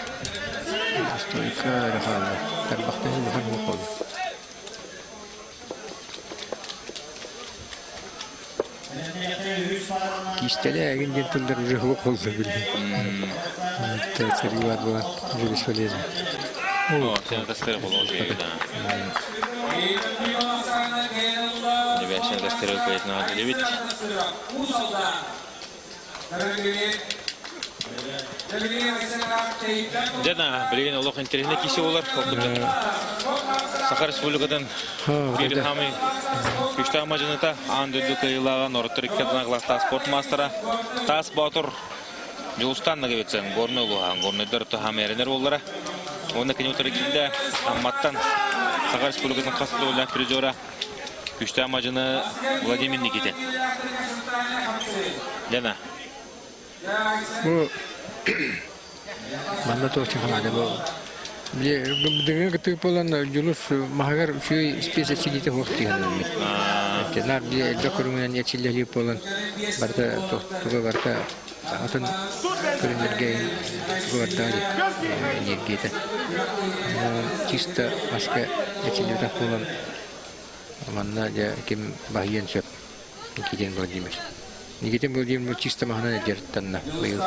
Stoika rahalı. Terbakta ne bakar o kol. Kişiler egin gentildir ruhu oldu bile. Tesiri var bu. Böyle söyleyeyim. O sen tasarı bol olacak da. Ne bir şey tasarı koyduğun adı değil. Jana, bilgin Allah internet kişi olur. Sakar Respublikadan bir hami güçlü amacını da andırdı kıyılağa Norturik'ten klasta sport mastera Tas Batur Julustan da geçen Gornolu Gorneder to hamerener olara. Onda kini Norturik'te Ammattan Sakar Respublikadan kastı olan prizora güçlü amacını Vladimir Nikitin. Jana. Bu bana da çok hamadı bu. Dengan ketika polan julus mahagar usia spesialite waktu yang ini. Kenar dia dokumen yang cilah dia polan berta tu berta atun kerja berta ni kita. Cista maska yang cilah polan mana dia kim bahagian siap kijen berjimis. Ni kita berjimis cista mana dia tanah bayu.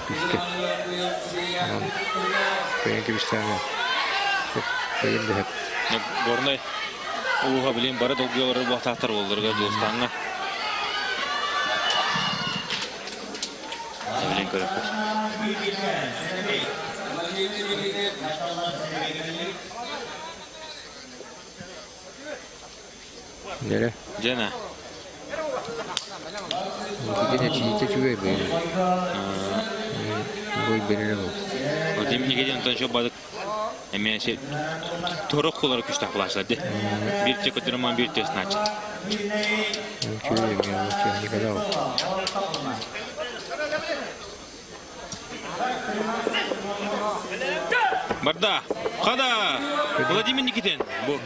Işte. Pengen bisa pengen deh. Gornay. Uha bilim bara dogyor bu tahtar olurga dostanga. Bilim körüp. Nere? Jana. Kita cerita juga begini. Boy bener bu. Otim nigejen ton şu balık emeğe şey torok olarak üç taklaşladı. Bir tek oturman bir test naç. Çünkü ya ne kadar Барда. Қада. Владимир Никитин. Бұл.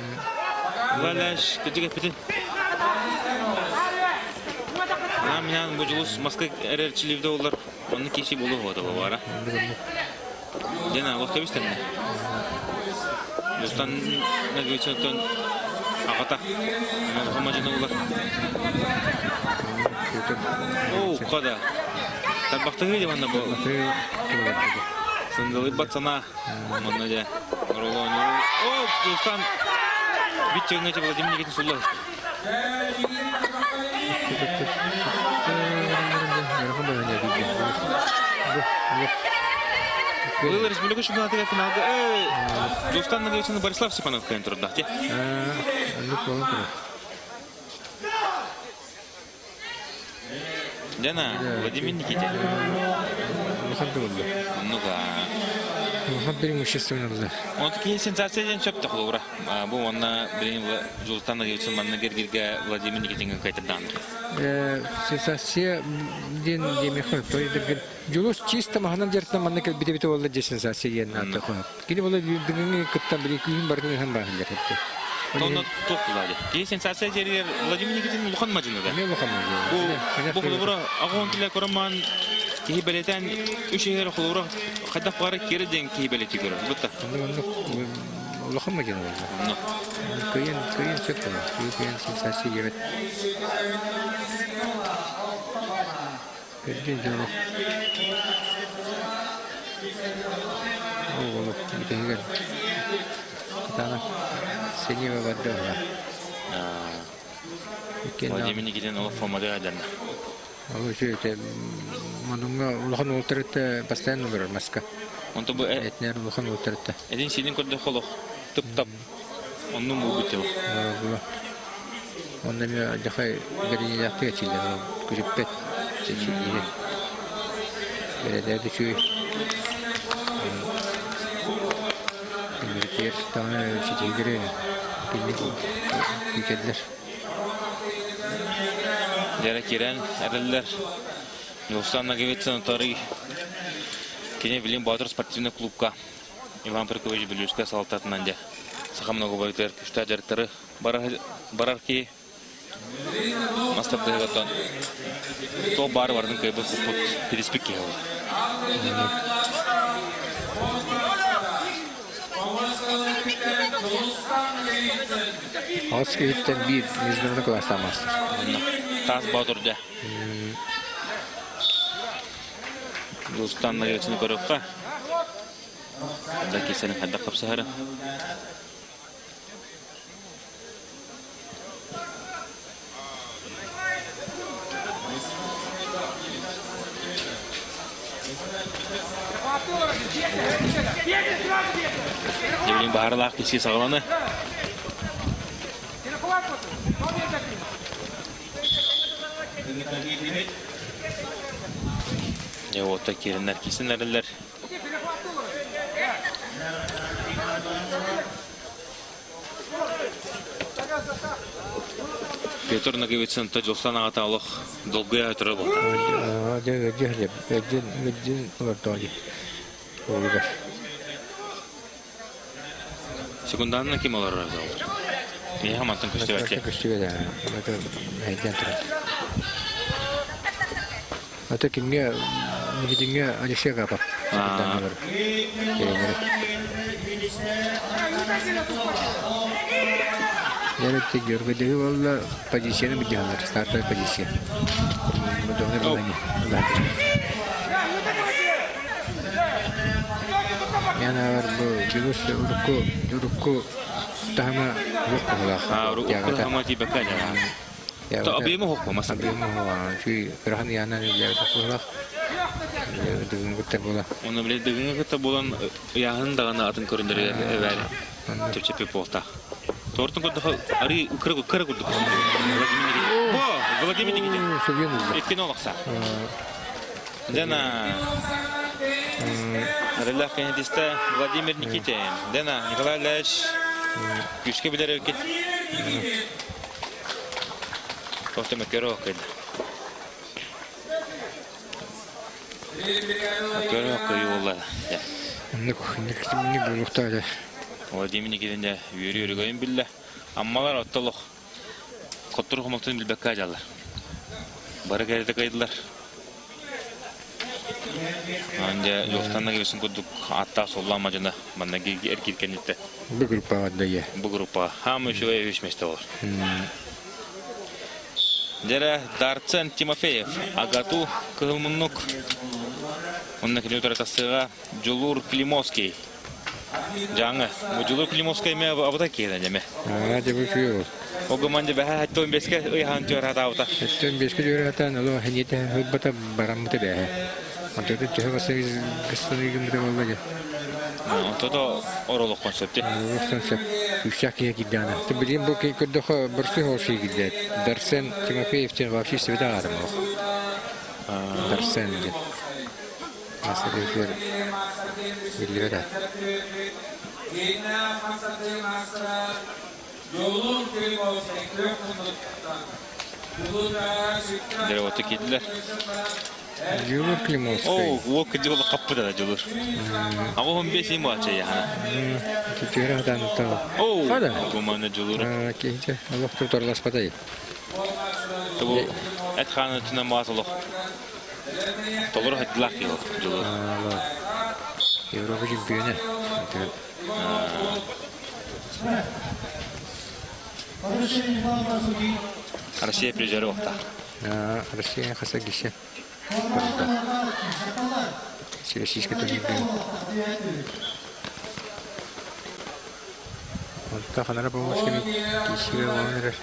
Валаш. Күтігі пітін. Менен бұл жылыс Москва әрерчілевді олар. Оның кеші болу ғоды бара. Дена, лоқта бістенне. Бұстан нәгөйтсөттен ағата. Мұлғыма жаны олар. Оу, қада. Тарбақты ғейді банда бұл. Сындылы батсана. Мұнна де. Нұрулы. Оу, бұстан. Бит жығынайча Владимир Никитин сұллы. Бұл республика чемпионатыға финалда Қазақстанның geçen Борислав Степанов кайын тұрды. Дена, Владимир Никитин. Ну-ка. Преимущественно да. Он такие сенсациядан чөпті құлы Бұл онна Қазақстанның geçen манна кергерге Владимир Никитинге кайтырдан. Сенсация ден демехой тойдырген. Жулус чисто маханан жертна манна бите-бите олды же сенсация еннаты қойып. Кені олы дүгінге күттен бір екі үйін бардың хан бағын жертті. Тоны тоқылады. Кей сенсация жергер Владимир Никитин ұлған мажыны да. Мен ұлған мажыны. Бұл құлыбыра ағуын тілі көріман кей бәлетен үш егер құлыбыра қайдақ бары кері ден кей бәлеті көрі. Бұтта. Ұлған мажыны олды. Көйен сөп болы. Көйен сенсация ебет. Көрден жауы. Ол бүтінгер. Қатаны сені бабарды оға. Владимир Никитин олы формады ғайдарына. Ол сөйті. Мұныңға ұлған олтырытты постоянно көрір Москва. Әтінер ұлған олтырытты. Әден сенің көрді қолық. Тұп-тап. Оның бұл бүті ол. Онда мен жақай біріне яқты әтшілер. Күжіппет. Берелерді сөй. Білдер таңы шетегірі көкелдер. Дәрі керен әрілдер. Юлстанна кеветсен ұтары кене білен Батыр спортивный клубка Иван Прикович Белюшка салататынан де. Сақамына көбайтыр күшті әдерттері барар кей Мастапты ғаттан. То бар бардың көйбі құппыт переспек кей ғалы. Ağız köyütten bir yüzlerine klaslamazdır. Taz Батыр'da. Юлстанна geçini көріққа. Da kesenin hadda kapsa hara. Devlin baharlar kişi sağlanı. Ya o da kerinler kesin eriler. Петр Наговицын Таджикстан ағаталық долгая тұрып отыр. Секунданына кем олар разы алыр? Мен хамантын күшті бәтте. Ата кемге Никитинге Алексей Гапов. Ярытты görgüdегі олда позицияны бұдығалар, стартовый позиция. Бұдығны бұдығны. Яна бар бұл жүрікку тағама жоқ болақ. Үрікку тағама тейбі кәне. Абиымы хоқ болмаса? Абиымы хоқ. Шүй бірған яғынан үйлерді болақ. Дүгін күттер болақ. Оны біле дүгін күттер болан яғын дағаны атын көріндері әвәлі. Тепчепе болта. Тортын көрді ари кыры көрді. Владимир Никитин. Еткен олақса. Дена. Арылақ кәнетісті Владимир Никитин. Дена, Николай Ляш. Күшке білер өкет. Тоқты мәкері оқиды. Көрмөк кыйы болла. Не булуктады. О демини келенде үйрүгөйүн билле. Аммалар оттолук. Коттур хомоктун билбекке ажалар. Бары керде кайдылар. Анде жостанна келсин кудук атта соллама жана маннаги эркиркенитте. Бу группага дая. Бу группа хамы шуе вишместе болор. Дера Дарцен Тимофеев, Агату Кылмунук. Он километр тасыга Жулур Климовский. Жаңы, Жулур Климовский ме абатаки деме. Деп күрөбүз. О команда баха хаттон беске ыйхан төрата. Хаттон беске төрата, алуу ханете хыбата барамыты бе. Антөтө жагасыз гыстыгымды болду. Todo oroluk konsepti. Konsep. Uşakya gidana. Bileyim bu ki daha birisi hoşu gider. Dersen Timofeyev'ten вообще всегда adam o. Dersen de. Nasıl bir biliyor da. Derevotu gittiler. Жулур Климовский. О, вот где было каппуда да Жулур. А вот он бесит ему ача я. Тетирадан то. О, команда Жулур. Кейте, Аллах туторлас падай. Ту эт хана тuna масалох. Толор хадлах его Жулур. Европа чемпионы. Россия призеры вақта. Россия хаса гише. Российский турнир. Вот так она работает с ними. Кисиве ванер.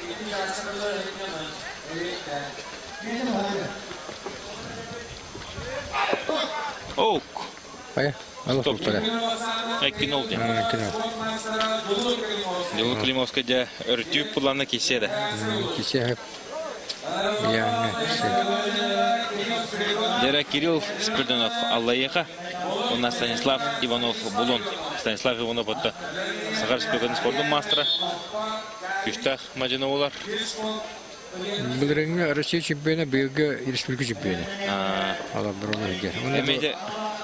Оу. Ая, аллах пора. Кинул ден. Жулур Климовский де өртүп планы киседе. Кисе. Я Дера Кирилл Спирдонов Аллаеха, у нас Станислав Иванов Булон. Станислав Иванов это Сахарский спортный мастер. Күштах Маджиновулар. Билреңе Россия чемпионы, быйылгы республика чемпионы. Ала бұрылы. Эмеде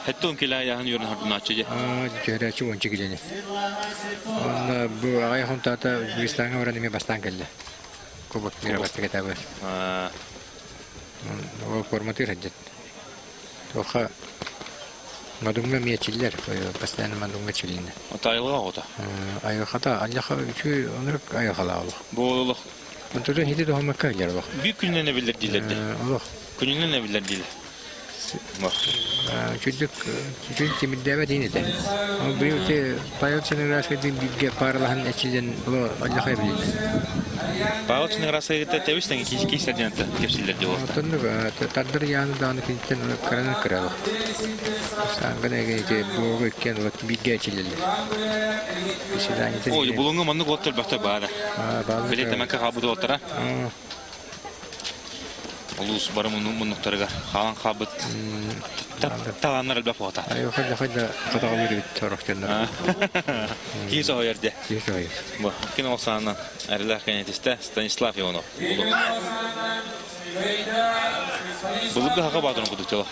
хеттон келе яһын юрын хатыначы же. Жәрәчі ончы келені. Онда бұл аяқын тата Өзбекстанға баран еме бастан келді. Кубок мира басты кетабыз. Ол форматы раджет. Тоха мадунга мечиллер, постоянно мадунга чиллинде. Отайлыга ота. Аяқата, аллаха үчі онырық аяқала олық. Болық. Онтуда хиди доға макка келер олық. Büyük gününe ne bilir dillerdi. Олық. Gününe ne bilir diller. Çocuk timid davet yine de. Ama bir de paylaşımın rastgele bir parlahan içinden bu Allah'a bilir. Paylaşımın rastgele tevisten ki istediğinde tepsiler diyor. Tanrı tadır yanı da anı kinten karanlık kıralı. Sangana gece bu weekend vakti bir geçilir. O bulungu manlık otur baktı bana. Böyle demek ki kabul otura. Улус барымын мунуктарга халан хабыт таланнар алба фото. Ай хада катага берет торохтендар. Кизо жерде. Кизо. Бу кино санан арилах кенетисте Станислав Иванов. Булуга хага бадырын кудуктела.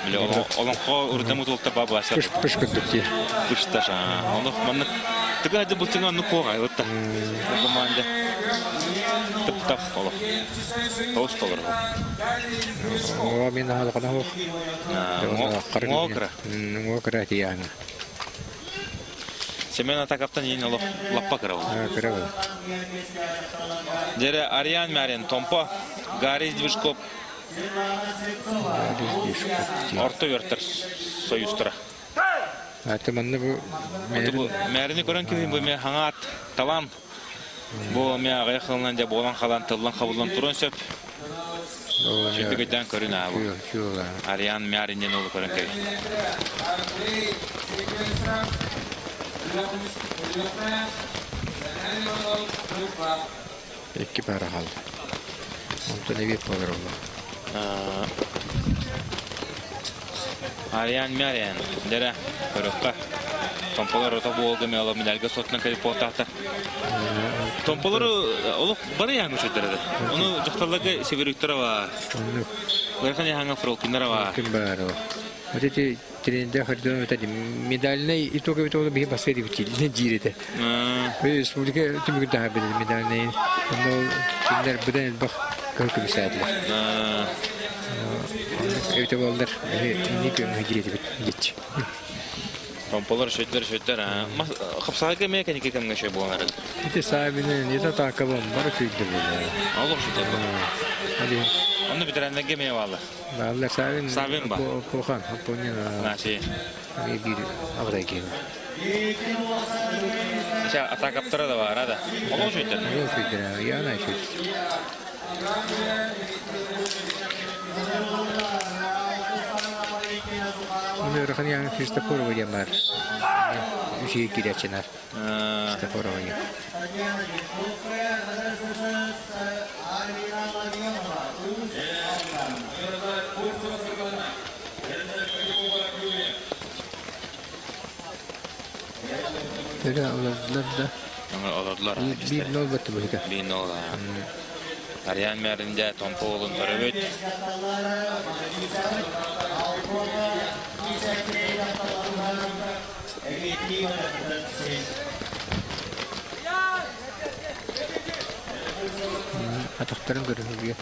Биле олон ко урдамут улта баба аша. Пыш кудукти. Пышташа. Оны манны тыгады бултынган нукога отта. Команда. Тап оло. Тост олор. О мен халкына хок. Ngokra. Ngokra тияна. Семена такаптан ен оло лаппа кырау. Кырау. Дере Ариан Марин Томпо, Гарис Движков. Орто вертер союстра. Аты манны бу Мәрини көрөн ки бу ме хаңат талан. Бу ме агайхылынан да болан халан тыллан кабылдан турун сөп. Шүндігіден көрін абы. Ариан Мәринен олы көрін кері. Екі бәрі қалды. Онда не бет болыр олы. Ариан Мәрин. Дәрі көрікқа. Томполар ота болғы мелі медальға сотынан кәді потақтар. Томполары олық бары яңы шөттіреді. Оны жұқтарлығы себеріктері бар. Өрхан яңы фролкіндері бар. Вот эти тренинги ходили, вот эти медальные итоговые тоже были бассейны жирите. Республика тем да были медальные, но тренер будем бах как писали. Это волдар не как жирите бит. Помполар шөттер. Хапсага механика кемге шөй булган. Это сабины, не то так кабам, бары шөйдер булды. Аллах шөттер. Onu bitirenler gemiye bağlı. Bağlı sabin. Sabin ba. Kohan, haponya. Nasi. Bir avray gibi. Aşağı atak kaptıra da var hadi. Allah şöyle. Yok şöyle. Yana şöyle. Onu rakam yang Kristoforova jamar. Uji kiraçenar. Kristoforova ya. Öyle alırlar da. Alırlar. Bir nol battı bu hikaye. Bir nol. Arayan merince Tompoğlu'nun örüvüt. Atakların görünüyor.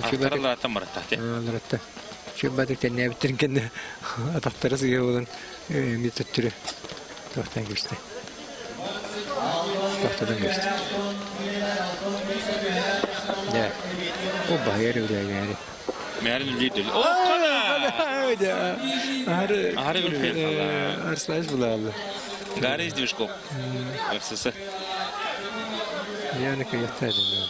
Ataklarlar atan var tahti. Alırlar da. Şu badıkta ne bitirin kendi atakları sıkıyor olan bir tutturu. Tohtan geçti. Tohtadan geçti. Ya, o bayar öyle yani. Meğerin lideri. O kadar. Evet ya. Ağrı gülfeyin kala. Arslanış bulalım. Gari izdivişkop. Arsısı. Yani kıyafetim yok.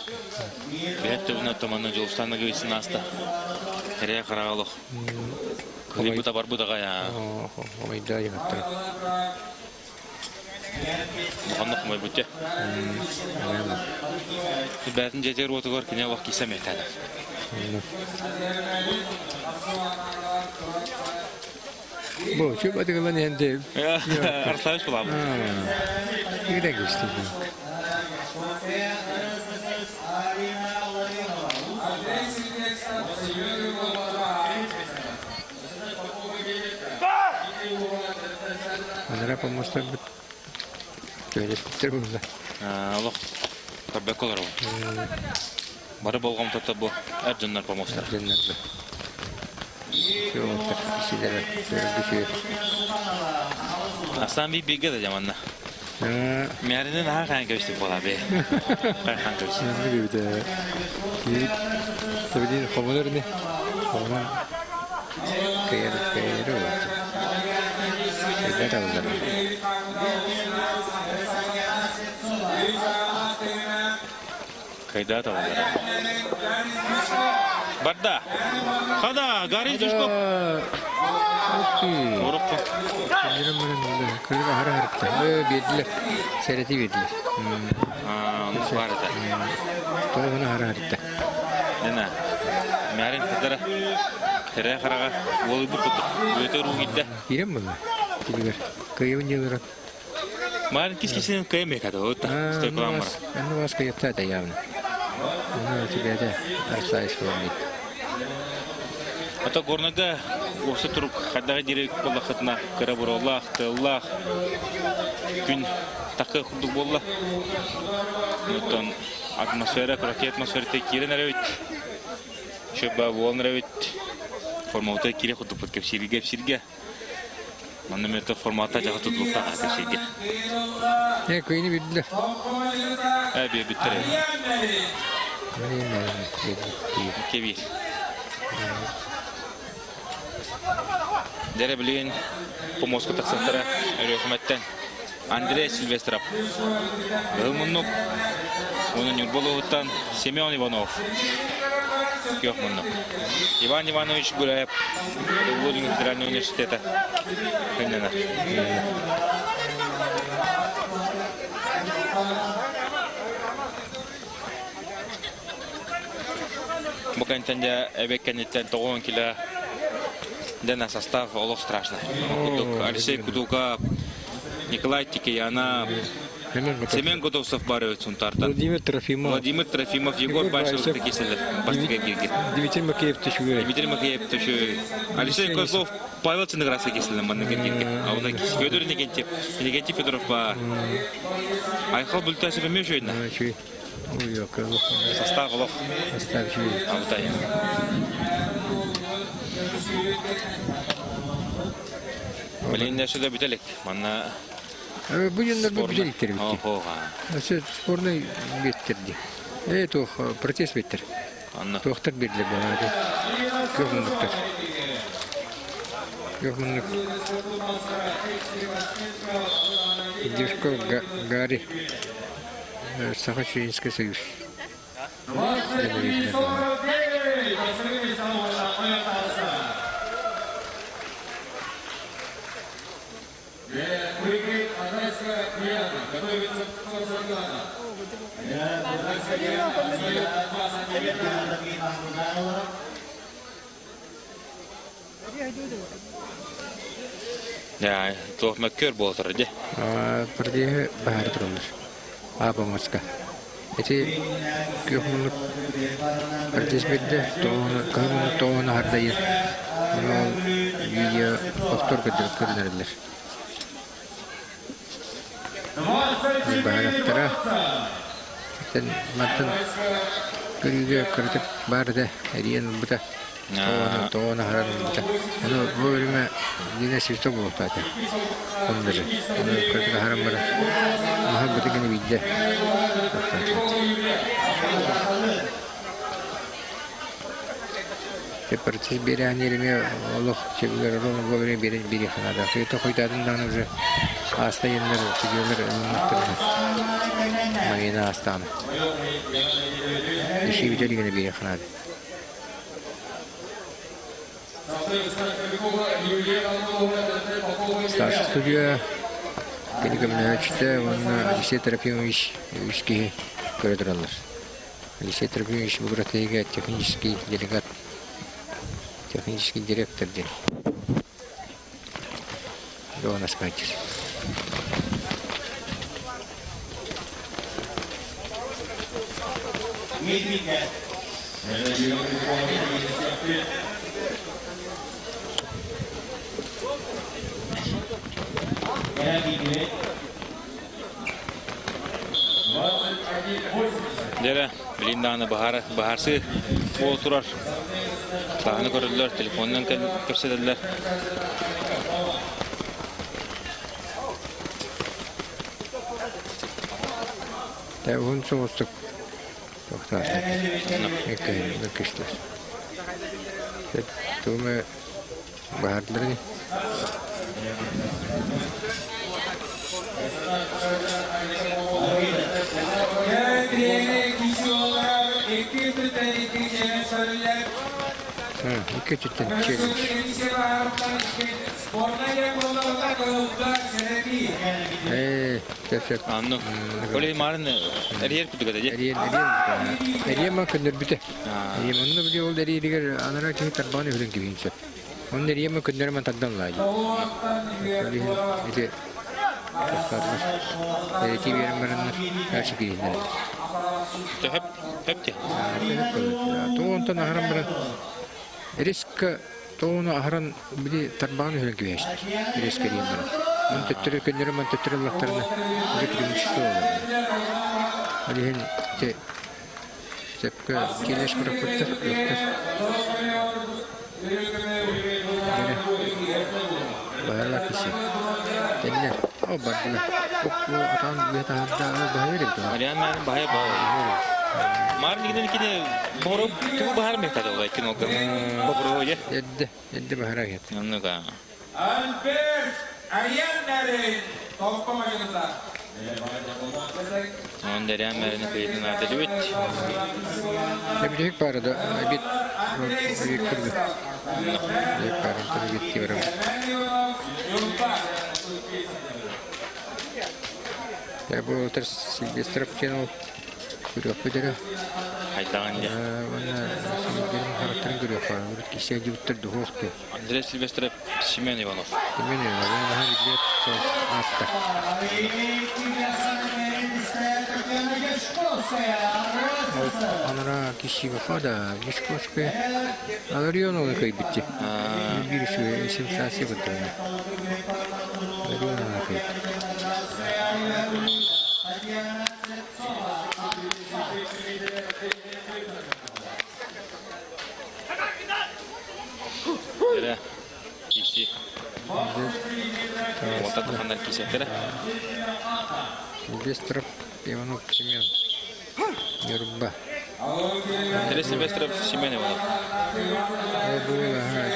Ben de bunu tamanın Jolstan'da göğsün hasta. Nereye karağalık. Kıyı bu da var bu da ya. O iddia yaptı. Muhammed kumay bütçe. Ben jejer otu var ki ne vakit isem yeter. Bu şu batıkılan yende. Arslanış bulalım. Güle geçti. Onlara pomoslar böyle skuter bunlar. Allah. Tabbek olur o. Barı bolğam tata bu. Ercanlar pomoslar. Ercanlar bu. Şu otur. Bir şeyler düşüyor. Aslan bir bilgi de zamanla. Meğerinin daha kanka işte bu abi. Kanka işte. Ne gibi de. Tabii değil. Homolar ne? Homolar. Kayarı var. Şeyler alırlar. Kayda da alırlar. Barda. Kada. Gari düşkop. Orukku. Kırık ahara harita. Verdiler. Seyreti verdiler. Onu var da. Doğru ahara harita. Nene. Meğerin kıdara. Kere karaga. Oğlu bu kutu. Böyle ruh gitti. Girem bunlar. Gidiver. Kıyıvın yıldırak. Meğerin kişinin kıyamıyor kada. O da. İşte kulağım var. Ben de başka yaptı da yavrum. Onu ötübede. Arsayış falan değil. Hatta gornaga осы туруп хадага дирек болла хатна кара бураллах тыллах күн такы худук болла нутон атмосфера крати атмосфера текирен ревит шөба волн ревит формата кире худук под кепсирге манна мета формата жага тутулукта кепсирге Kıyını bildiler. Bir bittire kebir Dere bilin pomosko taksantara hükümetten Andrei Silvestrov. Gılmınlık onun Yurbolov'tan Semyon Ivanov. Yok mınlık. Ivan Ivanoviç Gulayev Vladimir Federal Üniversiteti. Hünnener. Bu kentende ebekkenitten 9 kilo Дена состав олох страшно. Алексей Кудулка, Николай Тикияна, Семен Готовцов бар өтсін тартан. Владимир Трофимов. Владимир Трофимов, Егор Байшевский кеселер. Бастыга бирген. Дмитрий Макеев төшүгөр. Дмитрий Макеев төшү. Алексей Козлов, Павел Цинеграса кеселер манна кергенге. Ауна Федор Негентьев Федоров бар. Айхал Бультасов эмеш ойна. Ой, Козлов. Состав Лох. Состав чүй. Аутай. Блин, нәшәдә битәлек. Манна Bu yıllar bu güzellikleri bitti. Mesela sporunu bitirdi. Evet o protest bitir. Doktor birliği bana hadi. Yok mu doktor? Yok mu doktor? Девушка Гарри. Сахачинский союз. Ya, tuh makör bolter aja. Pergi bahar terus. Apa maska? Jadi kehunuk pergi sepeda, tahun harga ya. Dia faktor kerjaan. Bahar terah. Dan mantan kerja kerja bahar deh. Harian betul. Tahun haran betul. Itu boleh dinas itu boleh tak? Kondor. Kerja haram betul. Mahal betul kan bijak. Seperti biarnya ini Allah ciptakan orang boleh biar ada. Kita kita tentang itu asta yang tujuan mana asta. Isi bijak ini biar ada. Старший судья Каликамович'te onun Alexey Trofimovic üski gördüler. Alexey Trofimovic bu stratejik технический делегат, технический директор дел. До нас катись. Dere, Linda'nı baharsı oturar. Sahne gördüler, telefondan gösterdiler. Telefon soğustuk. Doktor. Ekşiler. Tuğme baharları. İki tütten çekmiş. Tefsir. Anladım. Kolay marın eriyer kutu kadar. Eriyer mi kındır bite? Eriyer onu bile oldu eriyer diğer anara çeşit tarbanı hırın gibi insan. Onun eriyer mi kındır mı taddan lagi. İşte TV yerimlerin her şey giyiyor. Hep de. Toğuntan aharan bir risk toğunu aharan bir tarbanı hırın gibi işte. Risk edeyim ben. Mən tüttürü günleri mən tüttürü Allah'larını üretilmişsi olur. Hadi hen tepki kileş bırakırdır, yoktur. Bayağı kişi. Denler. O bardılar. O atan bir tahanda bahaya gitti. Marian ben bahaya bağlı. Marın giden ikide borup tuğ bahar mı kadar olay ki nokta. Borup ya. Yeddi bahara gitti. Anladım. Alper Aryan dari Toko Majalengka. On dari Amerika kayıtın adı lübet. Ne bileyim parada bit büyük kurdu. Ne parada bitti var. Ya bu ters Silvestrov channel kudu apa dia? Haydangan dia. Mana benim karakter көрөк бар. Кисе жуттыр духовты. Андрей Сильвестров, Семен Иванов. Мен баһа билет атта. Анара киши бафада, Вишковская. Аларионова кай битти. Бириши сенсация битти. Аларионова кай. Дәрә, киси. Онда тахандар кисеттері. Сильвестров, Иванов, Семен. Ерба. Андрей Сильвестров, Семен Иванов. Бұл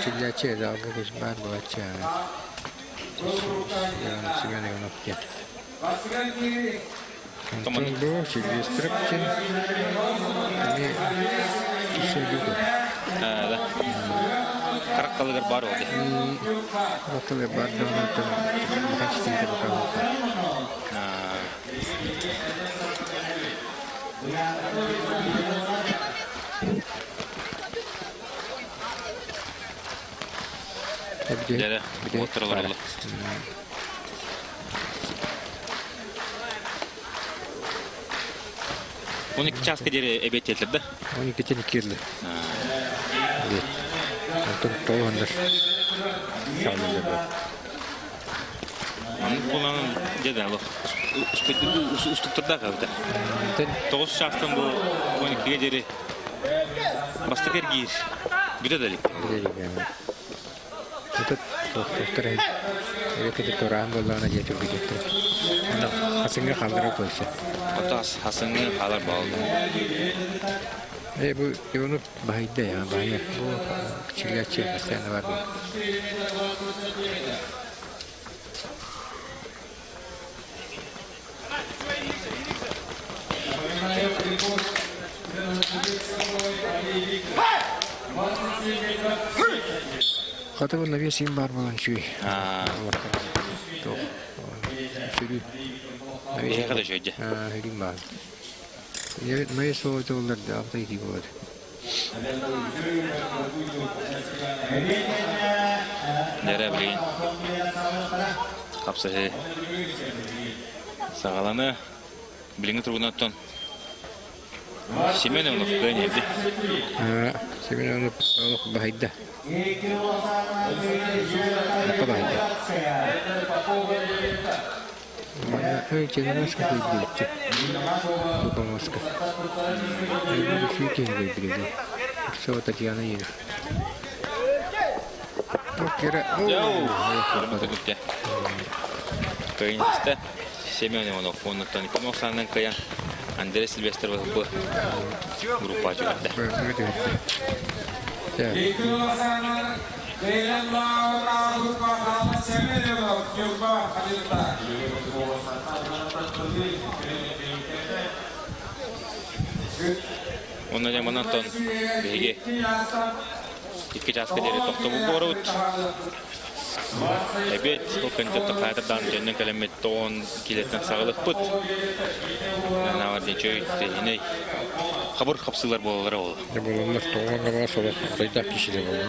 чиляче да алгыс бар болача. Семен Иванов кет. Антон Бо, Сильвестров кен. Не кисегү. Да. Қараққалығыр бар олды. Қараққалығыр бар да онтан махачтен бакалып. Дәрі, отырылыр олы. 12 часқа дері әбет етілді. 12-тен керлі. Антон толғандар. Шамылы бар. Анын қоланын деді алық. Үстіктірді қауды. 9 частан бұл 12-ге дері басты кергейір. Бүді дәлік. Itu dokter itu orang bola aja coba gitu. Hasilnya kalah apa sih? Atas hasilnya kalah balda. Bu itu bahaya ya, bahaya. Bu kecil-kecil pasti ada baru. Kata pun lebih simbar malan cuy. Tuh, cuy. Lebih kata cuy aja. Himbal. Ya, mai so itu ular dah apa itu buat. Nere beliin. Kapsa he. Sağalana bilin tribunattan. Семен Иванов кайнеді. Семен Иванов bahayda. Apa bahayda? Mana jangan masuk ke bilik. Lupa masuk. Ini fikir ke bilik. So tadi ana ini. Kira. Jauh. Betul-betul. Kayaknya Семен Иванов он тани помогсаннан каян. Андрей Сильвестров bu grupa juga dah. Ya. Onun yang menonton BG. İki çaska deri tohtumu borut. Evet, o kancatta kaytardan cennet kelimet ton kiletten sağlık put. Ne var diye çöğütte yine haber kapsılar bolları oldu. Bunlar toğanlar var sonra kaydak kişiler var.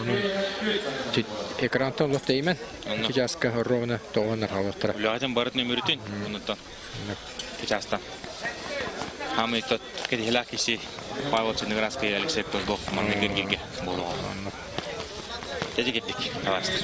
Ekrantan lafta imen. İki çaska rovna toğanlar halıktıra. Zaten barut nömürütün bundan. İki çastan. Hamı tot kedi helak kişi Pavel Çınıgraskaya Alexey Pezlov manna gergirge bolu. Tezi gittik. Tavastır.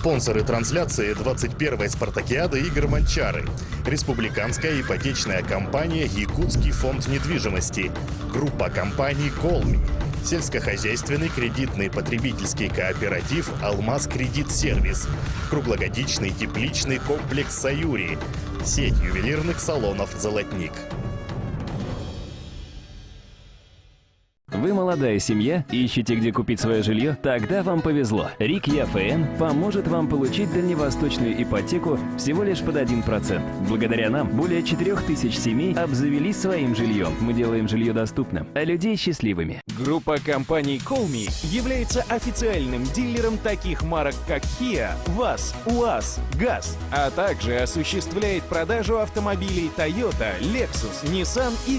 Спонсоры трансляции 21-й спартакиады игр Манчары. Республиканская ипотечная компания «Якутский фонд недвижимости». Группа компаний «Колми». Сельскохозяйственный кредитный потребительский кооператив «Алмаз Кредит Сервис». Круглогодичный тепличный комплекс «Саюри». Сеть ювелирных салонов «Золотник». Вы молодая семья, ищете, где купить свое жилье? Тогда вам повезло. РИК ЯФН поможет вам получить дальневосточную ипотеку всего лишь под 1%. Благодаря нам более 4000 семей обзавелись своим жильем. Мы делаем жилье доступным, а людей счастливыми. Группа компаний Колми является официальным дилером таких марок, как Kia, ВАЗ, УАЗ, ГАЗ, а также осуществляет продажу автомобилей Toyota, Lexus, Nissan и